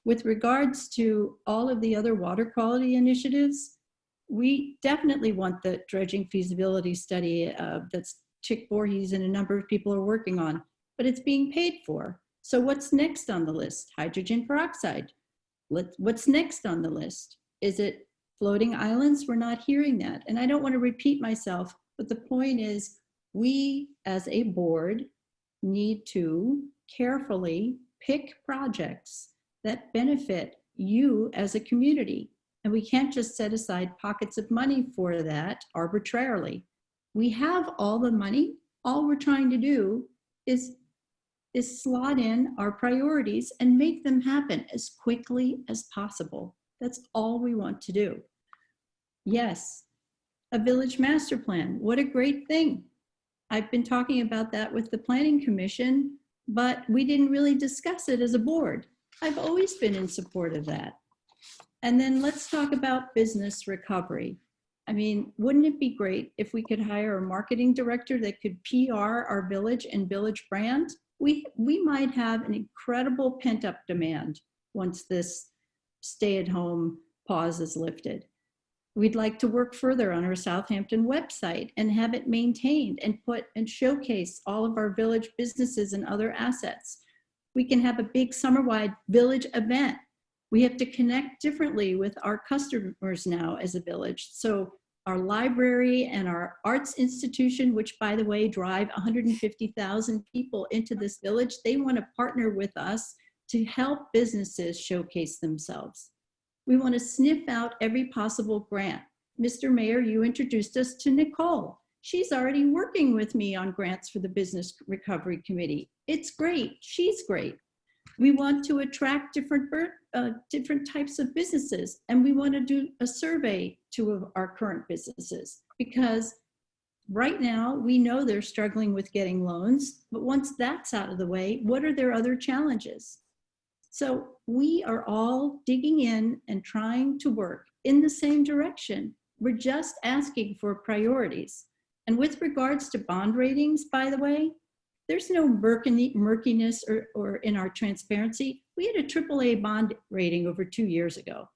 E: With regards to all of the other water quality initiatives, we definitely want the dredging feasibility study that's Chick Voorhees and a number of people are working on, but it's being paid for. So what's next on the list? Hydrogen peroxide. What's next on the list? Is it floating islands? We're not hearing that. And I don't want to repeat myself, but the point is we as a board need to carefully pick projects that benefit you as a community. And we can't just set aside pockets of money for that arbitrarily. We have all the money. All we're trying to do is slot in our priorities and make them happen as quickly as possible. That's all we want to do. Yes, a village master plan. What a great thing. I've been talking about that with the Planning Commission, but we didn't really discuss it as a board. I've always been in support of that. And then let's talk about business recovery. I mean, wouldn't it be great if we could hire a marketing director that could PR our village and village brand? We might have an incredible pent-up demand once this stay-at-home pause is lifted. We'd like to work further on our Southampton website and have it maintained and showcase all of our village businesses and other assets. We can have a big summer-wide village event. We have to connect differently with our customers now as a village. So our library and our arts institution, which by the way, drive 150,000 people into this village, they want to partner with us to help businesses showcase themselves. We want to sniff out every possible grant. Mr. Mayor, you introduced us to Nicole. She's already working with me on grants for the Business Recovery Committee. It's great. She's great. We want to attract different types of businesses, and we want to do a survey to our current businesses, because right now we know they're struggling with getting loans, but once that's out of the way, what are their other challenges? So we are all digging in and trying to work in the same direction. We're just asking for priorities. And with regards to bond ratings, by the way, there's no murkiness or in our transparency. We had a AAA bond rating over 2 years ago.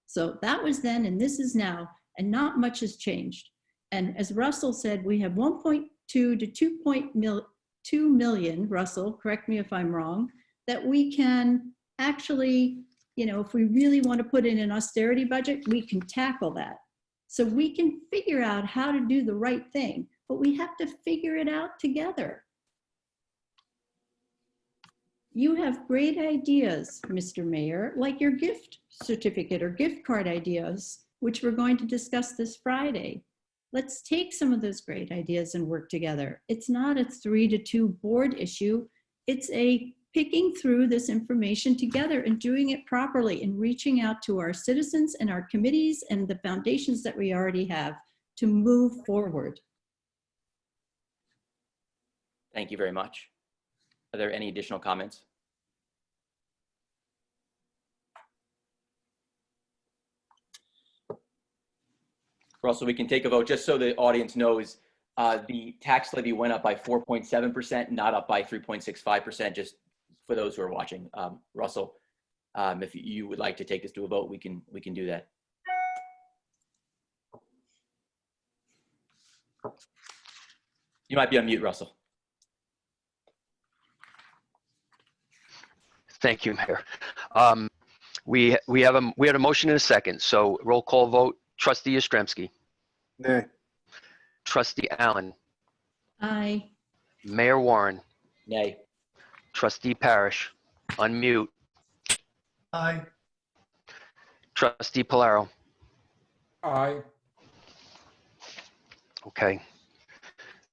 E: So that was then and this is now, and not much has changed. And as Russell said, we have 1.2 to 2.2 million, Russell, correct me if I'm wrong, that we can actually, if we really want to put in an austerity budget, we can tackle that. So we can figure out how to do the right thing, but we have to figure it out together. You have great ideas, Mr. Mayor, like your gift certificate or gift card ideas, which we're going to discuss this Friday. Let's take some of those great ideas and work together. It's not a 3-2 board issue. It's a picking through this information together and doing it properly and reaching out to our citizens and our committees and the foundations that we already have to move forward.
A: Thank you very much. Are there any additional comments? Russell, we can take a vote just so the audience knows. The tax levy went up by 4.7%, not up by 3.65%, just for those who are watching. Russell, if you would like to take this to a vote, we can do that. You might be on mute, Russell.
B: Thank you, Mayor. We had a motion and a second, so roll call vote. Trustee Yastrzemski.
F: Nay.
B: Trustee Allen.
E: Aye.
B: Mayor Warren.
A: Nay.
B: Trustee Parrish. Unmute.
I: Aye.
B: Trustee Polaro.
G: Aye.
B: Okay.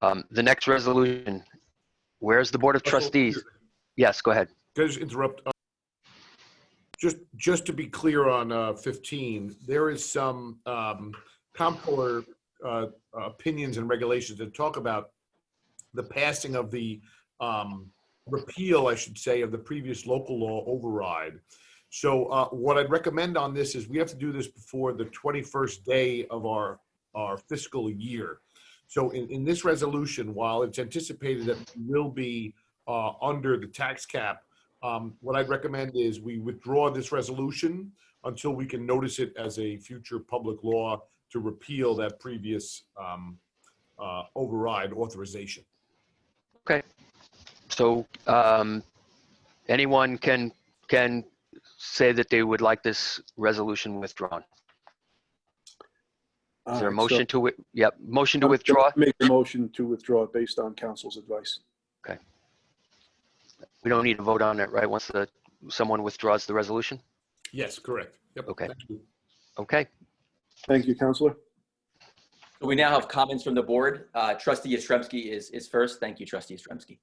B: The next resolution. Where's the Board of Trustees? Yes, go ahead.
D: Can I just interrupt? Just to be clear on 15, there is some comptroller opinions and regulations that talk about the passing of the repeal, I should say, of the previous local law override. So what I'd recommend on this is we have to do this before the 21st day of our fiscal year. So in this resolution, while it's anticipated that we will be under the tax cap, what I'd recommend is we withdraw this resolution until we can notice it as a future public law to repeal that previous override authorization.
B: Okay. So anyone can say that they would like this resolution withdrawn. Is there a motion to, yep, motion to withdraw?
F: Make the motion to withdraw it based on council's advice.
B: Okay. We don't need to vote on it, right? Once someone withdraws the resolution?
D: Yes, correct. Yep.
B: Okay.
D: Thank you.
B: Okay.
F: Thank you, Councilor.
A: So we now have comments from the board. Trustee Yastrzemski is first. Thank you, Trustee Yastrzemski.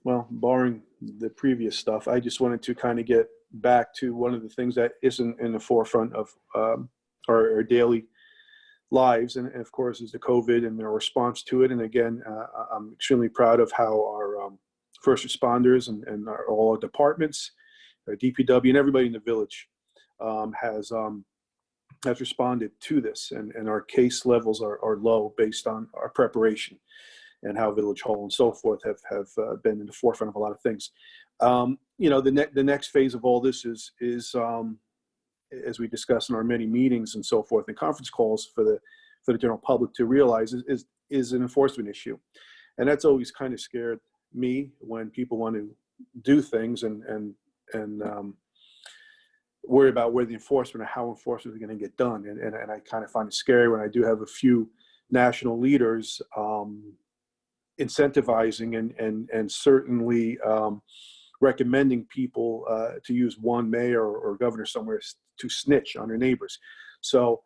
F: Well, barring the previous stuff, I just wanted to kind of get back to one of the things that isn't in the forefront of our daily lives, and of course is the COVID and their response to it. And again, I'm extremely proud of how our first responders and all our departments, our DPW, and everybody in the village has responded to this, and our case levels are low based on our preparation and how Village Hall and so forth have been in the forefront of a lot of things. You know, the next phase of all this is as we discuss in our many meetings and so forth and conference calls for the general public to realize is an enforcement issue. And that's always kind of scared me when people want to do things and worry about where the enforcement or how enforcement is going to get done. And I kind of find it scary when I do have a few national leaders incentivizing and certainly recommending people to use one mayor or governor somewhere to snitch on their neighbors. So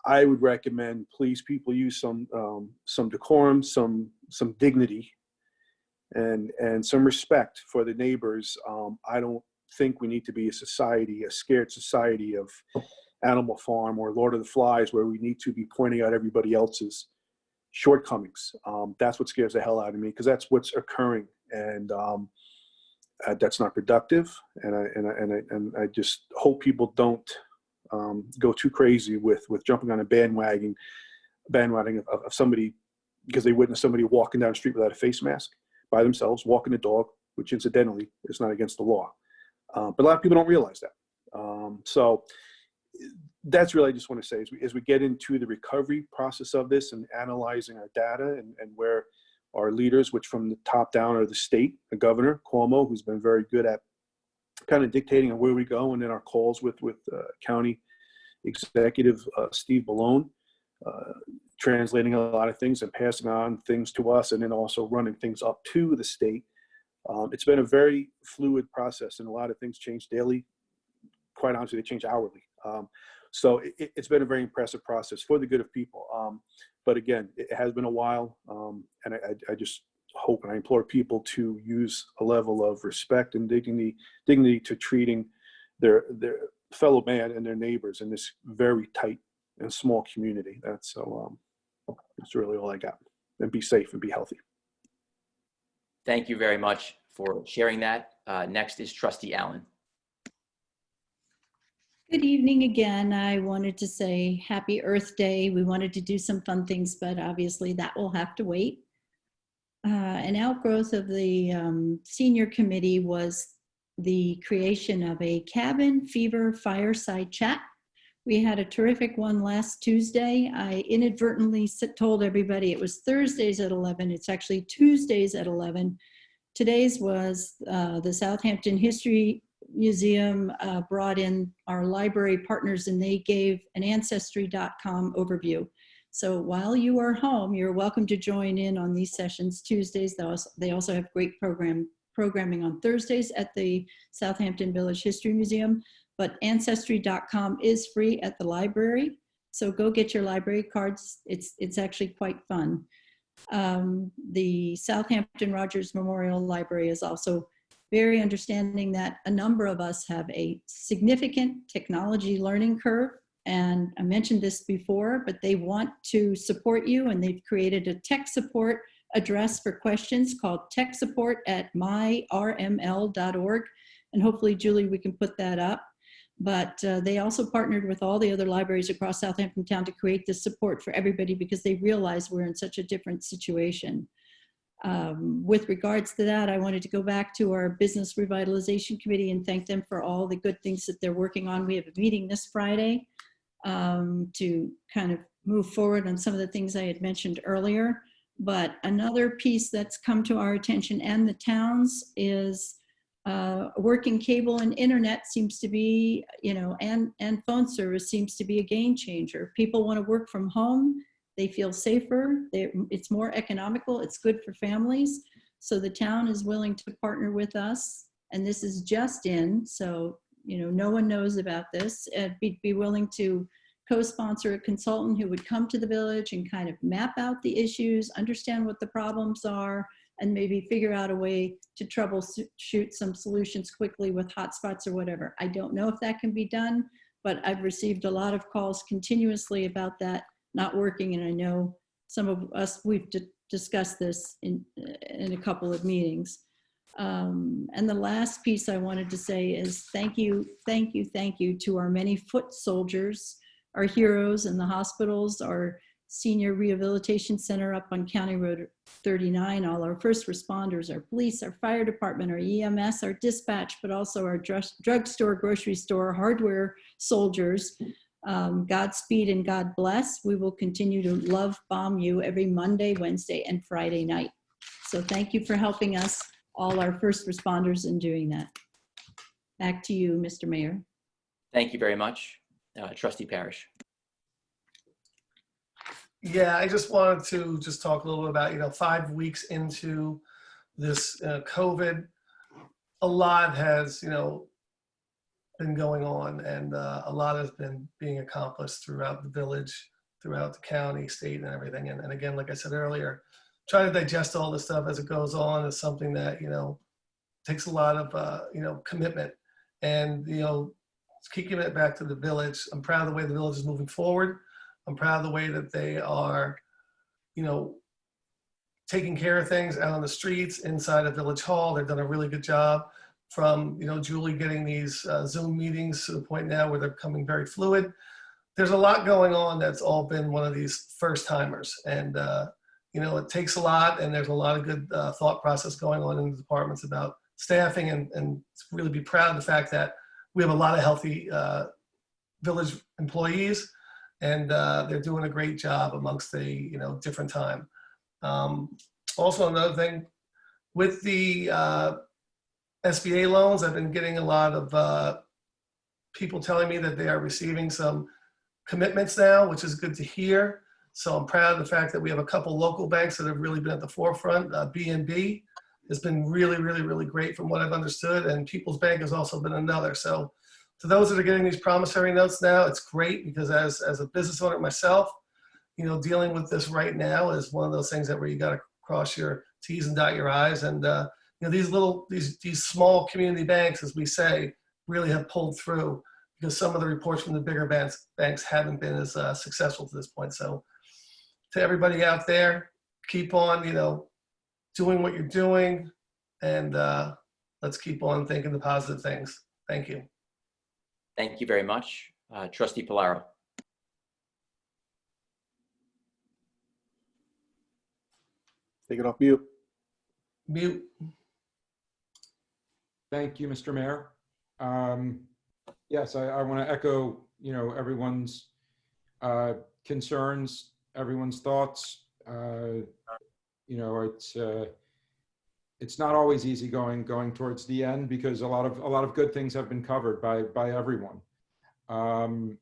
F: I would recommend, please, people use some decorum, some dignity, and some respect for the neighbors. I don't think we need to be a scared society of Animal Farm or Lord of the Flies, where we need to be pointing out everybody else's shortcomings. That's what scares the hell out of me, because that's what's occurring, and that's not productive. And I just hope people don't go too crazy with jumping on a bandwagon of somebody because they witnessed somebody walking down the street without a face mask by themselves, walking a dog, which incidentally is not against the law. But a lot of people don't realize that. So that's really, I just want to say, as we get into the recovery process of this and analyzing our data and where our leaders, which from the top down are the state, the governor, Cuomo, who's been very good at kind of dictating on where we go, and then our calls with county executive Steve Ballone, translating a lot of things and passing on things to us, and then also running things up to the state. It's been a very fluid process, and a lot of things change daily. Quite honestly, they change hourly. So it's been a very impressive process for the good of people. But again, it has been a while, and I just hope and I implore people to use a level of respect and dignity to treating their fellow man and their neighbors in this very tight and small community. That's really all I got. And be safe and be healthy.
A: Thank you very much for sharing that. Next is Trustee Allen.
E: Good evening again. I wanted to say Happy Earth Day. We wanted to do some fun things, but obviously that will have to wait. An outgrowth of the senior committee was the creation of a cabin fever fireside chat. We had a terrific one last Tuesday. I inadvertently told everybody it was Thursdays at 11. It's actually Tuesdays at 11. Today's was the Southampton History Museum brought in our library partners, and they gave an Ancestry.com overview. So while you are home, you're welcome to join in on these sessions Tuesdays. They also have great programming on Thursdays at the Southampton Village History Museum, but Ancestry.com is free at the library. So go get your library cards. It's actually quite fun. The Southampton Rogers Memorial Library is also very understanding that a number of us have a significant technology learning curve. And I mentioned this before, but they want to support you, and they've created a tech support address for questions called techsupport@myrml.org. And hopefully, Julie, we can put that up. But they also partnered with all the other libraries across Southampton Town to create this support for everybody because they realize we're in such a different situation. With regards to that, I wanted to go back to our Business Revitalization Committee and thank them for all the good things that they're working on. We have a meeting this Friday to kind of move forward on some of the things I had mentioned earlier. But another piece that's come to our attention and the towns is working cable and internet seems to be, and phone service seems to be a game changer. People want to work from home. They feel safer. It's more economical. It's good for families. So the town is willing to partner with us. And this is just in, so, no one knows about this. Be willing to co-sponsor a consultant who would come to the village and kind of map out the issues, understand what the problems are, and maybe figure out a way to troubleshoot some solutions quickly with hotspots or whatever. I don't know if that can be done, but I've received a lot of calls continuously about that not working. And I know some of us, we've discussed this in a couple of meetings. And the last piece I wanted to say is thank you to our many foot soldiers, our heroes in the hospitals, our senior rehabilitation center up on County Road 39, all our first responders, our police, our fire department, our EMS, our dispatch, but also our drugstore, grocery store, hardware soldiers. Godspeed and God bless. We will continue to love bomb you every Monday, Wednesday, and Friday night. So thank you for helping us, all our first responders, in doing that. Back to you, Mr. Mayor.
A: Thank you very much. Trustee Parrish.
I: Yeah, I just wanted to talk a little bit about, 5 weeks into this COVID, a lot has, been going on, and a lot has been being accomplished throughout the village, throughout the county, state, and everything. And again, like I said earlier, trying to digest all this stuff as it goes on is something that, takes a lot of, commitment. And, keeping it back to the village, I'm proud of the way the village is moving forward. I'm proud of the way that they are, taking care of things out on the streets, inside of Village Hall. They've done a really good job from, Julie getting these Zoom meetings to the point now where they're becoming very fluid. There's a lot going on that's all been one of these first timers. And, it takes a lot, and there's a lot of good thought process going on in the departments about staffing, and really be proud of the fact that we have a lot of healthy village employees, and they're doing a great job amongst the different time. Also, another thing with the SBA loans, I've been getting a lot of people telling me that they are receiving some commitments now, which is good to hear. So I'm proud of the fact that we have a couple local banks that have really been at the forefront. B&B has been really, really, really great from what I've understood, and People's Bank has also been another. So to those that are getting these promissory notes now, it's great, because as a business owner myself, dealing with this right now is one of those things that where you got to cross your T's and dot your I's. And these small community banks, as we say, really have pulled through, because some of the reports from the bigger banks haven't been as successful to this point. So to everybody out there, keep on, doing what you're doing, and let's keep on thinking the positive things. Thank you.
A: Thank you very much. Trustee Polaro.
F: Take it off mute.
I: Mute.
G: Thank you, Mr. Mayor. Yes, I want to echo, everyone's concerns, everyone's thoughts. It's not always easy going towards the end, because a lot of good things have been covered by everyone. I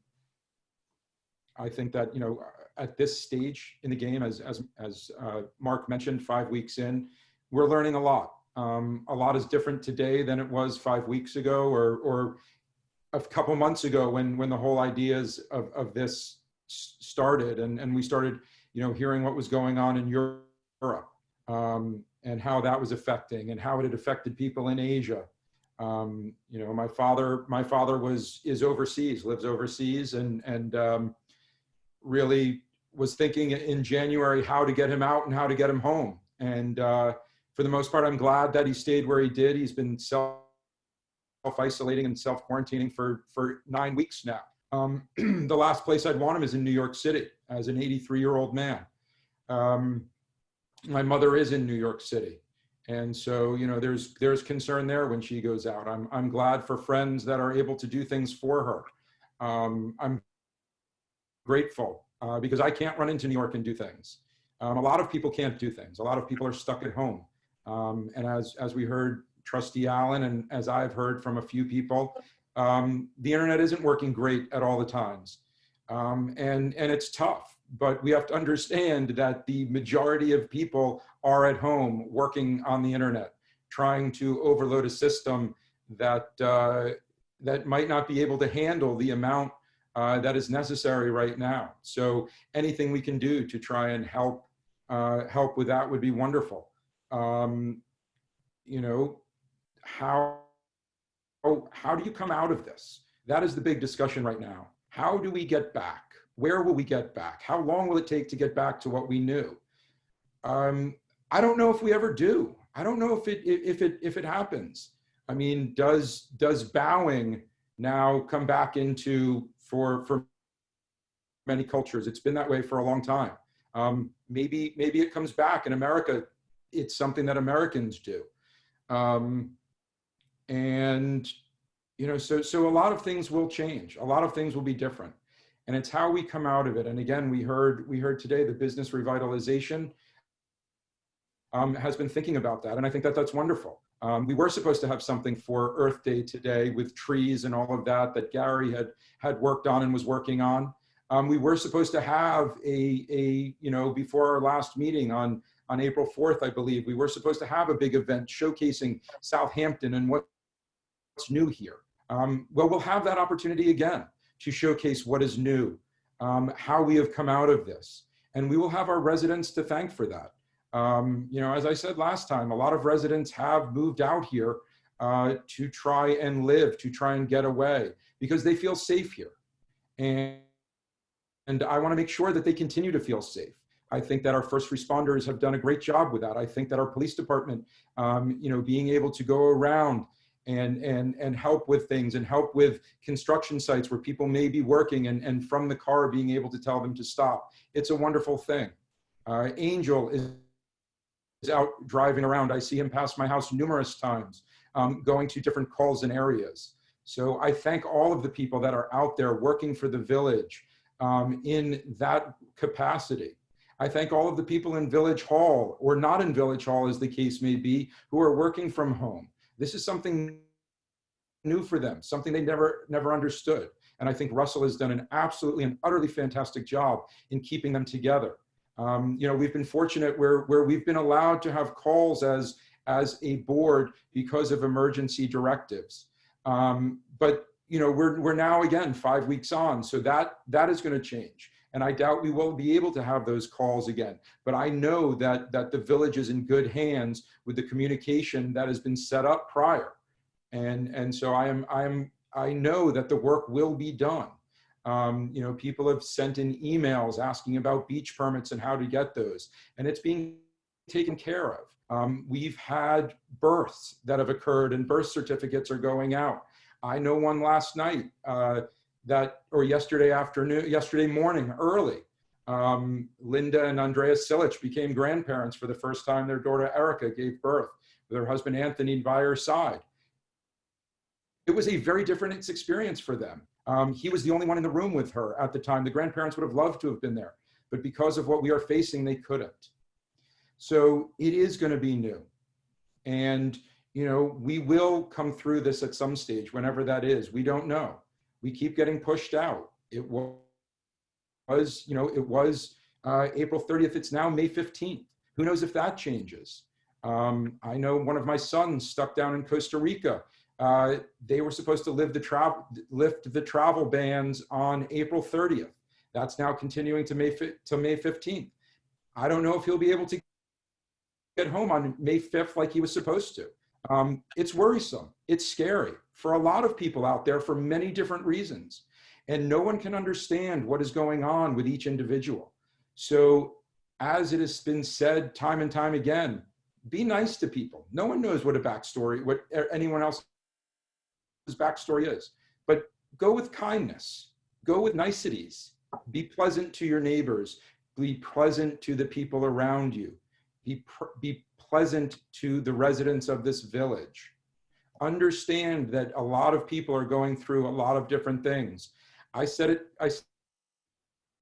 G: think that, at this stage in the game, as Mark mentioned, 5 weeks in, we're learning a lot. A lot is different today than it was 5 weeks ago, or a couple months ago when the whole ideas of this started, and we started, hearing what was going on in Europe, and how that was affecting, and how it had affected people in Asia. My father is overseas, lives overseas, and really was thinking in January how to get him out and how to get him home. And for the most part, I'm glad that he stayed where he did. He's been self-isolating and self-quarantining for 9 weeks now. The last place I'd want him is in New York City as an 83-year-old man. My mother is in New York City. And so, there's concern there when she goes out. I'm glad for friends that are able to do things for her. I'm grateful because I can't run into New York and do things. A lot of people can't do things. A lot of people are stuck at home. And as we heard Trustee Allen, and as I've heard from a few people, the internet isn't working great at all the times. And it's tough, but we have to understand that the majority of people are at home working on the internet, trying to overload a system that might not be able to handle the amount that is necessary right now. So anything we can do to try and help with that would be wonderful. How do you come out of this? That is the big discussion right now. How do we get back? Where will we get back? How long will it take to get back to what we knew? I don't know if we ever do. I don't know if it happens. I mean, does bowing now come back into for many cultures? It's been that way for a long time. Maybe it comes back in America. It's something that Americans do. And so a lot of things will change. A lot of things will be different, and it's how we come out of it. And again, we heard today the business revitalization has been thinking about that, and I think that's wonderful. We were supposed to have something for Earth Day today with trees and all of that Gary had worked on and was working on. We were supposed to have before our last meeting on April 4th, I believe, we were supposed to have a big event showcasing Southampton and what's new here. Well, we'll have that opportunity again to showcase what is new, how we have come out of this, and we will have our residents to thank for that. As I said last time, a lot of residents have moved out here to try and live, to try and get away, because they feel safe here. And I want to make sure that they continue to feel safe. I think that our first responders have done a great job with that. I think that our police department, being able to go around and help with things, and help with construction sites where people may be working, and from the car being able to tell them to stop. It's a wonderful thing. Angel is out driving around. I see him pass my house numerous times, going to different calls and areas. So I thank all of the people that are out there working for the village in that capacity. I thank all of the people in Village Hall, or not in Village Hall as the case may be, who are working from home. This is something new for them, something they never understood. And I think Russell has done an absolutely and utterly fantastic job in keeping them together. We've been fortunate where we've been allowed to have calls as a board because of emergency directives. But we're now again 5 weeks on, so that is going to change. And I doubt we will be able to have those calls again. But I know that the village is in good hands with the communication that has been set up prior. And so I know that the work will be done. People have sent in emails asking about beach permits and how to get those. And it's being taken care of. We've had births that have occurred and birth certificates are going out. I know one last night yesterday morning early. Linda and Andrea Silich became grandparents for the first time. Their daughter Erica gave birth with her husband Anthony by her side. It was a very different experience for them. He was the only one in the room with her at the time. The grandparents would have loved to have been there, but because of what we are facing, they couldn't. So it is going to be new. And, you know, we will come through this at some stage, whenever that is. We don't know. We keep getting pushed out. It was April 30th. It's now May 15th. Who knows if that changes? I know one of my sons stuck down in Costa Rica. They were supposed to lift the travel bans on April 30th. That's now continuing to May 15th. I don't know if he'll be able to get home on May 5th like he was supposed to. It's worrisome. It's scary for a lot of people out there for many different reasons. And no one can understand what is going on with each individual. So as it has been said time and time again, be nice to people. No one knows what anyone else's backstory is, but go with kindness, go with niceties, be pleasant to your neighbors, be pleasant to the people around you, be pleasant to the residents of this village. Understand that a lot of people are going through a lot of different things. I said it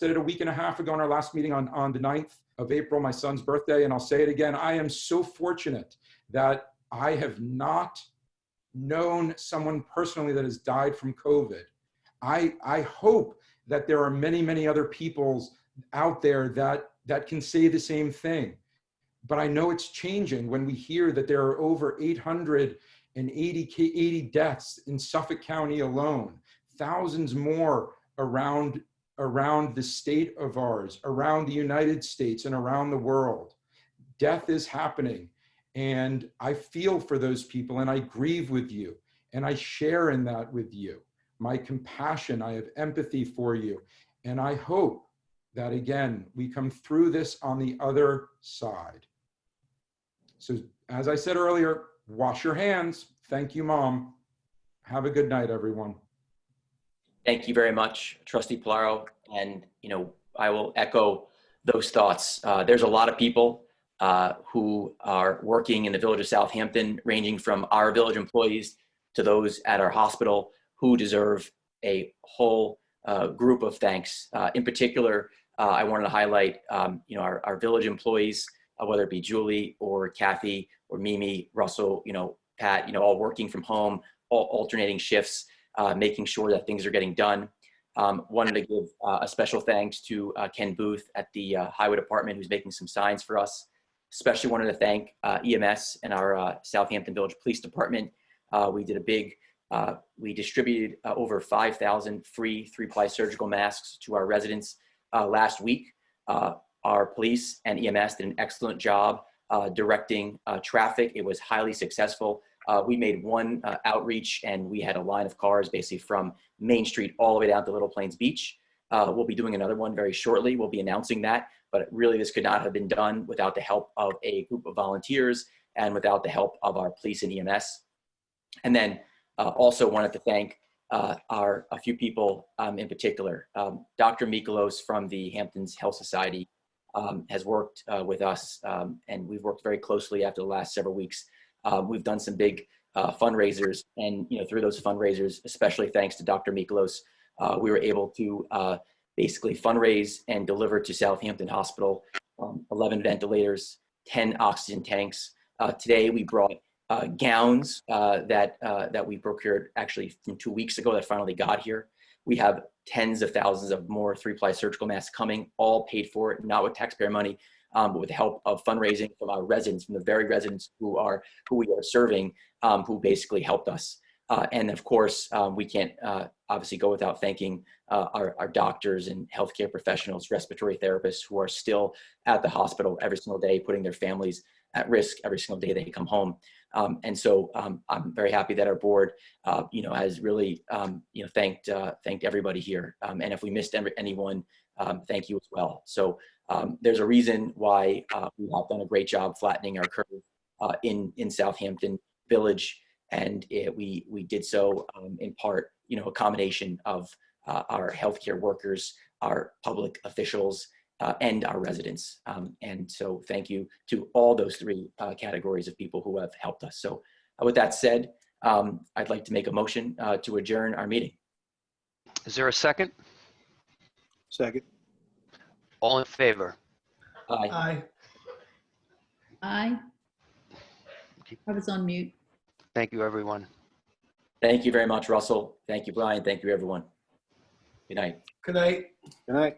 G: a week and a half ago in our last meeting on the 9th of April, my son's birthday, and I'll say it again. I am so fortunate that I have not known someone personally that has died from COVID. I hope that there are many, many other people out there that can say the same thing. But I know it's changing when we hear that there are over 880 deaths in Suffolk County alone, thousands more around the state of ours, around the United States and around the world. Death is happening. And I feel for those people and I grieve with you and I share in that with you. My compassion, I have empathy for you. And I hope that again, we come through this on the other side. So as I said earlier, wash your hands. Thank you, Mom. Have a good night, everyone.
A: Thank you very much, Trustee Polaro. And, you know, I will echo those thoughts. There's a lot of people who are working in the village of Southampton, ranging from our village employees to those at our hospital, who deserve a whole group of thanks. In particular, I wanted to highlight, you know, our village employees, whether it be Julie or Kathy or Mimi, Russell, you know, Pat, you know, all working from home, all alternating shifts, making sure that things are getting done. Wanted to give a special thanks to Ken Booth at the Highway Department, who's making some signs for us. Especially wanted to thank EMS and our Southampton Village Police Department. We did a big, we distributed over 5,000 free 3-ply surgical masks to our residents last week. Our police and EMS did an excellent job directing traffic. It was highly successful. We made one outreach and we had a line of cars basically from Main Street all the way down to Little Plains Beach. We'll be doing another one very shortly. We'll be announcing that, but really this could not have been done without the help of a group of volunteers and without the help of our police and EMS. And then also wanted to thank a few people in particular. Dr. Mikolos from the Hamptons Health Society has worked with us and we've worked very closely after the last several weeks. We've done some big fundraisers, and you know, through those fundraisers, especially thanks to Dr. Mikolos, we were able to basically fundraise and deliver to Southampton Hospital 11 ventilators, 10 oxygen tanks. Today we brought gowns that we procured actually from 2 weeks ago that finally got here. We have tens of thousands of more 3-ply surgical masks coming, all paid for, not with taxpayer money, but with the help of fundraising from our residents, from the very residents who we are serving, who basically helped us. And of course, we can't obviously go without thanking our doctors and healthcare professionals, respiratory therapists who are still at the hospital every single day, putting their families at risk every single day they come home. And so I'm very happy that our board, you know, has really, you know, thanked everybody here. And if we missed anyone, thank you as well. So There's a reason why we have done a great job flattening our curve in Southampton Village, and we did so in part, a combination of our healthcare workers, our public officials, and our residents. And so thank you to all those three categories of people who have helped us. So with that said, I'd like to make a motion to adjourn our meeting.
B: Is there a second?
F: Second.
B: All in favor?
A: Aye.
I: Aye.
E: Aye. I was on mute.
B: Thank you, everyone.
A: Thank you very much, Russell. Thank you, Brian. Thank you, everyone. Good night.
I: Good night.
F: Good night.